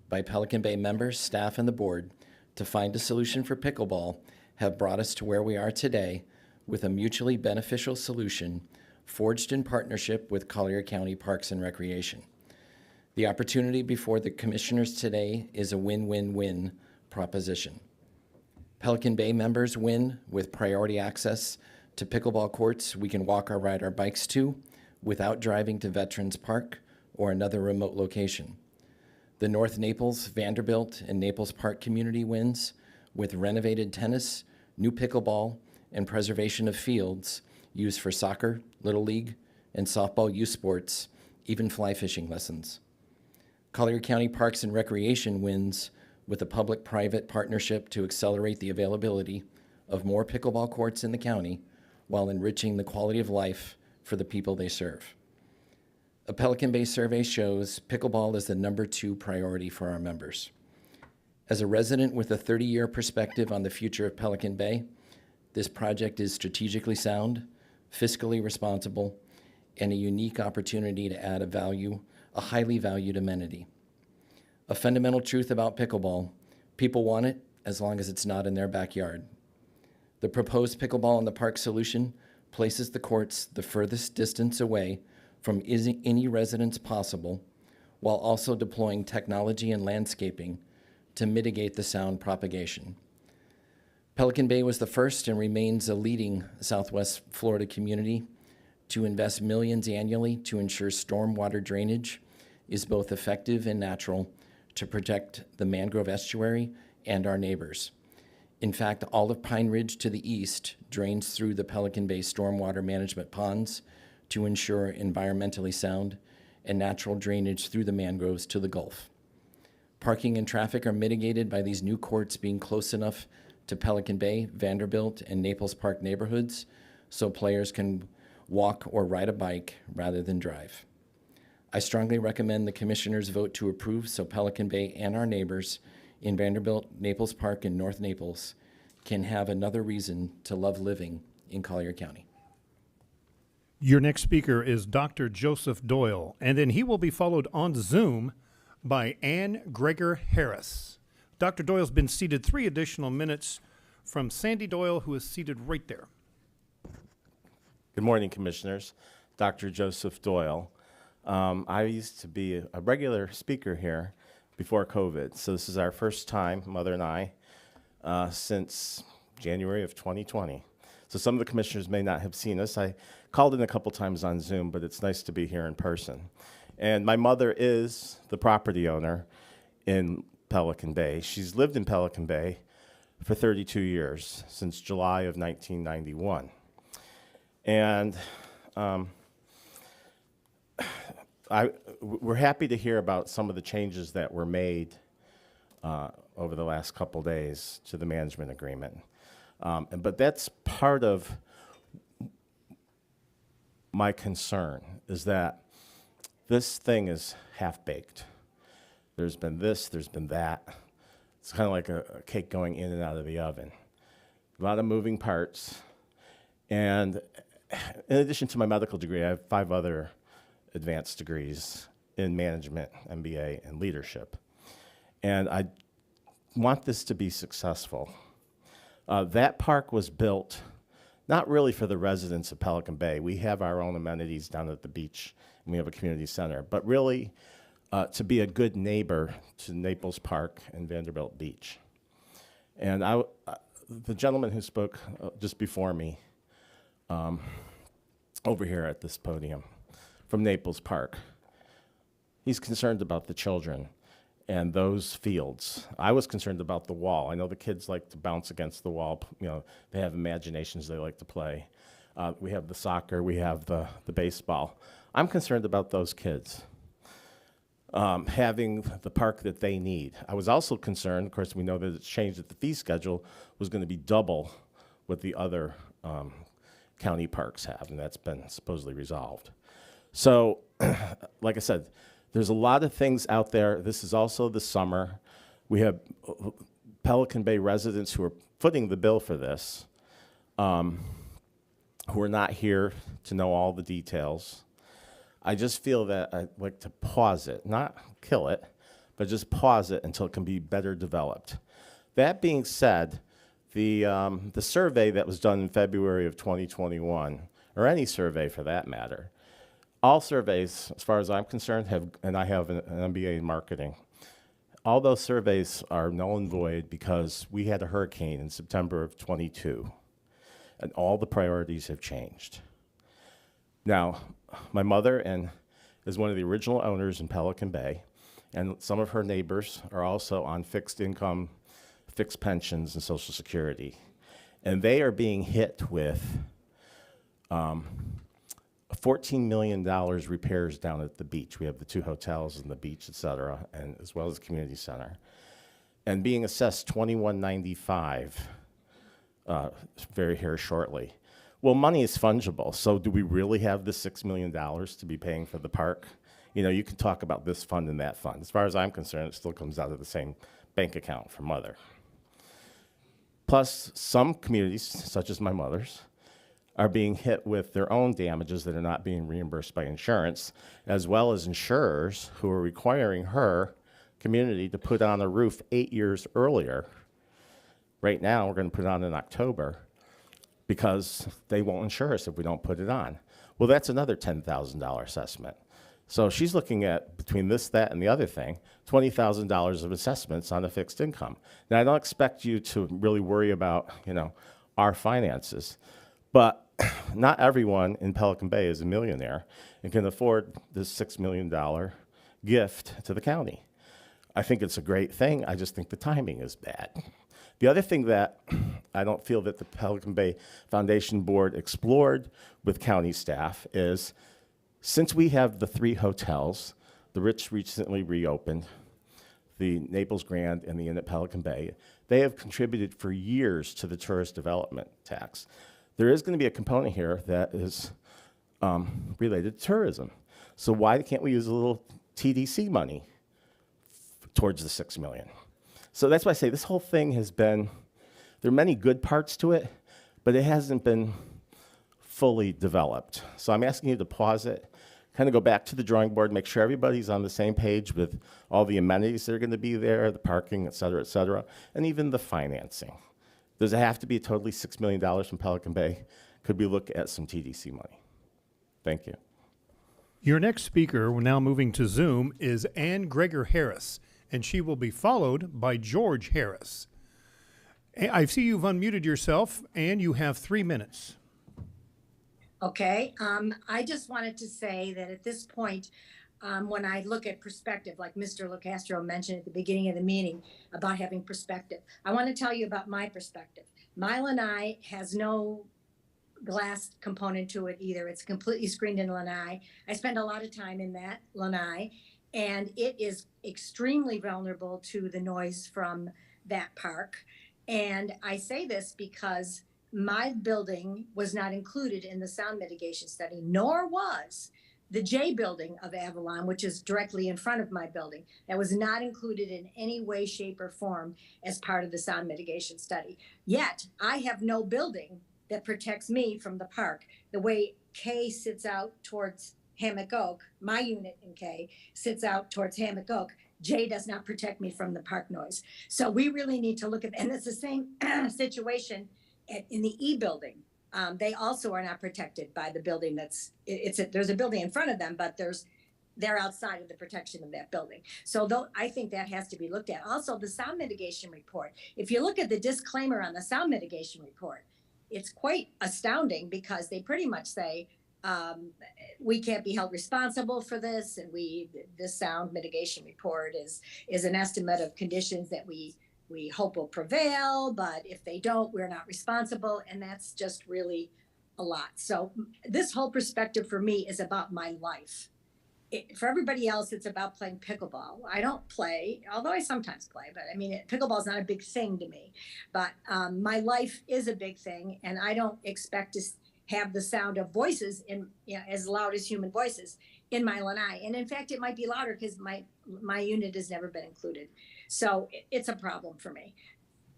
by Pelican Bay members, staff, and the board to find a solution for pickleball have brought us to where we are today with a mutually beneficial solution forged in partnership with Collier County Parks and Recreation. The opportunity before the Commissioners today is a win-win-win proposition. Pelican Bay members win with priority access to pickleball courts we can walk or ride our bikes to without driving to Veterans Park or another remote location. The North Naples, Vanderbilt, and Naples Park community wins with renovated tennis, new pickleball, and preservation of fields used for soccer, Little League, and softball youth sports, even fly fishing lessons. Collier County Parks and Recreation wins with a public-private partnership to accelerate the availability of more pickleball courts in the county while enriching the quality of life for the people they serve. A Pelican Bay survey shows pickleball is the #2 priority for our members. As a resident with a 30-year perspective on the future of Pelican Bay, this project is strategically sound, fiscally responsible, and a unique opportunity to add a highly valued amenity. A fundamental truth about pickleball, people want it as long as it's not in their backyard. The proposed pickleball in the park solution places the courts the furthest distance away from any residence possible, while also deploying technology and landscaping to mitigate the sound propagation. Pelican Bay was the first and remains a leading Southwest Florida community to invest millions annually to ensure stormwater drainage is both effective and natural to protect the mangrove estuary and our neighbors. In fact, all of Pine Ridge to the east drains through the Pelican Bay stormwater management ponds to ensure environmentally sound and natural drainage through the mangroves to the Gulf. Parking and traffic are mitigated by these new courts being close enough to Pelican Bay, Vanderbilt, and Naples Park neighborhoods so players can walk or ride a bike rather than drive. I strongly recommend the Commissioners vote to approve so Pelican Bay and our neighbors in Vanderbilt, Naples Park, and North Naples can have another reason to love living in Collier County. Your next speaker is Dr. Joseph Doyle, and then he will be followed on Zoom by Ann Gregor Harris. Dr. Doyle's been seated 3 additional minutes from Sandy Doyle, who is seated right there. Good morning, Commissioners. Dr. Joseph Doyle. I used to be a regular speaker here before COVID, so this is our first time, Mother and I, since January of 2020. So some of the commissioners may not have seen us. I called in a couple times on Zoom, but it's nice to be here in person. And my mother is the property owner in Pelican Bay. She's lived in Pelican Bay for 32 years, since July of 1991. And we're happy to hear about some of the changes that were made over the last couple days to the management agreement. But that's part of my concern, is that this thing is half-baked. There's been this, there's been that. It's kind of like a cake going in and out of the oven. A lot of moving parts. And in addition to my medical degree, I have 5 other advanced degrees in management, MBA, and leadership. And I want this to be successful. That park was built not really for the residents of Pelican Bay. We have our own amenities down at the beach, and we have a community center, but really to be a good neighbor to Naples Park and Vanderbilt Beach. And the gentleman who spoke just before me over here at this podium from Naples Park, he's concerned about the children and those fields. I was concerned about the wall. I know the kids like to bounce against the wall. You know, they have imaginations they like to play. We have the soccer, we have the baseball. I'm concerned about those kids having the park that they need. I was also concerned, of course, we know that it's changed, that the fee schedule was going to be double what the other county parks have, and that's been supposedly resolved. So, like I said, there's a lot of things out there. This is also the summer. We have Pelican Bay residents who are footing the bill for this, who are not here to know all the details. I just feel that I'd like to pause it, not kill it, but just pause it until it can be better developed. That being said, the survey that was done in February of 2021, or any survey for that matter, all surveys, as far as I'm concerned, and I have an MBA in marketing, all those surveys are null and void because we had a hurricane in September of 22, and all the priorities have changed. Now, my mother is one of the original owners in Pelican Bay, and some of her neighbors are also on fixed income, fixed pensions, and Social Security. And they are being hit with $14 million repairs down at the beach. We have the 2 hotels and the beach, et cetera, and as well as the community center. And being assessed $21.95 very shortly. Well, money is fungible, so do we really have the $6 million to be paying for the park? You know, you can talk about this fund and that fund. As far as I'm concerned, it still comes out of the same bank account for Mother. Plus, some communities, such as my mother's, are being hit with their own damages that are not being reimbursed by insurance, as well as insurers who are requiring her community to put on a roof 8 years earlier. Right now, we're going to put it on in October because they won't insure us if we don't put it on. Well, that's another $10,000 assessment. So she's looking at, between this, that, and the other thing, $20,000 of assessments on a fixed income. Now, I don't expect you to really worry about, you know, our finances, but not everyone in Pelican Bay is a millionaire and can afford this $6 million gift to the county. I think it's a great thing. I just think the timing is bad. The other thing that I don't feel that the Pelican Bay Foundation Board explored with county staff is, since we have the 3 hotels, the Ritz recently reopened, the Naples Grand, and the Inn at Pelican Bay, they have contributed for years to the tourist development tax. There is going to be a component here that is related to tourism. So why can't we use a little TDC money towards the $6 million? So that's why I say this whole thing has been There are many good parts to it, but it hasn't been fully developed. So I'm asking you to pause it, kind of go back to the drawing board, make sure everybody's on the same page with all the amenities that are going to be there, the parking, et cetera, and even the financing. Does it have to be totally $6 million from Pelican Bay? Could we look at some TDC money? Thank you. Your next speaker, we're now moving to Zoom, is Ann Gregor Harris, and she will be followed by George Harris. I see you've unmuted yourself, and you have 3 minutes. Okay, I just wanted to say that at this point, when I look at perspective, like Mr. LoCastro mentioned at the beginning of the meeting about having perspective, I want to tell you about my perspective. My lanai has no glass component to it either. It's completely screened in lanai. I spend a lot of time in that lanai, and it is extremely vulnerable to the noise from that park. And I say this because my building was not included in the sound mitigation study, nor was the J building of Avalon, which is directly in front of my building. That was not included in any way, shape, or form as part of the sound mitigation study. Yet, I have no building that protects me from the park. The way K sits out towards Hammock Oak, my unit in K sits out towards Hammock Oak, J does not protect me from the park noise. So we really need to look at, and it's the same situation in the E building. They also are not protected by the building there's a building in front of them, but they're outside of the protection of that building. So I think that has to be looked at. Also, the sound mitigation report. If you look at the disclaimer on the sound mitigation report, it's quite astounding because they pretty much say, we can't be held responsible for this, and this sound mitigation report is an estimate of conditions that we hope will prevail, but if they don't, we're not responsible, and that's just really a lot. So this whole perspective for me is about my life. For everybody else, it's about playing pickleball. I don't play, although I sometimes play, but I mean, pickleball is not a big thing to me. But my life is a big thing, and I don't expect to have the sound of voices as loud as human voices in my lanai. And in fact, it might be louder because my unit has never been included. So it's a problem for me.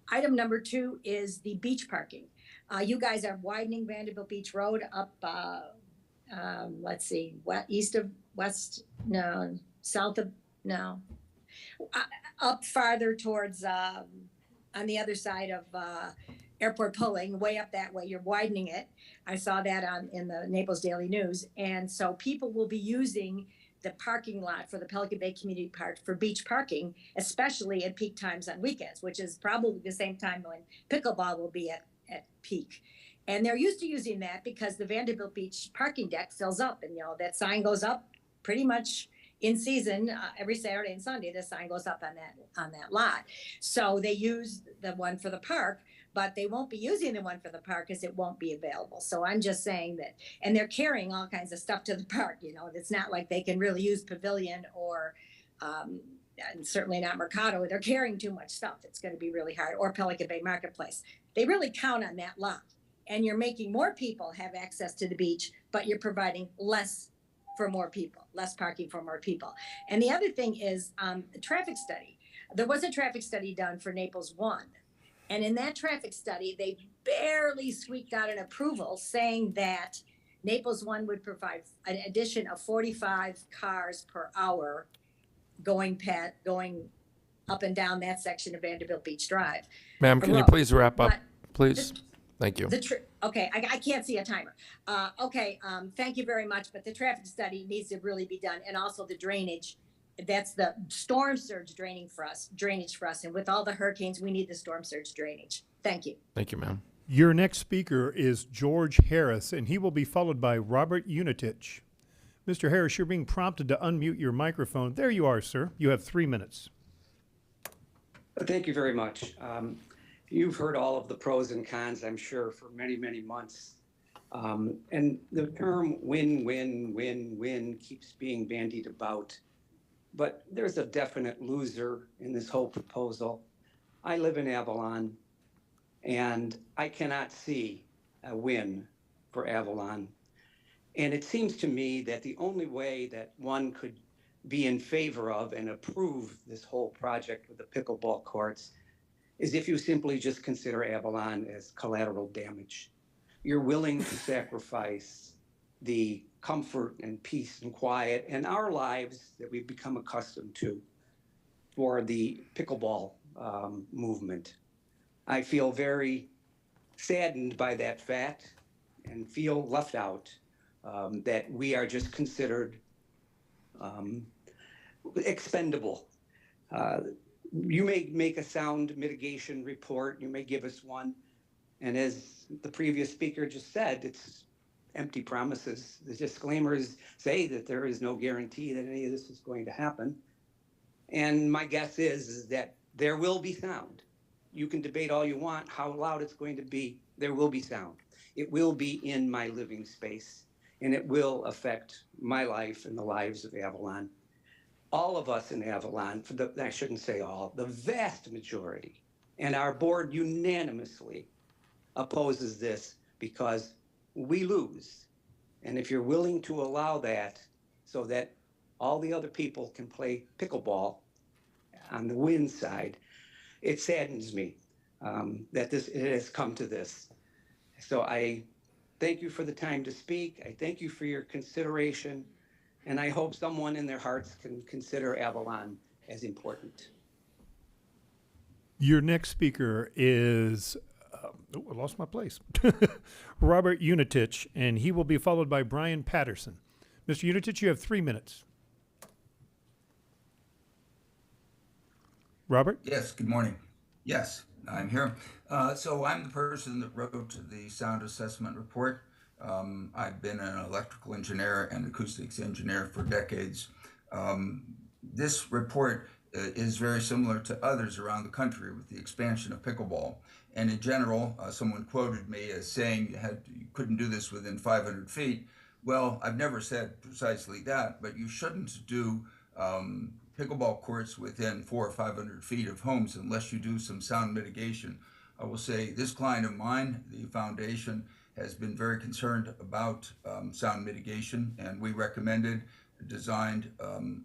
Item number 2 is the beach parking. You guys are widening Vanderbilt Beach Road up, up farther towards, on the other side of Airport Pulling, way up that way. You're widening it. I saw that in the Naples Daily News. And so people will be using the parking lot for the Pelican Bay Community Park for beach parking, especially at peak times on weekends, which is probably the same time when pickleball will be at peak. And they're used to using that because the Vanderbilt Beach parking deck fills up, and that sign goes up pretty much in season. Every Saturday and Sunday, the sign goes up on that lot. So they use the one for the park, but they won't be using the one for the park because it won't be available. So I'm just saying that, and they're carrying all kinds of stuff to the park. It's not like they can really use Pavilion or and certainly not Mercado. They're carrying too much stuff. It's going to be really hard. Or Pelican Bay Marketplace. They really count on that lot. And you're making more people have access to the beach, but you're providing less for more people, less parking for more people. And the other thing is the traffic study. There was a traffic study done for Naples 1. And in that traffic study, they barely squeaked out an approval saying that Naples 1 would provide an addition of 45 cars per hour going up and down that section of Vanderbilt Beach Drive. Ma'am, can you please wrap up, please? Thank you. Okay, I can't see a timer. Thank you very much. But the traffic study needs to really be done, and also the drainage. That's the storm surge drainage for us. And with all the hurricanes, we need the storm surge drainage. Thank you. Thank you, ma'am. Your next speaker is George Harris, and he will be followed by Robert Unitich. Mr. Harris, you're being prompted to unmute your microphone. There you are, sir. You have 3 minutes. Thank you very much. You've heard all of the pros and cons, I'm sure, for many, many months. And the term win, win, win, win keeps being bandied about. But there's a definite loser in this whole proposal. I live in Avalon, and I cannot see a win for Avalon. And it seems to me that the only way that one could be in favor of and approve this whole project with the pickleball courts is if you simply just consider Avalon as collateral damage. You're willing to sacrifice the comfort and peace and quiet and our lives that we've become accustomed to for the pickleball movement. I feel very saddened by that fact and feel left out, that we are just considered expendable. You may make a sound mitigation report, you may give us one, and as the previous speaker just said, it's empty promises. The disclaimers say that there is no guarantee that any of this is going to happen. And my guess is that there will be sound. You can debate all you want how loud it's going to be. There will be sound. It will be in my living space, and it will affect my life and the lives of Avalon. All of us in Avalon, I shouldn't say all, the vast majority, and our board unanimously opposes this because we lose. And if you're willing to allow that so that all the other people can play pickleball on the win side, it saddens me that it has come to this. So I thank you for the time to speak. I thank you for your consideration. And I hope someone in their hearts can consider Avalon as important. Your next speaker is, I lost my place, Robert Unitich, and he will be followed by Brian Patterson. Mr. Unitich, you have 3 minutes. Robert? Yes, good morning. Yes, I'm here. So I'm the person that wrote the sound assessment report. I've been an electrical engineer and acoustics engineer for decades. This report is very similar to others around the country with the expansion of pickleball. And in general, someone quoted me as saying you couldn't do this within 500 feet. Well, I've never said precisely that, but you shouldn't do pickleball courts within 400 or 500 feet of homes unless you do some sound mitigation. I will say this client of mine, the foundation, has been very concerned about sound mitigation, and we designed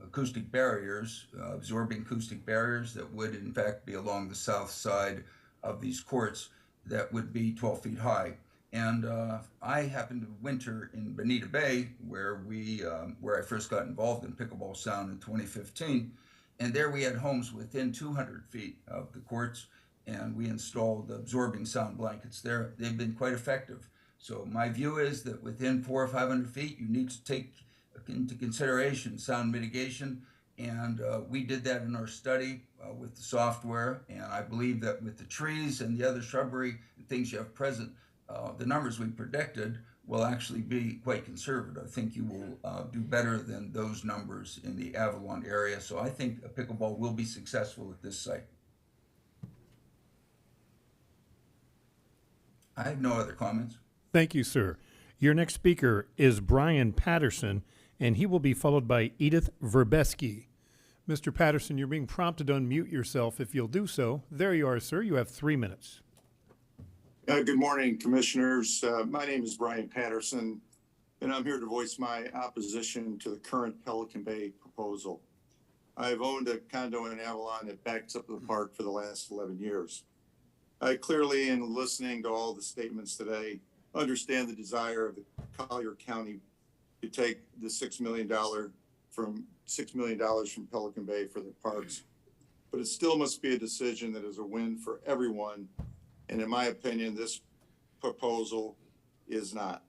acoustic barriers, absorbing acoustic barriers that would in fact be along the south side of these courts that would be 12 feet high. And I happened to winter in Bonita Bay, where I first got involved in pickleball sound in 2015. And there we had homes within 200 feet of the courts, and we installed absorbing sound blankets there. They've been quite effective. So my view is that within 400 or 500 feet, you need to take into consideration sound mitigation. And we did that in our study with the software. And I believe that with the trees and the other shrubbery and things you have present, the numbers we predicted will actually be quite conservative. I think you will do better than those numbers in the Avalon area. So I think pickleball will be successful at this site. I have no other comments. Thank you, sir. Your next speaker is Brian Patterson, and he will be followed by Edith Verbeski. Mr. Patterson, you're being prompted to unmute yourself. If you'll do so, there you are, sir. You have 3 minutes. Good morning, commissioners. My name is Brian Patterson, and I'm here to voice my opposition to the current Pelican Bay proposal. I've owned a condo in Avalon that backs up to the park for the last 11 years. I clearly, in listening to all the statements today, understand the desire of the Collier County to take the $6 million from Pelican Bay for the parks. But it still must be a decision that is a win for everyone. And in my opinion, this proposal is not.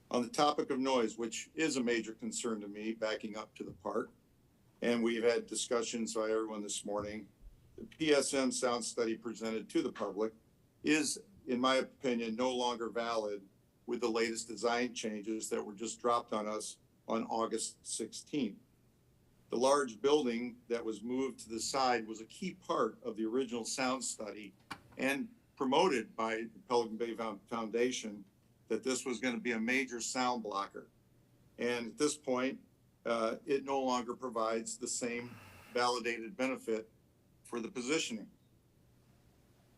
On the topic of noise, which is a major concern to me, backing up to the park, and we've had discussions by everyone this morning, the PSM sound study presented to the public is, in my opinion, no longer valid with the latest design changes that were just dropped on us on August 16th. The large building that was moved to the side was a key part of the original sound study and promoted by the Pelican Bay Foundation that this was going to be a major sound blocker. And at this point, it no longer provides the same validated benefit for the positioning.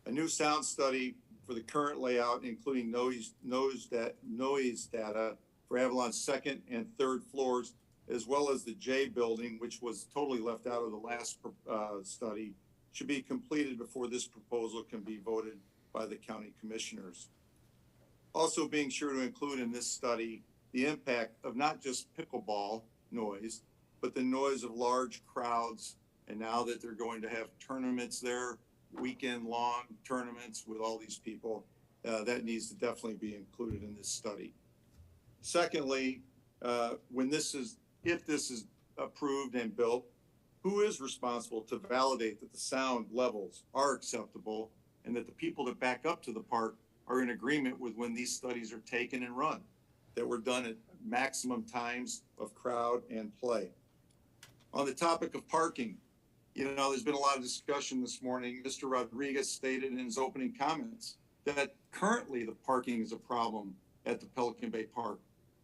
A new sound study for the current layout, including noise data for Avalon's second and third floors, as well as the J building, which was totally left out of the last study, should be completed before this proposal can be voted by the county commissioners. Also being sure to include in this study the impact of not just pickleball noise, but the noise of large crowds. And now that they're going to have tournaments there, weekend long tournaments with all these people, that needs to definitely be included in this study. Secondly, if this is approved and built, who is responsible to validate that the sound levels are acceptable and that the people that back up to the park are in agreement with when these studies are taken and run, that were done at maximum times of crowd and play. On the topic of parking, there's been a lot of discussion this morning. Mr. Rodriguez stated in his opening comments that currently the parking is a problem at the Pelican Bay Park.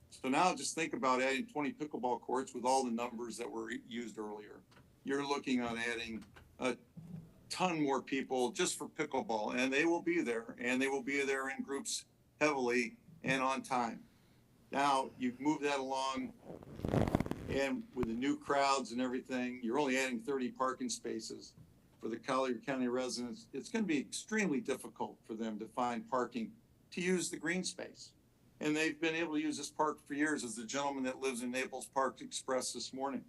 So now just think about adding 20 pickleball courts with all the numbers that were used earlier. You're looking on adding a ton more people just for pickleball, and they will be there, and they will be there in groups heavily and on time. Now you move that along, and with the new crowds and everything, you're only adding 30 parking spaces for the Collier County residents. It's going to be extremely difficult for them to find parking to use the green space. And they've been able to use this park for years, as the gentleman that lives in Naples Park expressed this morning.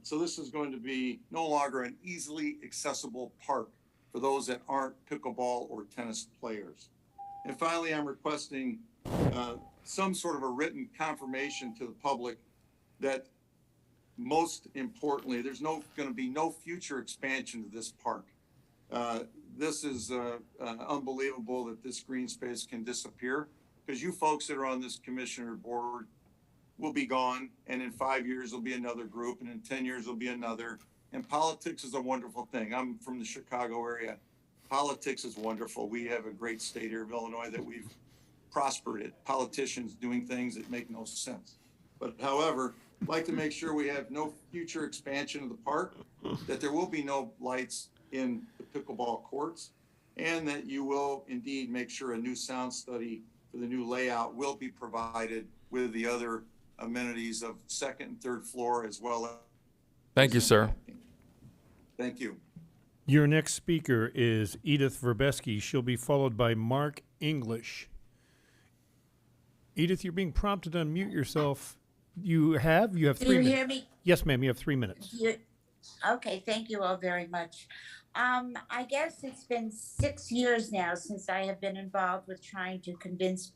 So this is going to be no longer an easily accessible park for those that aren't pickleball or tennis players. And finally, I'm requesting some sort of a written confirmation to the public that, most importantly, there's going to be no future expansion of this park. This is unbelievable that this green space can disappear, because you folks that are on this commissioner board will be gone, and in 5 years there'll be another group, and in 10 years there'll be another. And politics is a wonderful thing. I'm from the Chicago area. Politics is wonderful. We have a great state here of Illinois that we've prospered at, politicians doing things that make no sense. But however, I'd like to make sure we have no future expansion of the park, that there will be no lights in the pickleball courts, and that you will indeed make sure a new sound study for the new layout will be provided with the other amenities of second and third floor, as well as. Thank you, sir. Thank you. Your next speaker is Edith Verbeski. She'll be followed by Mark English. Edith, you're being prompted to unmute yourself. You have 3 minutes. Do you hear me? Yes, ma'am, you have 3 minutes. Okay, thank you all very much. I guess it's been 6 years now since I have been involved with trying to convince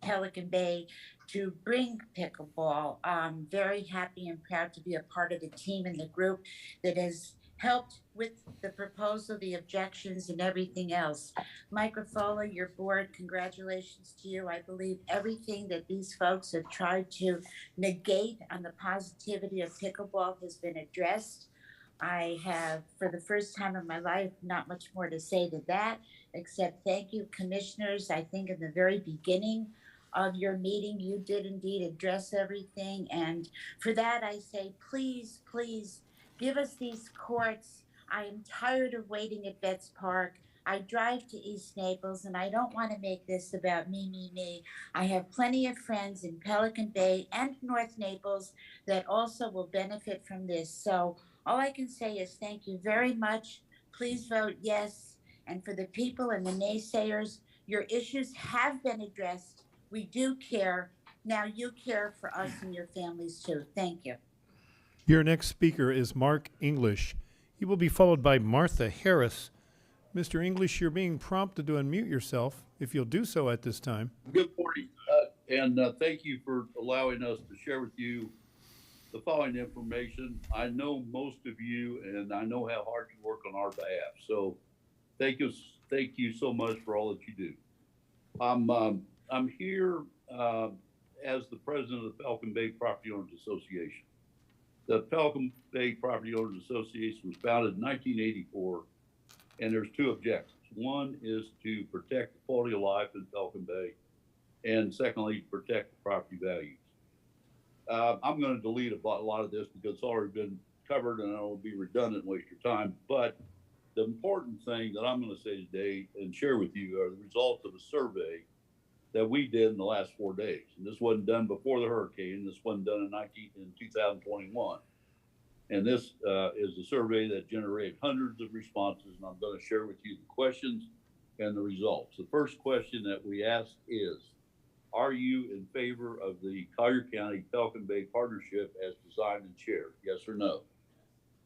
Pelican Bay to bring pickleball. I'm very happy and proud to be a part of the team and the group that has helped with the proposal, the objections, and everything else. Mike Raffola, your board, congratulations to you. I believe everything that these folks have tried to negate on the positivity of pickleball has been addressed. I have, for the first time in my life, not much more to say to that, except thank you, commissioners. I think in the very beginning of your meeting, you did indeed address everything. And for that, I say, please, please give us these courts. I am tired of waiting at Betts Park. I drive to East Naples, and I don't want to make this about me. I have plenty of friends in Pelican Bay and North Naples that also will benefit from this. So all I can say is thank you very much. Please vote yes. And for the people and the naysayers, your issues have been addressed. We do care. Now you care for us and your families too. Thank you. Your next speaker is Mark English. He will be followed by Martha Harris. Mr. English, you're being prompted to unmute yourself, if you'll do so at this time. Good morning, and thank you for allowing us to share with you the following information. I know most of you, and I know how hard you work on our behalf. So thank you so much for all that you do. I'm here as the president of the Pelican Bay Property Owners Association. The Pelican Bay Property Owners Association was founded in 1984, and there's two objectives. One is to protect the quality of life in Pelican Bay, and secondly, protect the property values. I'm going to delete a lot of this because it's already been covered, and I will be redundant and waste your time. But the important thing that I'm going to say today and share with you are the results of a survey that we did in the last 4 days. And this wasn't done before the hurricane. This wasn't done in 2021. And this is a survey that generated hundreds of responses, and I'm going to share with you the questions and the results. The first question that we asked is, are you in favor of the Collier County Pelican Bay Partnership as designed and shared? Yes or no?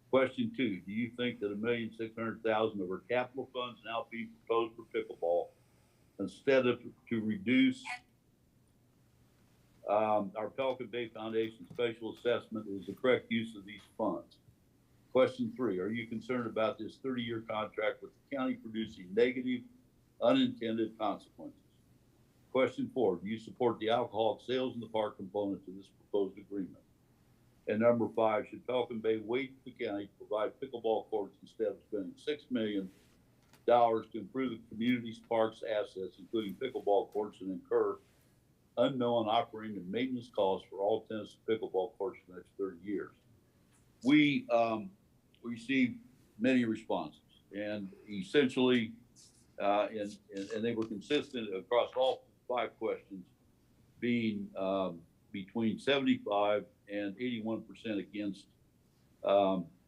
Question 2, do you think that $1,600,000 of our capital funds now being proposed for pickleball, instead of to reduce our Pelican Bay Foundation special assessment, is the correct use of these funds? Question 3, are you concerned about this 30-year contract with the county producing negative unintended consequences? Question 4, do you support the alcoholic sales in the park component to this proposed agreement? And number 5, should Pelican Bay wait for the county to provide pickleball courts instead of spending $6 million to improve the community's parks assets, including pickleball courts, and incur unknown operating and maintenance costs for all tennis and pickleball courts for the next 30 years? We received many responses, and essentially, and they were consistent across all 5 questions, being between 75 and 81% against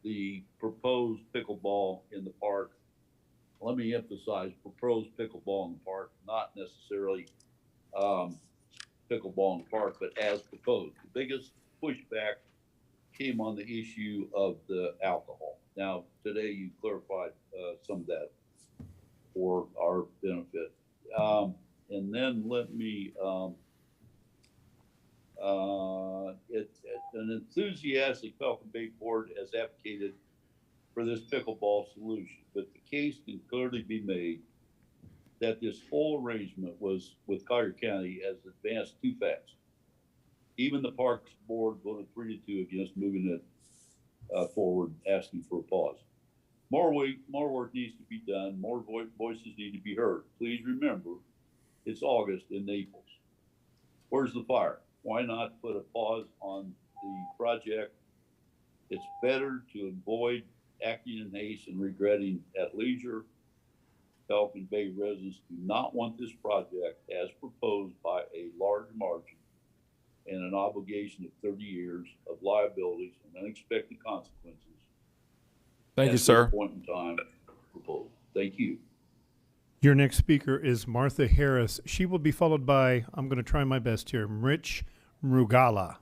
the proposed pickleball in the park. Let me emphasize proposed pickleball in the park, not necessarily pickleball in the park, but as proposed. The biggest pushback came on the issue of the alcohol. Now, today you clarified some of that for our benefit. And then let me, an enthusiastic Pelican Bay board has advocated for this pickleball solution, but the case can clearly be made that this whole arrangement was with Collier County has advanced too fast. Even the Parks Board voted 3-2 against moving it forward, asking for a pause. More work needs to be done. More voices need to be heard. Please remember, it's August in Naples. Where's the fire? Why not put a pause on the project? It's better to avoid acting in haste and regretting at leisure. Pelican Bay residents do not want this project as proposed by a large margin and an obligation of 30 years of liabilities and unexpected consequences. Thank you, at sir. this point in time proposed. Thank you. Your next speaker is Martha Harris. She will be followed by, I'm going to try my best here, Rich Mrugala.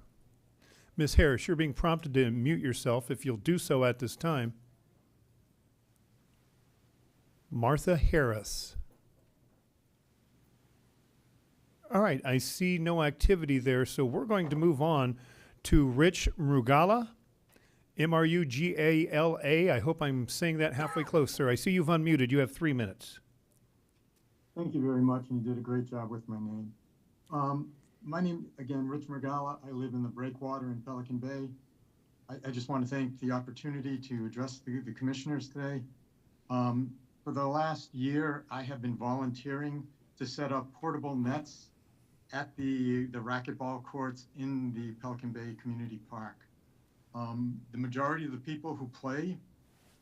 Ms. Harris, you're being prompted to mute yourself if you'll do so at this time. Martha Harris. All right, I see no activity there, so we're going to move on to Rich Mrugala, M-R-U-G-A-L-A. I hope I'm saying that halfway close, sir. I see you've unmuted. You have 3 minutes. Thank you very much, and you did a great job with my name. My name, again, Rich Mrugala. I live in the Breakwater in Pelican Bay. I just want to thank the opportunity to address the commissioners today. For the last year, I have been volunteering to set up portable nets at the racquetball courts in the Pelican Bay Community Park. The majority of the people who play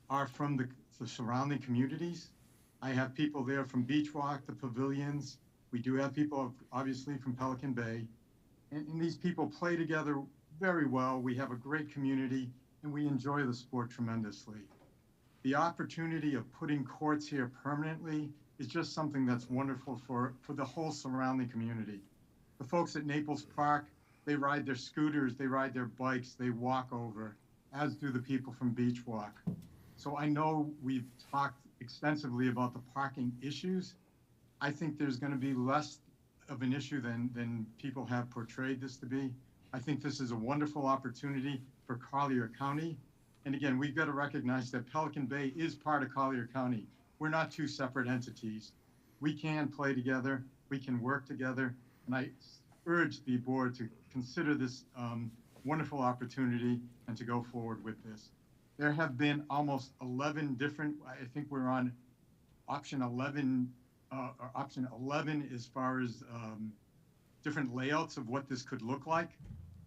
are from the surrounding communities. I have people there from Beach Walk, the pavilions. We do have people, obviously, from Pelican Bay. And these people play together very well. We have a great community, and we enjoy the sport tremendously. The opportunity of putting courts here permanently is just something that's wonderful for the whole surrounding community. The folks at Naples Park, they ride their scooters, they ride their bikes, they walk over, as do the people from Beach Walk. So I know we've talked extensively about the parking issues. I think there's going to be less of an issue than people have portrayed this to be. I think this is a wonderful opportunity for Collier County. And again, we've got to recognize that Pelican Bay is part of Collier County. We're not two separate entities. We can play together, we can work together, and I urge the board to consider this wonderful opportunity and to go forward with this. There have been almost 11 different, I think we're on option 11 as far as different layouts of what this could look like.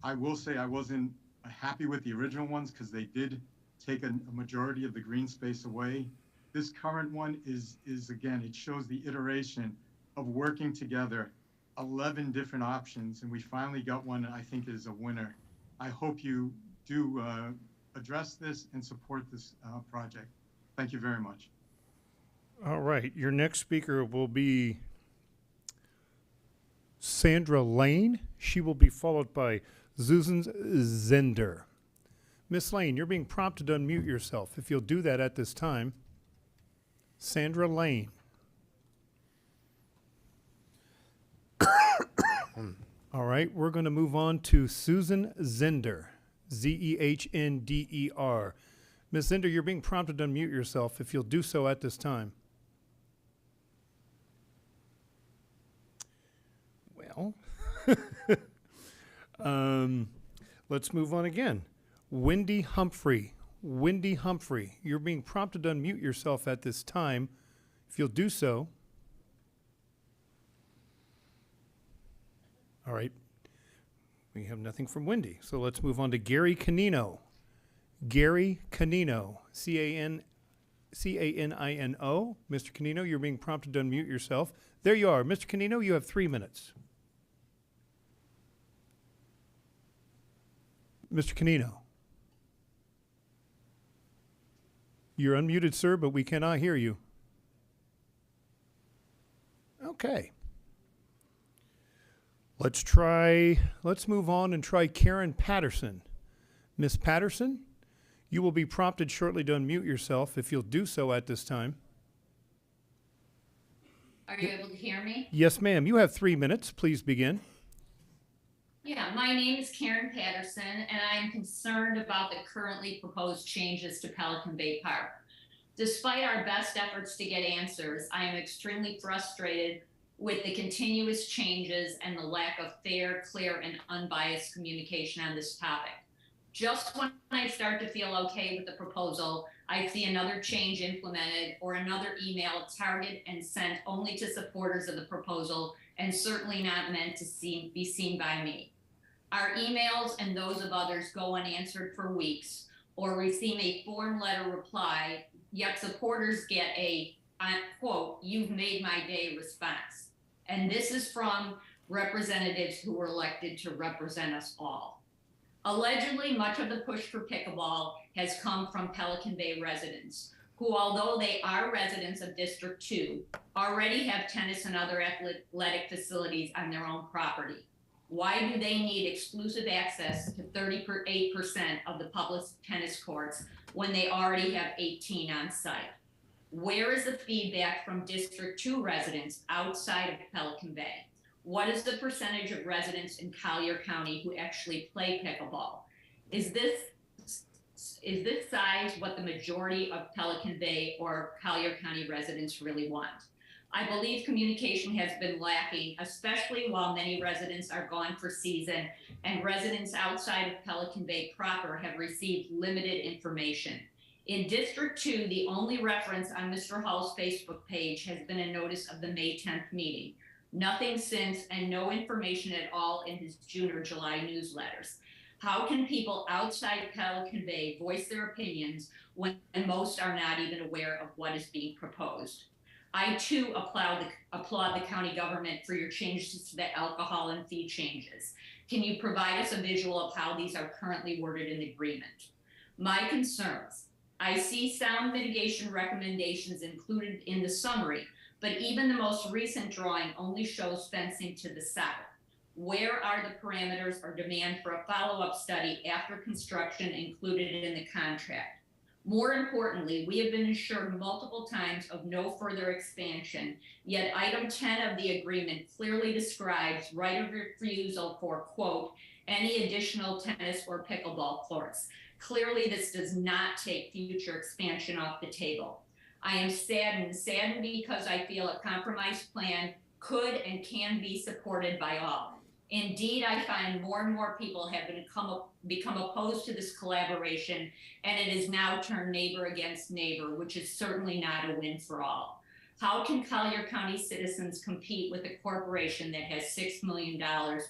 I will say I wasn't happy with the original ones because they did take a majority of the green space away. This current one is again, it shows the iteration of working together, 11 different options, and we finally got one that I think is a winner. I hope you do address this and support this project. Thank you very much. All right, your next speaker will be Sandra Lane. She will be followed by Susan Zender. Miss Lane, you're being prompted to unmute yourself. If you'll do that at this time. Sandra Lane. All right, we're going to move on to Susan Zender, Zehnder. Ms. Zender, you're being prompted to unmute yourself. If you'll do so at this time. Well, let's move on again. Wendy Humphrey. Wendy Humphrey, you're being prompted to unmute yourself at this time. If you'll do so. All right. We have nothing from Wendy. So let's move on to Gary Canino. Gary Canino, C-A-N-I-N-O. Mr. Canino, you're being prompted to unmute yourself. There you are. Mr. Canino, you have 3 minutes. Mr. Canino. You're unmuted, sir, but we cannot hear you. Okay. Let's move on and try Karen Patterson. Miss Patterson, you will be prompted shortly to unmute yourself if you'll do so at this time. Are you able to hear me? Yes, ma'am. You have 3 minutes. Please begin. Yeah, my name is Karen Patterson, and I am concerned about the currently proposed changes to Pelican Bay Park. Despite our best efforts to get answers, I am extremely frustrated with the continuous changes and the lack of fair, clear, and unbiased communication on this topic. Just when I start to feel okay with the proposal, I see another change implemented or another email targeted and sent only to supporters of the proposal and certainly not meant to be seen by me. Our emails and those of others go unanswered for weeks or receive a form letter reply, yet supporters get a, quote, "you've made my day" response. And this is from representatives who were elected to represent us all. Allegedly, much of the push for pickleball has come from Pelican Bay residents who, although they are residents of District 2, already have tennis and other athletic facilities on their own property. Why do they need exclusive access to 38% of the public tennis courts when they already have 18 on site? Where is the feedback from District 2 residents outside of Pelican Bay? What is the percentage of residents in Collier County who actually play pickleball? Is this size what the majority of Pelican Bay or Collier County residents really want? I believe communication has been lacking, especially while many residents are gone for season and residents outside of Pelican Bay proper have received limited information. In District 2, the only reference on Mr. Hall's Facebook page has been a notice of the May 10th meeting. Nothing since, and no information at all in his June or July newsletters. How can people outside Pelican Bay voice their opinions when most are not even aware of what is being proposed? I too applaud the county government for your changes to the alcohol and fee changes. Can you provide us a visual of how these are currently worded in the agreement? My concerns. I see sound mitigation recommendations included in the summary, but even the most recent drawing only shows fencing to the south. Where are the parameters or demand for a follow-up study after construction included in the contract? More importantly, we have been assured multiple times of no further expansion, yet item 10 of the agreement clearly describes right of refusal for, quote, any additional tennis or pickleball courts. Clearly, this does not take future expansion off the table. I am saddened because I feel a compromise plan could and can be supported by all. Indeed, I find more and more people have become opposed to this collaboration, and it is now turned neighbor against neighbor, which is certainly not a win for all. How can Collier County citizens compete with a corporation that has $6 million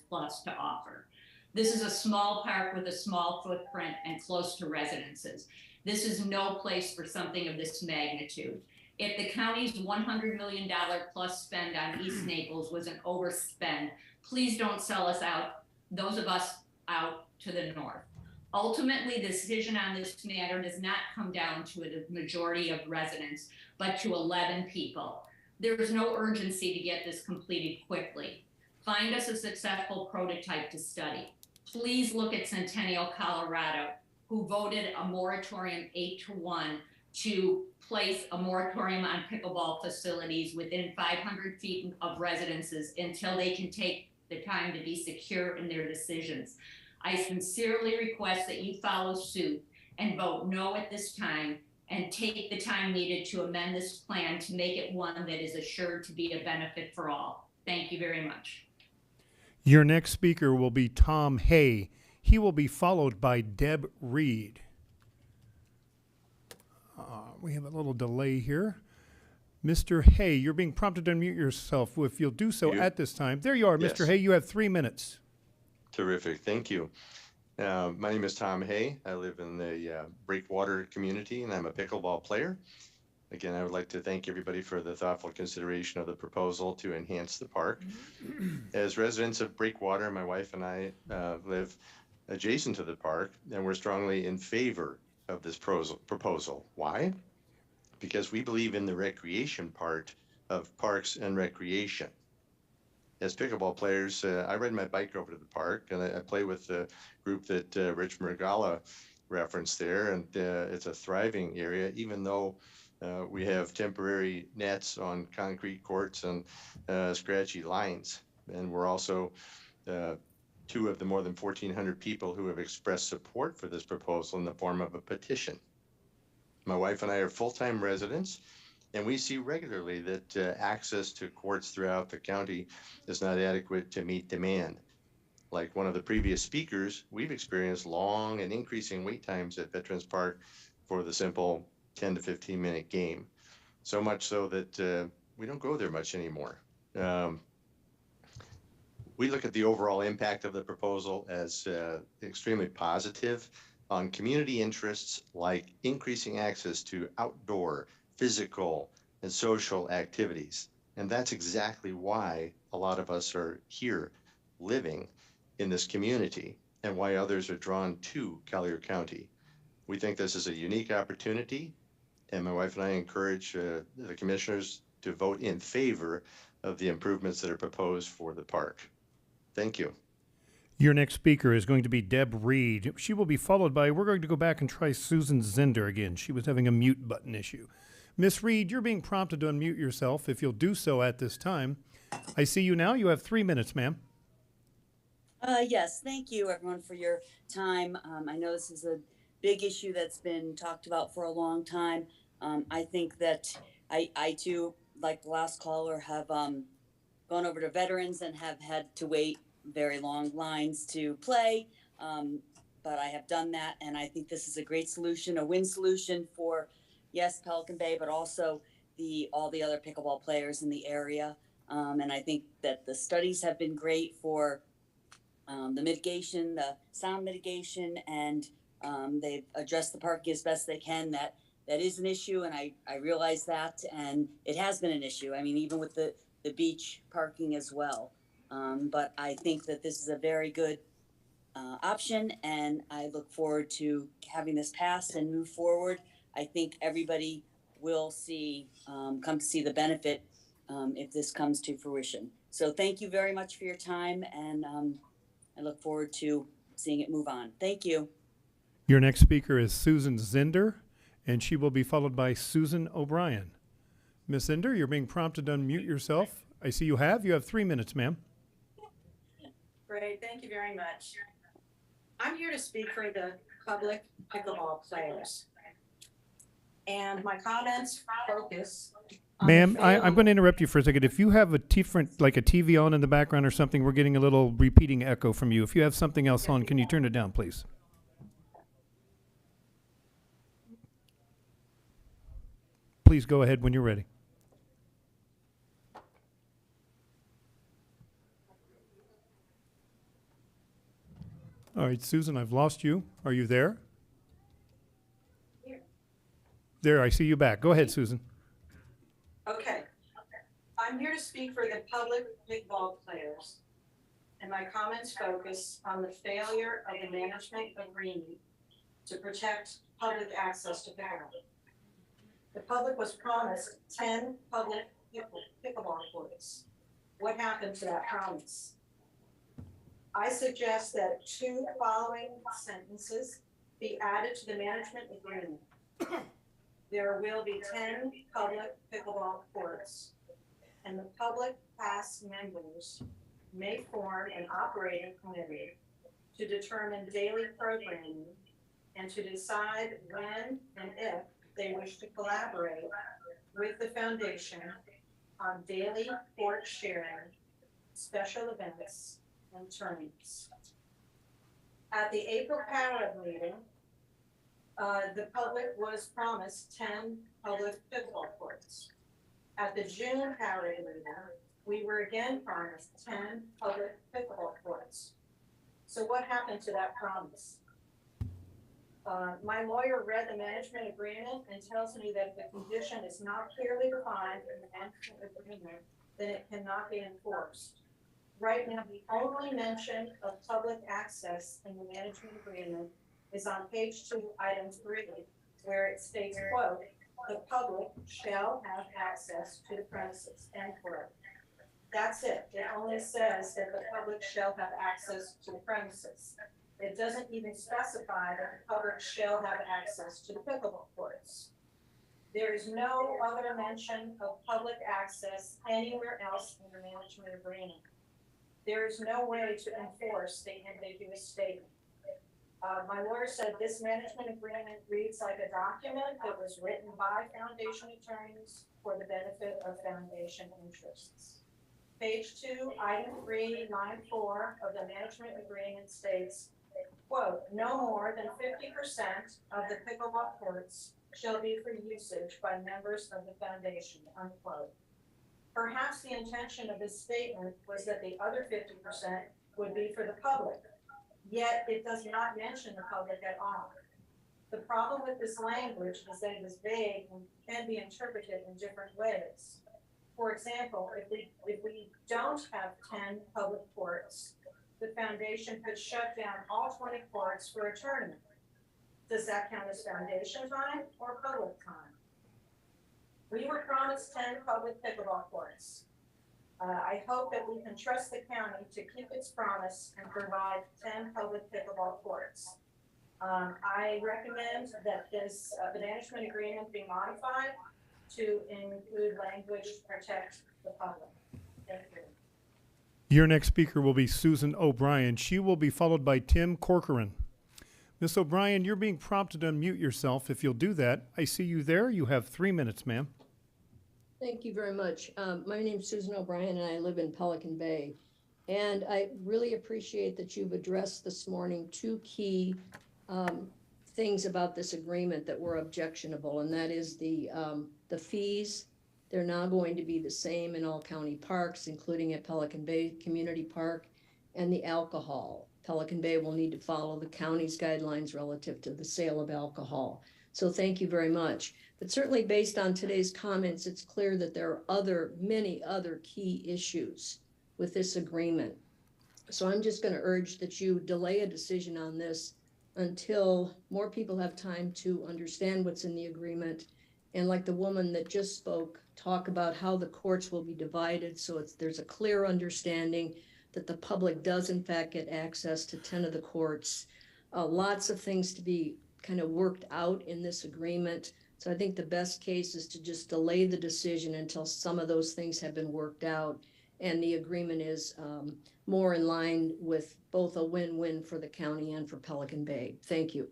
plus to offer? This is a small park with a small footprint and close to residences. This is no place for something of this magnitude. If the county's $100 million plus spend on East Naples was an overspend, please don't sell us out, those of us out to the north. Ultimately, the decision on this matter does not come down to a majority of residents, but to 11 people. There is no urgency to get this completed quickly. Find us a successful prototype to study. Please look at Centennial, Colorado, who voted a moratorium 8-1 to place a moratorium on pickleball facilities within 500 feet of residences until they can take the time to be secure in their decisions. I sincerely request that you follow suit and vote no at this time and take the time needed to amend this plan to make it one that is assured to be a benefit for all. Thank you very much. Your next speaker will be Tom Hay. He will be followed by Deb Reed. We have a little delay here. Mr. Hay, you're being prompted to unmute yourself. If you'll do so at this time. There you are, Mr. Yes. Hay. You have 3 minutes. Terrific, thank you. My name is Tom Hay. I live in the Breakwater community, and I'm a pickleball player. Again, I would like to thank everybody for the thoughtful consideration of the proposal to enhance the park. As residents of Breakwater, my wife and I live adjacent to the park, and we're strongly in favor of this proposal. Why? Because we believe in the recreation part of parks and recreation. As pickleball players, I ride my bike over to the park, and I play with the group that Rich Mergala referenced there, and it's a thriving area, even though we have temporary nets on concrete courts and scratchy lines. And we're also two of the more than 1,400 people who have expressed support for this proposal in the form of a petition. My wife and I are full-time residents, and we see regularly that access to courts throughout the county is not adequate to meet demand. Like one of the previous speakers, we've experienced long and increasing wait times at Veterans Park for the simple 10 to 15 minute game. So much so that we don't go there much anymore. We look at the overall impact of the proposal as extremely positive on community interests like increasing access to outdoor, physical, and social activities. And that's exactly why a lot of us are here living in this community and why others are drawn to Collier County. We think this is a unique opportunity, and my wife and I encourage the commissioners to vote in favor of the improvements that are proposed for the park. Thank you. Your next speaker is going to be Deb Reed. She will be followed by, we're going to go back and try Susan Zinder again. She was having a mute button issue. Miss Reed, you're being prompted to unmute yourself. If you'll do so at this time. I see you now. You have 3 minutes, ma'am. Yes, thank you everyone for your time. I know this is a big issue that's been talked about for a long time. I think that I too, like the last caller, have gone over to veterans and have had to wait very long lines to play. But I have done that, and I think this is a great solution, a win solution for, yes, Pelican Bay, but also all the other pickleball players in the area. And I think that the studies have been great for the mitigation, the sound mitigation, and they've addressed the parking as best they can. That is an issue, and I realize that, and it has been an issue. I mean, even with the beach parking as well. But I think that this is a very good option, and I look forward to having this passed and move forward. I think everybody will come to see the benefit if this comes to fruition. So thank you very much for your time, and I look forward to seeing it move on. Thank you. Your next speaker is Susan Zinder, and she will be followed by Susan O'Brien. Miss Zinder, you're being prompted to unmute yourself. I see you have. You have 3 minutes, ma'am. Great, thank you very much. I'm here to speak for the public pickleball players. And my comments focus on Ma'am, I'm going to interrupt you for a second. If you have a TV on in the background or something, we're getting a little repeating echo from you. If you have something else on, can you turn it down, please? Please go ahead when you're ready. All right, Susan, I've lost you. Are you there? Here. There, I see you back. Go ahead, Susan. Okay. I'm here to speak for the public pickleball players. and my comments focus on the failure of the management agreement to protect public access to pickleball. The public was promised 10 public pickleball courts. What happened to that promise? I suggest that 2 following sentences be added to the management agreement. There will be 10 public pickleball courts, and the public past members may form an operating committee to determine daily programming and to decide when and if they wish to collaborate with the foundation on daily court sharing, special events, and tournaments. At the April Power meeting, the public was promised 10 public pickleball courts. At the June Power meeting, we were again promised 10 public pickleball courts. So what happened to that promise? My lawyer read the management agreement and tells me that if the condition is not clearly defined in the management agreement, then it cannot be enforced. Right now, the only mention of public access in the management agreement is on page 2, item 3, where it states, quote, "The public shall have access to the premises," end quote. That's it. It only says that the public shall have access to the premises. It doesn't even specify that the public shall have access to the pickleball courts. There is no other mention of public access anywhere else in the management agreement. There is no way to enforce the ambiguous statement. My lawyer said this management agreement reads like a document that was written by foundation attorneys for the benefit of foundation interests. Page 2, item 3, line 4 of the management agreement states, quote, "No more than 50% of the pickleball courts shall be for usage by members of the foundation," unquote. Perhaps the intention of this statement was that the other 50% would be for the public, yet it does not mention the public at all. The problem with this language is that it is vague and can be interpreted in different ways. For example, if we don't have 10 public courts, the foundation could shut down all 20 courts for a tournament. Does that count as foundation time or public time? We were promised 10 public pickleball courts. I hope that we can trust the county to keep its promise and provide 10 public pickleball courts. I recommend that this the management agreement be modified to include language to protect the public. Thank you. Your next speaker will be Susan O'Brien. She will be followed by Tim Corcoran. Ms. O'Brien, you're being prompted to unmute yourself. If you'll do that, I see you there. You have 3 minutes, ma'am. Thank you very much. My name is Susan O'Brien and I live in Pelican Bay. And I really appreciate that you've addressed this morning 2 key things about this agreement that were objectionable, and that is the fees. They're now going to be the same in all county parks, including at Pelican Bay Community Park, and the alcohol. Pelican Bay will need to follow the county's guidelines relative to the sale of alcohol. So thank you very much. But certainly based on today's comments, it's clear that there are many other key issues with this agreement. So I'm just going to urge that you delay a decision on this until more people have time to understand what's in the agreement. And like the woman that just spoke, talk about how the courts will be divided so there's a clear understanding that the public does in fact get access to 10 of the courts. Lots of things to be kind of worked out in this agreement. So I think the best case is to just delay the decision until some of those things have been worked out and the agreement is more in line with both a win-win for the county and for Pelican Bay. Thank you.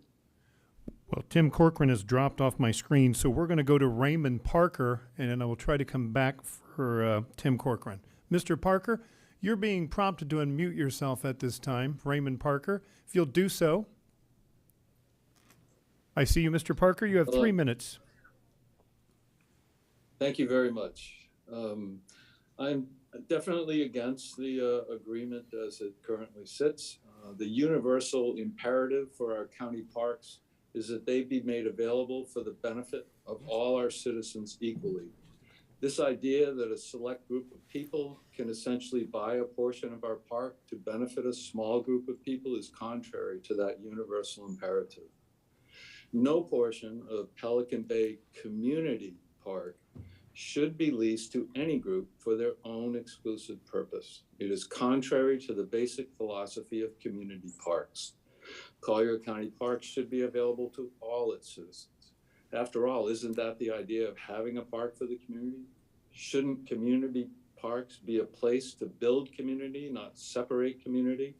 Well, Tim Corcoran has dropped off my screen, so we're going to go to Raymond Parker, and then I will try to come back for Tim Corcoran. Mr. Parker, you're being prompted to unmute yourself at this time. Raymond Parker, if you'll do so. I see you, Mr. Parker. You have 3 minutes. Thank you very much. I'm definitely against the agreement as it currently sits. The universal imperative for our county parks is that they be made available for the benefit of all our citizens equally. This idea that a select group of people can essentially buy a portion of our park to benefit a small group of people is contrary to that universal imperative. No portion of Pelican Bay Community Park should be leased to any group for their own exclusive purpose. It is contrary to the basic philosophy of community parks. Collier County Parks should be available to all its citizens. After all, isn't that the idea of having a park for the community? Shouldn't community parks be a place to build community, not separate community?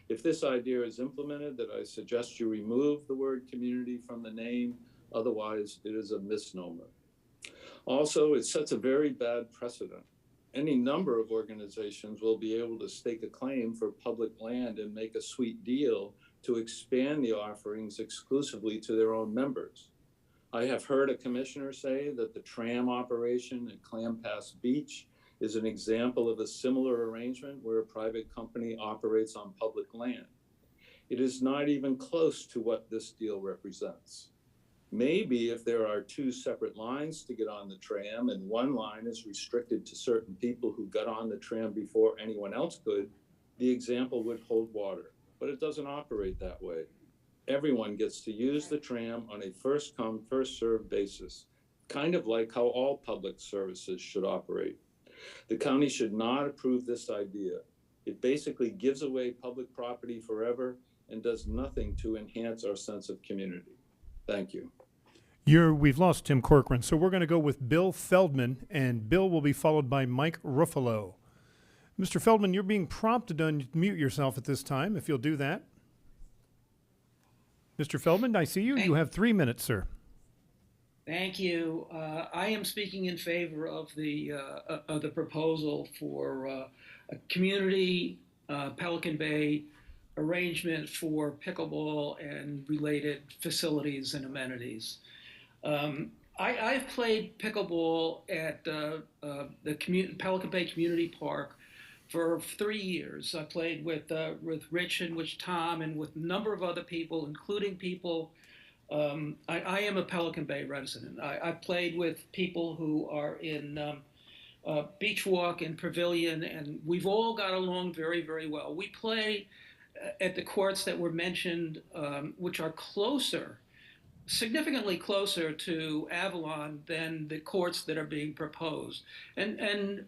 If this idea is implemented, then I suggest you remove the word community from the name. Otherwise, it is a misnomer. Also, it sets a very bad precedent. Any number of organizations will be able to stake a claim for public land and make a sweet deal to expand the offerings exclusively to their own members. I have heard a commissioner say that the tram operation at Clam Pass Beach is an example of a similar arrangement where a private company operates on public land. It is not even close to what this deal represents. Maybe if there are two separate lines to get on the tram and one line is restricted to certain people who got on the tram before anyone else could, the example would hold water, but it doesn't operate that way. Everyone gets to use the tram on a first come, first served basis, kind of like how all public services should operate. The county should not approve this idea. It basically gives away public property forever and does nothing to enhance our sense of community. Thank you. We've lost Tim Corcoran, so we're going to go with Bill Feldman, and Bill will be followed by Mike Ruffalo. Mr. Feldman, you're being prompted to unmute yourself at this time, if you'll do that. Mr. Feldman, I see you. You have 3 minutes, sir. Thank you. I am speaking in favor of the proposal for a community Pelican Bay arrangement for pickleball and related facilities and amenities. I've played pickleball at the Pelican Bay Community Park for 3 years. I played with Rich and with Tom and with a number of other people, including people. I am a Pelican Bay resident. I played with people who are in Beach Walk and Pavilion, and we've all got along very, very well. We play at the courts that were mentioned, which are closer, significantly closer to Avalon than the courts that are being proposed. And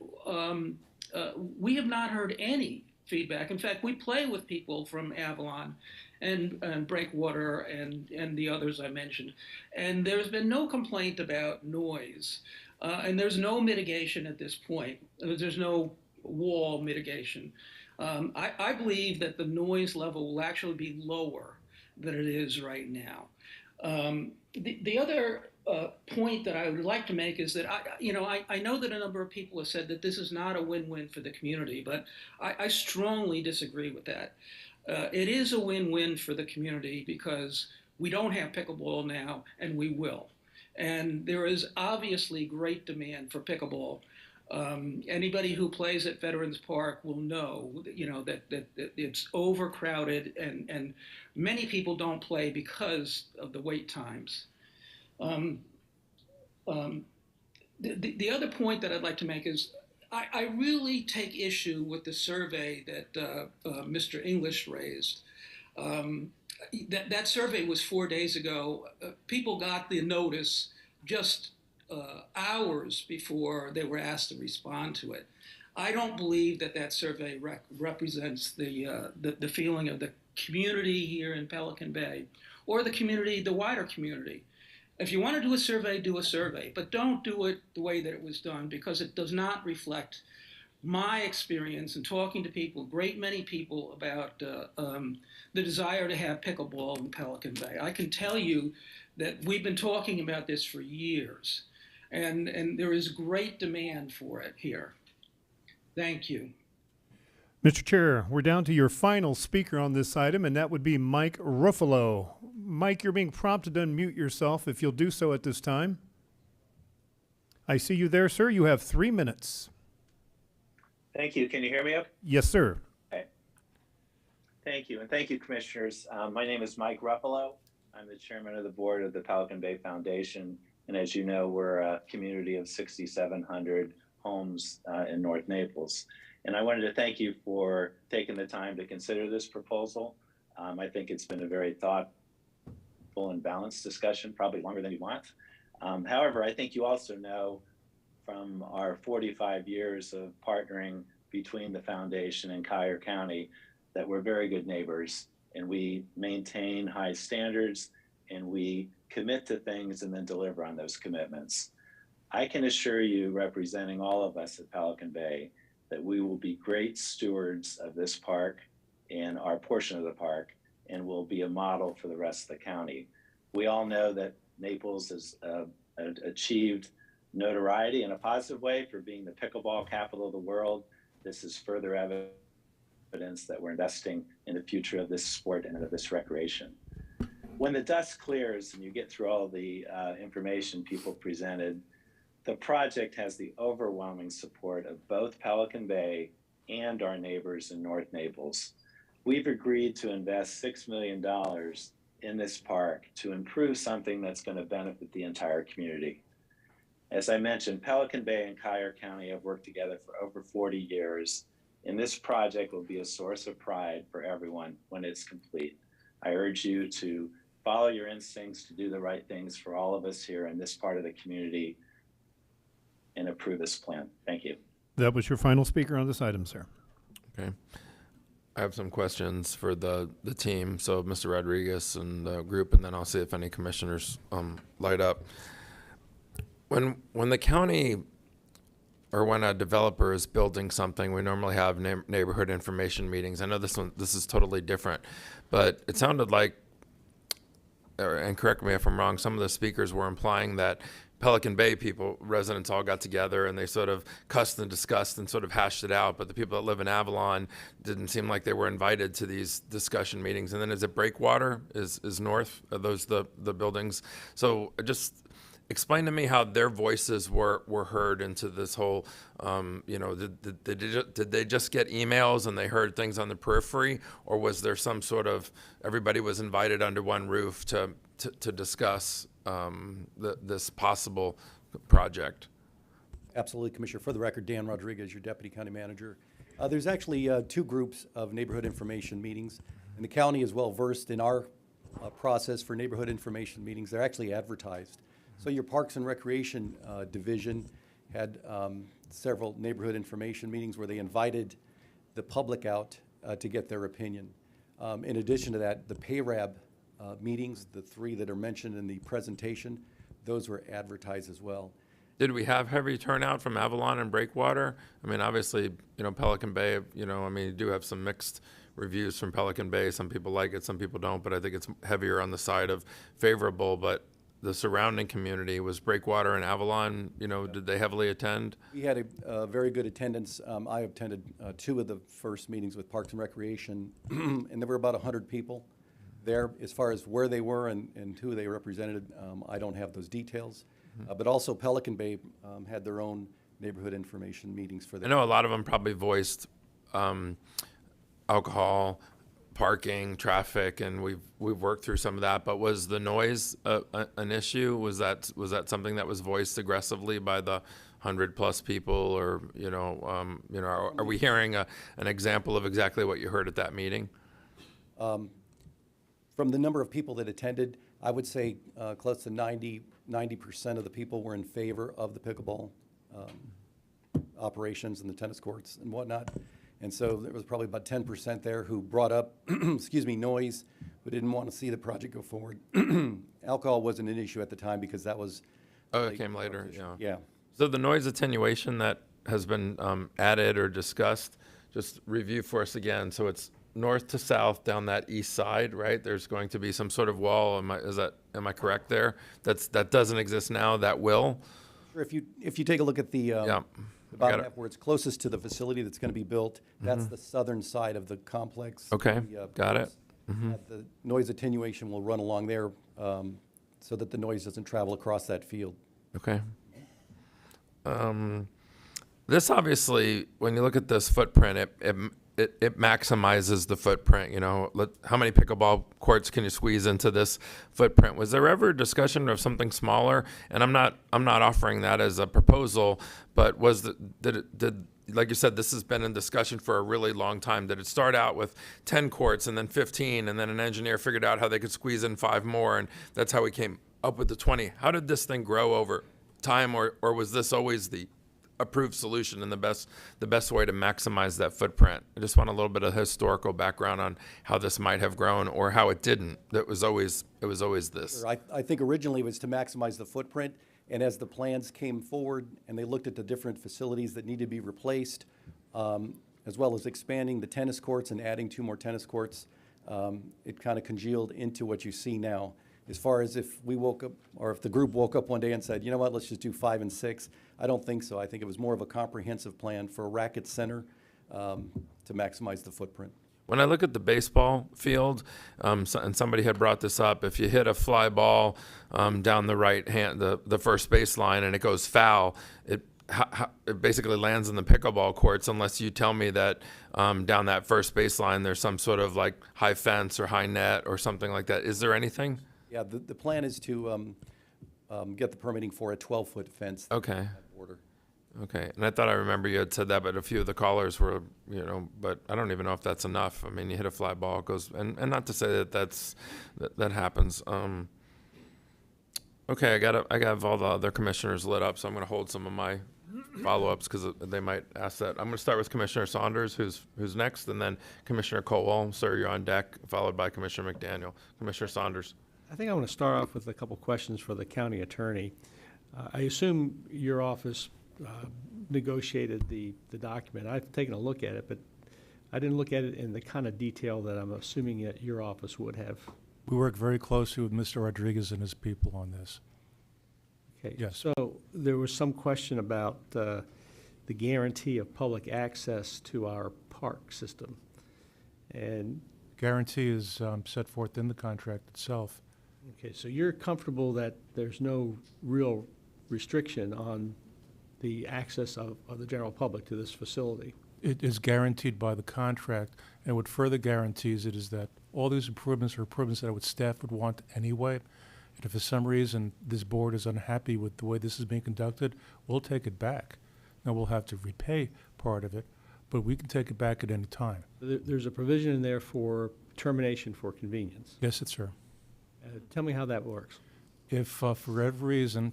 we have not heard any feedback. In fact, we play with people from Avalon and Breakwater and the others I mentioned. And there's been no complaint about noise. And there's no mitigation at this point. There's no wall mitigation. I believe that the noise level will actually be lower than it is right now. The other point that I would like to make is that I know that a number of people have said that this is not a win-win for the community, but I strongly disagree with that. It is a win-win for the community because we don't have pickleball now, and we will. And there is obviously great demand for pickleball. Anybody who plays at Veterans Park will know, that it's overcrowded, and many people don't play because of the wait times. The other point that I'd like to make is I really take issue with the survey that Mr. English raised. That survey was 4 days ago. People got the notice just hours before they were asked to respond to it. I don't believe that survey represents the feeling of the community here in Pelican Bay, or the wider community. If you want to do a survey, but don't do it the way that it was done, because it does not reflect my experience in talking to people, great many people, about the desire to have pickleball in Pelican Bay. I can tell you that we've been talking about this for years, and there is great demand for it here. Thank you. Mr. Chair, we're down to your final speaker on this item, and that would be Mike Ruffalo. Mike, you're being prompted to unmute yourself, if you'll do so at this time. I see you there, sir. You have 3 minutes. Thank you. Can you hear me up? Yes, sir. Okay. Thank you. And thank you, commissioners. My name is Mike Ruffalo. I'm the chairman of the board of the Pelican Bay Foundation. And as you know, we're a community of 6,700 homes in North Naples. And I wanted to thank you for taking the time to consider this proposal. I think it's been a very thoughtful and balanced discussion, probably longer than you want. However, I think you also know from our 45 years of partnering between the foundation and Collier County that we're very good neighbors, and we maintain high standards, and we commit to things and then deliver on those commitments. I can assure you, representing all of us at Pelican Bay, that we will be great stewards of this park and our portion of the park, and will be a model for the rest of the county. We all know that Naples has achieved notoriety in a positive way for being the pickleball capital of the world. This is further evidence that we're investing in the future of this sport and of this recreation. When the dust clears and you get through all the information people presented, the project has the overwhelming support of both Pelican Bay and our neighbors in North Naples. We've agreed to invest $6 million in this park to improve something that's going to benefit the entire community. As I mentioned, Pelican Bay and Collier County have worked together for over 40 years, and this project will be a source of pride for everyone when it's complete. I urge you to follow your instincts to do the right things for all of us here in this part of the community and approve this plan. Thank you. That was your final speaker on this item, sir. Okay. I have some questions for the team. So Mr. Rodriguez and the group, and then I'll see if any commissioners light up. When the county or when a developer is building something, we normally have neighborhood information meetings. I know this is totally different, but it sounded like, and correct me if I'm wrong, some of the speakers were implying that Pelican Bay residents all got together and they sort of cussed and discussed and sort of hashed it out, but the people that live in Avalon didn't seem like they were invited to these discussion meetings. And then is it Breakwater is north? Are those the buildings? So just explain to me how their voices were heard into this whole, did they just get emails and they heard things on the periphery, or was there some sort of, everybody was invited under one roof to discuss this possible project? Absolutely, Commissioner. For the record, Dan Rodriguez, your Deputy County Manager. There's actually two groups of neighborhood information meetings, and the county is well versed in our process for neighborhood information meetings. They're actually advertised. So your Parks and Recreation Division had several neighborhood information meetings where they invited the public out to get their opinion. In addition to that, the PAYRAB meetings, the three that are mentioned in the presentation, those were advertised as well. Did we have heavy turnout from Avalon and Breakwater? I mean, obviously, Pelican Bay, you do have some mixed reviews from Pelican Bay. Some people like it, some people don't, but I think it's heavier on the side of favorable. But the surrounding community, was Breakwater and Avalon, did they heavily attend? We had a very good attendance. I attended two of the first meetings with Parks and Recreation, and there were about 100 people there. As far as where they were and who they represented, I don't have those details. But also Pelican Bay had their own neighborhood information meetings for them. I know a lot of them probably voiced alcohol, parking, traffic, and we've worked through some of that. But was the noise an issue? Was that something that was voiced aggressively by the 100+ people, or are we hearing an example of exactly what you heard at that meeting? From the number of people that attended, I would say close to 90% of the people were in favor of the pickleball operations and the tennis courts and whatnot. And so there was probably about 10% there who brought up, noise, but didn't want to see the project go forward. Alcohol wasn't an issue at the time because that was. Oh, it came later, yeah. Yeah. So the noise attenuation that has been added or discussed, just review for us again. So it's north to south down that east side, right? There's going to be some sort of wall. Am I correct there? That doesn't exist now. That will. Sure. If you take a look at the bottom half where it's closest to the facility that's going to be built, that's the southern side of the complex. Okay, got it. The noise attenuation will run along there so that the noise doesn't travel across that field. Okay. This obviously, when you look at this footprint, it maximizes the footprint. You know, how many pickleball courts can you squeeze into this footprint? Was there ever a discussion of something smaller? And I'm not offering that as a proposal, but did like you said, this has been in discussion for a really long time. Did it start out with 10 courts and then 15, and then an engineer figured out how they could squeeze in 5 more, and that's how we came up with the 20? How did this thing grow over time, or was this always the approved solution and the best way to maximize that footprint? I just want a little bit of historical background on how this might have grown or how it didn't. It was always this. Sure. I think originally it was to maximize the footprint, and as the plans came forward and they looked at the different facilities that need to be replaced, as well as expanding the tennis courts and adding 2 more tennis courts, it kind of congealed into what you see now. As far as if we woke up, or if the group woke up one day and said, you know what, let's just do 5 and 6, I don't think so. I think it was more of a comprehensive plan for a racket center to maximize the footprint. When I look at the baseball field, and somebody had brought this up, if you hit a fly ball down the right hand, the first baseline, and it goes foul, it basically lands in the pickleball courts, unless you tell me that down that first baseline there's some sort of like high fence or high net or something like that. Is there anything? Yeah, the plan is to get the permitting for a 12-foot fence. Okay. Border. Okay, and I thought I remember you had said that, but a few of the callers were, but I don't even know if that's enough. I mean, you hit a fly ball, it goes, and not to say that happens. Okay, I got all the other commissioners lit up, so I'm going to hold some of my follow-ups because they might ask that. I'm going to start with Commissioner Saunders, who's next, and then Commissioner Colwell. Sir, you're on deck, followed by Commissioner McDaniel. Commissioner Saunders. I think I want to start off with a couple questions for the county attorney. I assume your office negotiated the document. I've taken a look at it, but I didn't look at it in the kind of detail that I'm assuming that your office would have. We work very closely with Mr. Rodriguez and his people on this. Okay. Yes. So there was some question about the guarantee of public access to our park system. And guarantee is set forth in the contract itself. okay, so you're comfortable that there's no real restriction on the access of the general public to this facility? It is guaranteed by the contract, and what further guarantees it is that all these improvements are improvements that what staff would want anyway. And if for some reason this board is unhappy with the way this is being conducted, we'll take it back. Now, we'll have to repay part of it, but we can take it back at any time. There's a provision in there for termination for convenience. Yes, it's sir. Tell me how that works. If for whatever reason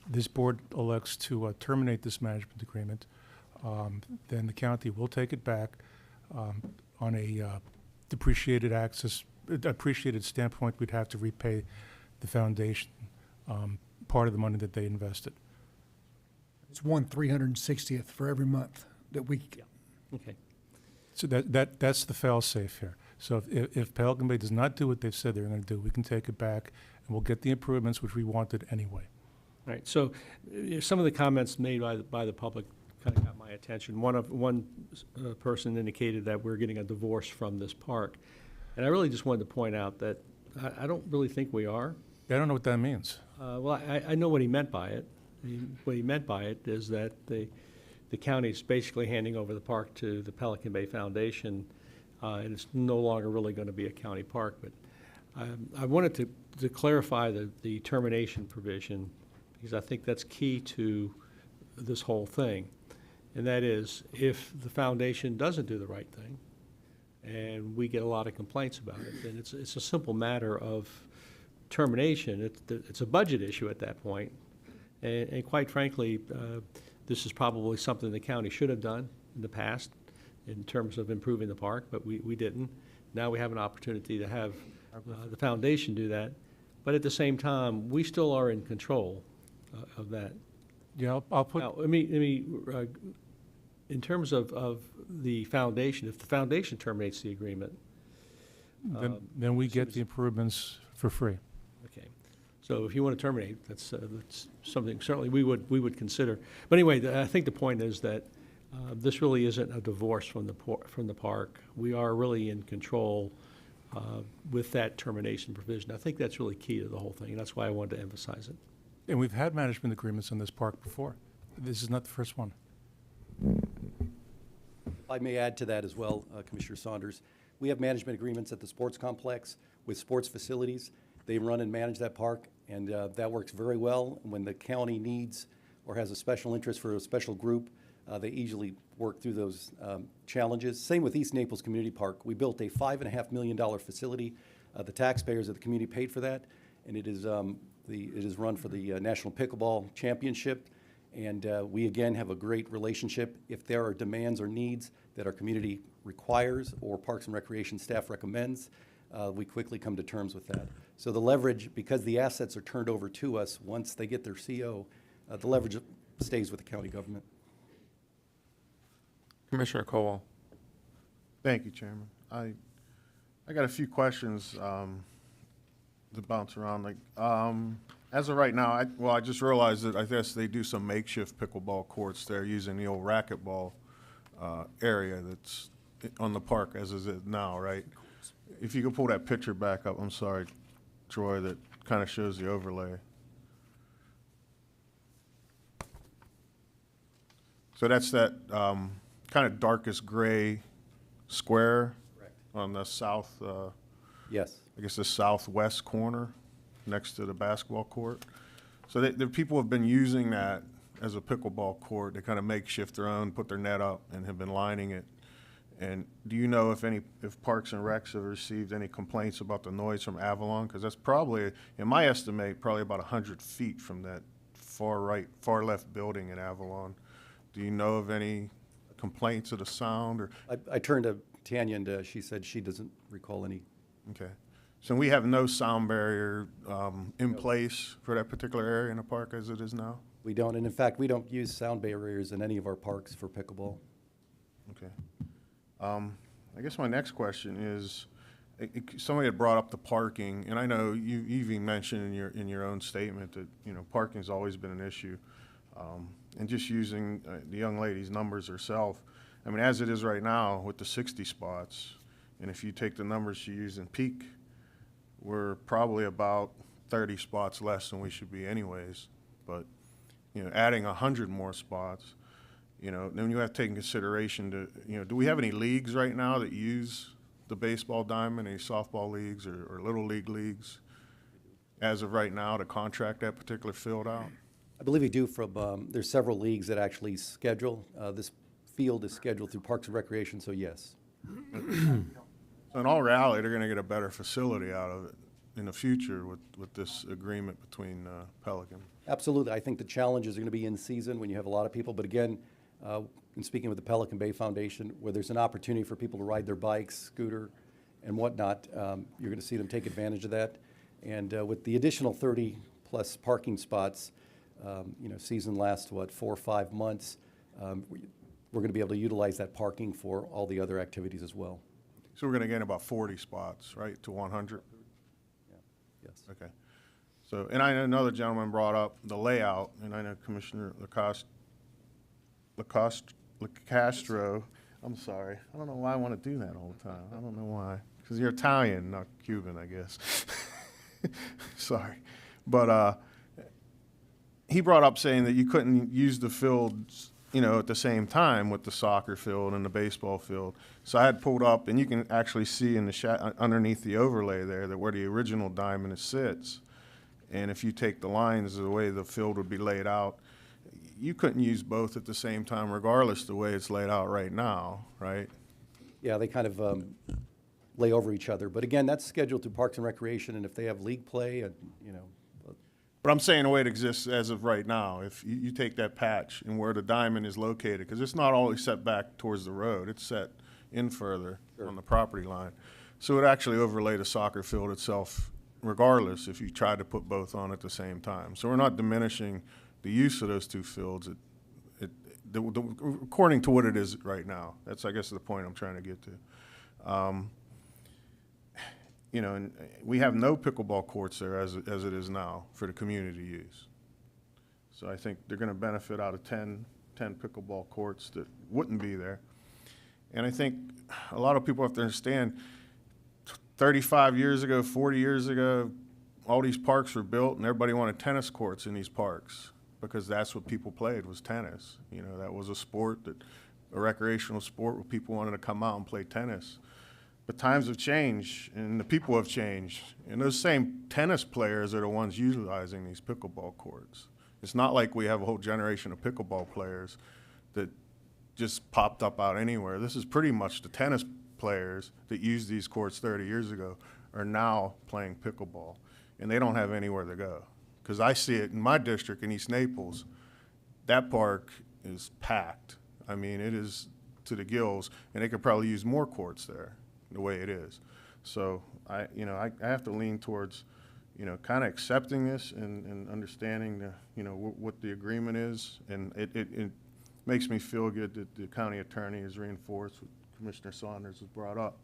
this board elects to terminate this management agreement, then the county will take it back on a depreciated standpoint. We'd have to repay the foundation part of the money that they invested. It's 1/360th for every month that we. Okay. So that's the fail-safe here. So if Pelican Bay does not do what they've said they're going to do, we can take it back and we'll get the improvements which we wanted anyway. Right. So some of the comments made by the public kind of got my attention. One person indicated that we're getting a divorce from this park, and I really just wanted to point out that I don't really think we are. I don't know what that means. Well, I know what he meant by it. What he meant by it is that the county is basically handing over the park to the Pelican Bay Foundation, and it's no longer really going to be a county park. But I wanted to clarify the termination provision, because I think that's key to this whole thing. And that is, if the foundation doesn't do the right thing, and we get a lot of complaints about it, then it's a simple matter of termination. It's a budget issue at that point. And quite frankly, this is probably something the county should have done in the past in terms of improving the park, but we didn't. Now we have an opportunity to have the foundation do that. But at the same time, we still are in control of that. Yeah, I'll put. Now, let me in terms of the foundation, if the foundation terminates the agreement, then we get the improvements for free. Okay. So if you want to terminate, that's something certainly we would consider. But anyway, I think the point is that this really isn't a divorce from the park. We are really in control with that termination provision. I think that's really key to the whole thing, and that's why I wanted to emphasize it. And we've had management agreements on this park before. This is not the first one. If I may add to that as well, Commissioner Saunders, we have management agreements at the sports complex with sports facilities. They run and manage that park, and that works very well. When the county needs or has a special interest for a special group, they easily work through those challenges. Same with East Naples Community Park. We built a $5.5 million facility. The taxpayers of the community paid for that, and it is run for the National Pickleball Championship. And we, again, have a great relationship. If there are demands or needs that our community requires or Parks and Recreation staff recommends, we quickly come to terms with that. So the leverage, because the assets are turned over to us once they get their CO, the leverage stays with the county government. Commissioner Colwell. Thank you, Chairman. I got a few questions to bounce around. Like, as of right now, I just realized that I guess they do some makeshift pickleball courts there using the old racquetball area that's on the park as is it now, right? If you could pull that picture back up, I'm sorry, Troy, that kind of shows the overlay. So that's that kind of darkest gray square on the south, yes, I guess the southwest corner next to the basketball court. So the people have been using that as a pickleball court. They kind of makeshift their own, put their net up, and have been lining it. And do you know if Parks and Recs have received any complaints about the noise from Avalon? Because that's probably, in my estimate, probably about 100 feet from that far left building in Avalon. Do you know of any complaints of the sound? Or I turned to Tanya, and she said she doesn't recall any. Okay. So we have no sound barrier in place for that particular area in the park as it is now? We don't, and in fact, we don't use sound barriers in any of our parks for pickleball. Okay. I guess my next question is, somebody had brought up the parking, and I know you even mentioned in your own statement that, you know, parking's always been an issue. And just using the young lady's numbers herself, I mean, as it is right now with the 60 spots, and if you take the numbers she used in peak, we're probably about 30 spots less than we should be anyways. But, you know, adding 100 more spots, you know, then you have to take in consideration to, you know, do we have any leagues right now that use the baseball diamond, any softball leagues or little league leagues as of right now to contract that particular field out? I believe we do from, there's several leagues that actually schedule. This field is scheduled through Parks and Recreation, so yes. So in all reality, they're going to get a better facility out of it in the future with this agreement between Pelican. Absolutely. I think the challenge is going to be in season when you have a lot of people. But again, in speaking with the Pelican Bay Foundation, where there's an opportunity for people to ride their bikes, scooter, and whatnot, you're going to see them take advantage of that. And with the additional 30-plus parking spots, you know, season lasts, 4 or 5 months. We're going to be able to utilize that parking for all the other activities as well. So we're going to gain about 40 spots, right, to 100? Yeah. Yes. Okay. So, and I know another gentleman brought up the layout, and I know Commissioner Lacastro, I'm sorry. I don't know why I want to do that all the time. I don't know why. Because you're Italian, not Cuban, I guess. Sorry. But he brought up saying that you couldn't use the fields, you know, at the same time with the soccer field and the baseball field. So I had pulled up, and you can actually see in the underneath the overlay there that where the original diamond sits. And if you take the lines the way the field would be laid out, you couldn't use both at the same time, regardless of the way it's laid out right now, right? Yeah, they kind of lay over each other. But again, that's scheduled through Parks and Recreation, and if they have league play, you know. But I'm saying the way it exists as of right now, if you take that patch and where the diamond is located, because it's not always set back towards the road, it's set in further on the property line. So it actually overlay the soccer field itself regardless if you tried to put both on at the same time. So we're not diminishing the use of those two fields according to what it is right now. That's, I guess, the point I'm trying to get to. You know, and we have no pickleball courts there as it is now for the community use. So I think they're going to benefit out of 10 pickleball courts that wouldn't be there. And I think a lot of people have to understand 35 years ago, 40 years ago, all these parks were built and everybody wanted tennis courts in these parks because that's what people played was tennis. You know, that was a sport that a recreational sport where people wanted to come out and play tennis. But times have changed and the people have changed. And those same tennis players are the ones utilizing these pickleball courts. It's not like we have a whole generation of pickleball players that just popped up out anywhere. This is pretty much the tennis players that used these courts 30 years ago are now playing pickleball, and they don't have anywhere to go. Because I see it in my district in East Naples, that park is packed. I mean, it is to the gills, and they could probably use more courts there the way it is. So I have to lean towards, kind of accepting this and understanding what the agreement is, and it makes me feel good that the county attorney has reinforced what Commissioner Saunders has brought up,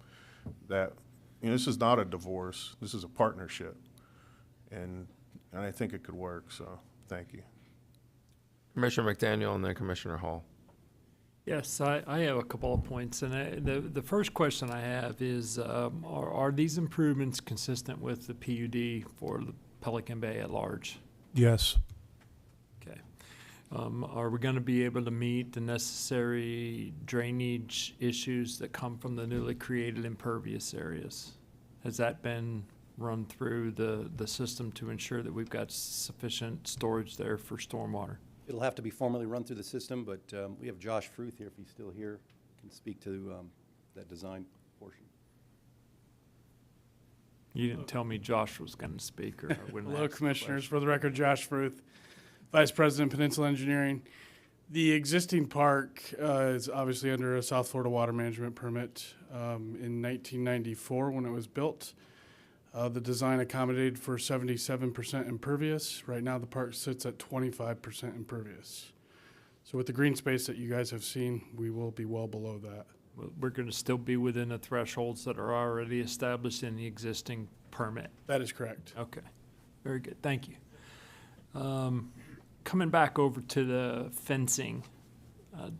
that this is not a divorce, this is a partnership, and I think it could work. So thank you. Commissioner McDaniel and then Commissioner Hall. Yes, I have a couple of points, and the first question I have is, are these improvements consistent with the PUD for the Pelican Bay at large? Yes. Okay. Are we going to be able to meet the necessary drainage issues that come from the newly created impervious areas? Has that been run through the system to ensure that we've got sufficient storage there for stormwater? It'll have to be formally run through the system, but we have Josh Fruth here, if he's still here, can speak to that design portion. You didn't tell me Josh was going to speak, or I wouldn't Hello, ask the Commissioners. question. For the record, Josh Fruth, Vice President, Peninsula Engineering. The existing park is obviously under a South Florida Water Management permit in 1994 when it was built. The design accommodated for 77% impervious. Right now, the park sits at 25% impervious. So with the green space that you guys have seen, we will be well below that. We're going to still be within the thresholds that are already established in the existing permit. That is correct. Okay, very good, thank you. Coming back over to the fencing,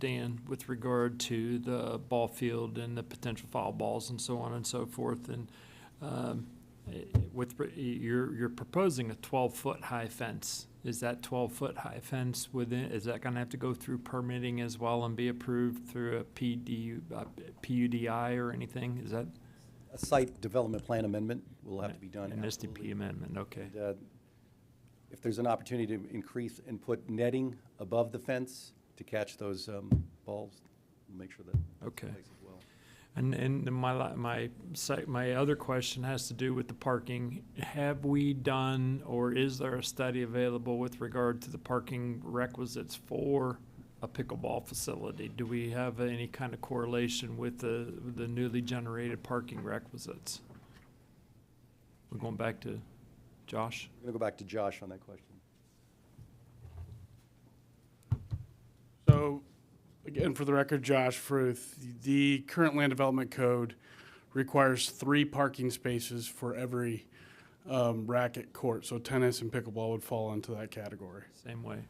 Dan, with regard to the ball field and the potential foul balls and so on and so forth, and you're proposing a 12-foot high fence. Is that 12-foot high fence is that going to have to go through permitting as well and be approved through a PUDI or anything? Is that A site development plan amendment will have to be done. an SDP amendment? Okay. And, if there's an opportunity to increase and put netting above the fence to catch those balls, we'll make sure that that's Okay. in place as well. And my other question has to do with the parking. Have we done, or is there a study available with regard to the parking requisites for a pickleball facility? Do we have any kind of correlation with the newly generated parking requisites? We're going back to Josh. We're going to go back to Josh on that question. So, again, for the record, Josh Fruth, the current land development code requires 3 parking spaces for every racket court. So tennis and pickleball would fall into that category. Same way.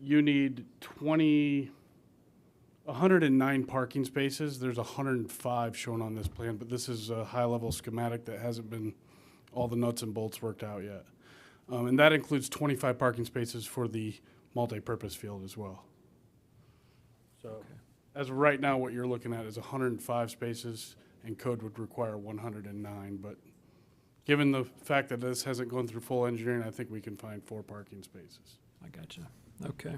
You need 109 parking spaces. There's 105 shown on this plan, but this is a high-level schematic that hasn't been all the nuts and bolts worked out yet. And that includes 25 parking spaces for the multi-purpose field as well. So as of right now, what you're looking at is 105 spaces, and code would require 109. But given the fact that this hasn't gone through full engineering, I think we can find 4 parking spaces. I gotcha. Okay.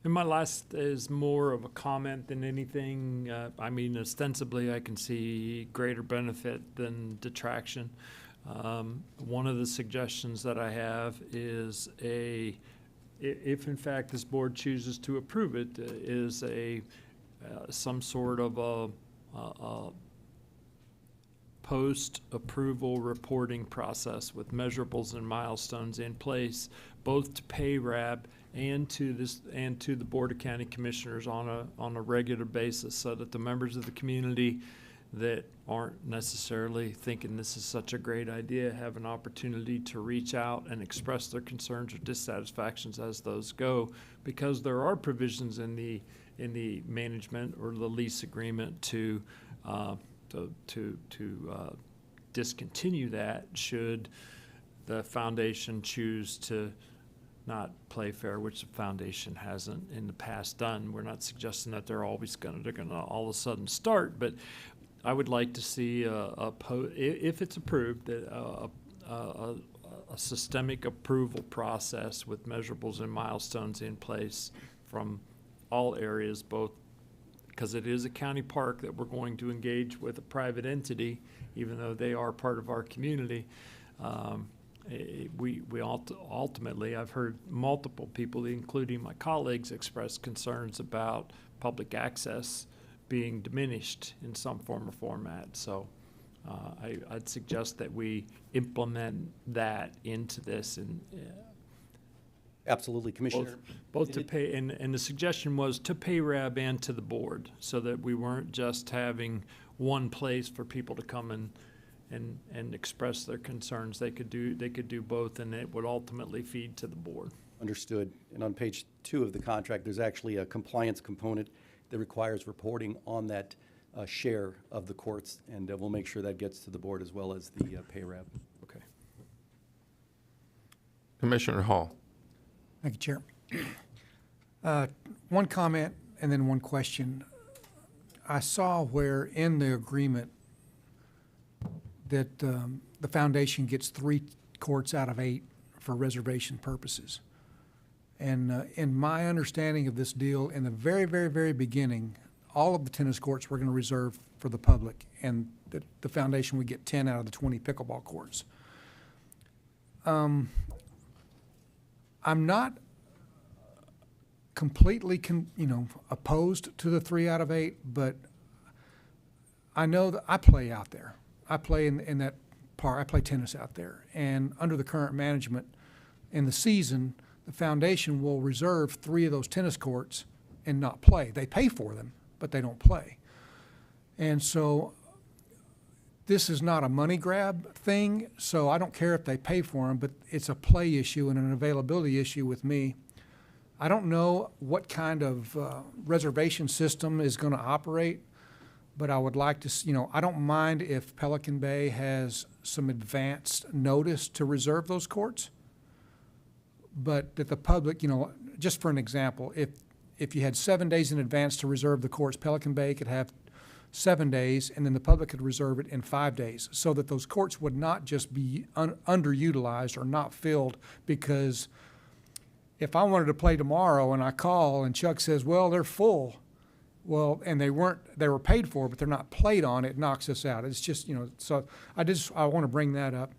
And my last is more of a comment than anything. I mean, ostensibly, I can see greater benefit than detraction. One of the suggestions that I have is if in fact this board chooses to approve it, is some sort of a post-approval reporting process with measurables and milestones in place, both to PAYRAB and to the Board of County Commissioners on a regular basis, so that the members of the community that aren't necessarily thinking this is such a great idea have an opportunity to reach out and express their concerns or dissatisfactions as those go, because there are provisions in the management or the lease agreement to discontinue that should the foundation choose to not Playfair, which the foundation hasn't in the past done. We're not suggesting that they're gonna all of a sudden start, but I would like to see if it's approved, a systemic approval process with measurables and milestones in place from all areas, both because it is a county park that we're going to engage with a private entity, even though they are part of our community. We ultimately, I've heard multiple people, including my colleagues, express concerns about public access being diminished in some form or format. So I'd suggest that we implement that into this and Absolutely, Commissioner. both to pay, and the suggestion was to PayRab and to the board, so that we weren't just having one place for people to come and express their concerns. They could do both, and it would ultimately feed to the board. Understood. And on page 2 of the contract, there's actually a compliance component that requires reporting on that share of the courts, and we'll make sure that gets to the board as well as the PayRab. Okay. Commissioner Hall. Thank you, Chair. One comment and then one question. I saw where in the agreement that the foundation gets 3 courts out of 8 for reservation purposes. And in my understanding of this deal, in the very, very, very beginning, all of the tennis courts were going to reserve for the public, and the foundation would get 10 out of the 20 pickleball courts. I'm not completely, opposed to the 3 out of 8, but I know that I play out there. I play in that park. I play tennis out there, and under the current management, in the season, the foundation will reserve 3 of those tennis courts and not play. They pay for them, but they don't play. And so this is not a money grab thing, so I don't care if they pay for them, but it's a play issue and an availability issue with me. I don't know what kind of reservation system is going to operate, but I would like to, I don't mind if Pelican Bay has some advanced notice to reserve those courts, but that the public, just for an example, if you had 7 days in advance to reserve the courts, Pelican Bay could have 7 days, and then the public could reserve it in 5 days, so that those courts would not just be underutilized or not filled. Because if I wanted to play tomorrow and I call and Chuck says, well, they're full, well, and they were paid for, but they're not played on, it knocks us out. It's just, so I want to bring that up.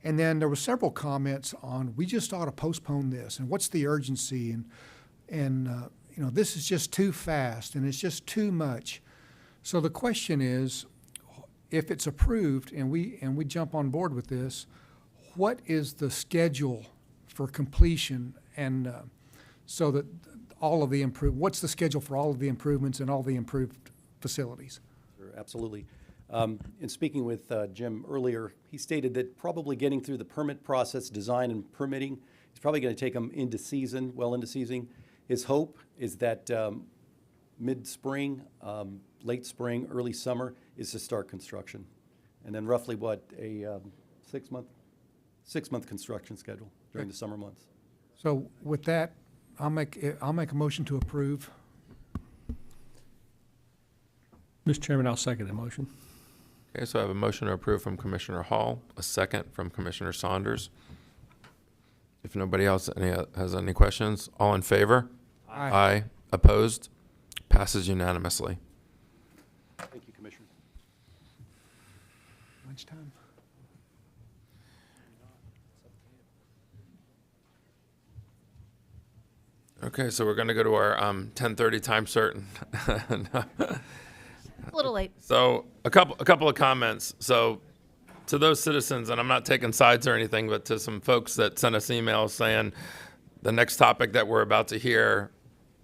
And then there were several comments on, we just ought to postpone this, and what's the urgency, and this is just too fast, and it's just too much. So the question is, if it's approved and we jump on board with this, what is the schedule for completion, and so that all of the what's the schedule for all of the improvements and all the improved facilities? Sure, absolutely. In speaking with Jim earlier, he stated that probably getting through the permit process, design and permitting, is probably going to take them into season, well into season. His hope is that mid-spring, late spring, early summer is to start construction. And then roughly a 6-month construction schedule during the summer months. So with that, I'll make a motion to approve. Mr. Chairman, I'll second the motion. Okay, so I have a motion to approve from Commissioner Hall, a second from Commissioner Saunders. If nobody else has any questions, all in favor? Aye. Aye. Opposed? Passes unanimously. Thank you, Commissioner. Lunchtime. Okay, so we're going to go to our 10:30 time certain. A little late. So a couple of comments. So to those citizens, and I'm not taking sides or anything, but to some folks that sent us emails saying the next topic that we're about to hear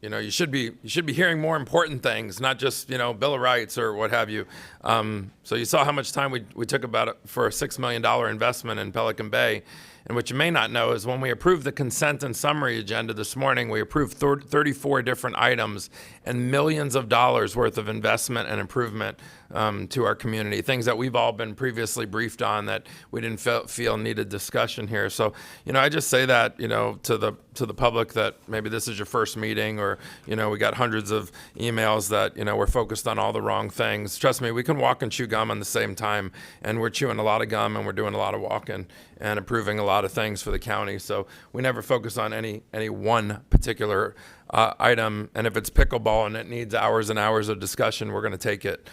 you know, you should be hearing more important things, not just, you know, Bill of Rights or what have you. So you saw how much time we took about it for a $6 million investment in Pelican Bay. And what you may not know is when we approved the consent and summary agenda this morning, we approved 34 different items and millions of dollars worth of investment and improvement to our community, things that we've all been previously briefed on that we didn't feel needed discussion here. So, you know, I just say that, you know, to the public that maybe this is your first meeting, or, you know, we got hundreds of emails that, you know, we're focused on all the wrong things. Trust me, we can walk and chew gum on the same time, and we're chewing a lot of gum and we're doing a lot of walking and approving a lot of things for the county. So we never focus on any one particular item. And if it's pickleball and it needs hours and hours of discussion, we're going to take it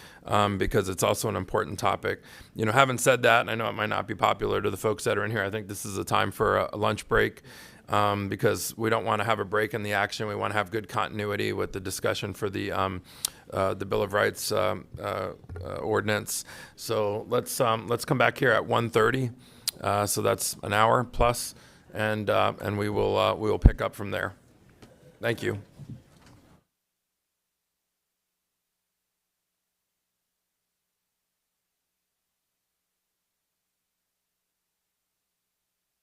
because it's also an important topic. You know, having said that, and I know it might not be popular to the folks that are in here, I think this is a time for a lunch break because we don't want to have a break in the action. We want to have good continuity with the discussion for the Bill of Rights ordinance. So let's come back here at 1:30. So that's an hour plus, and we will pick up from there. Thank you.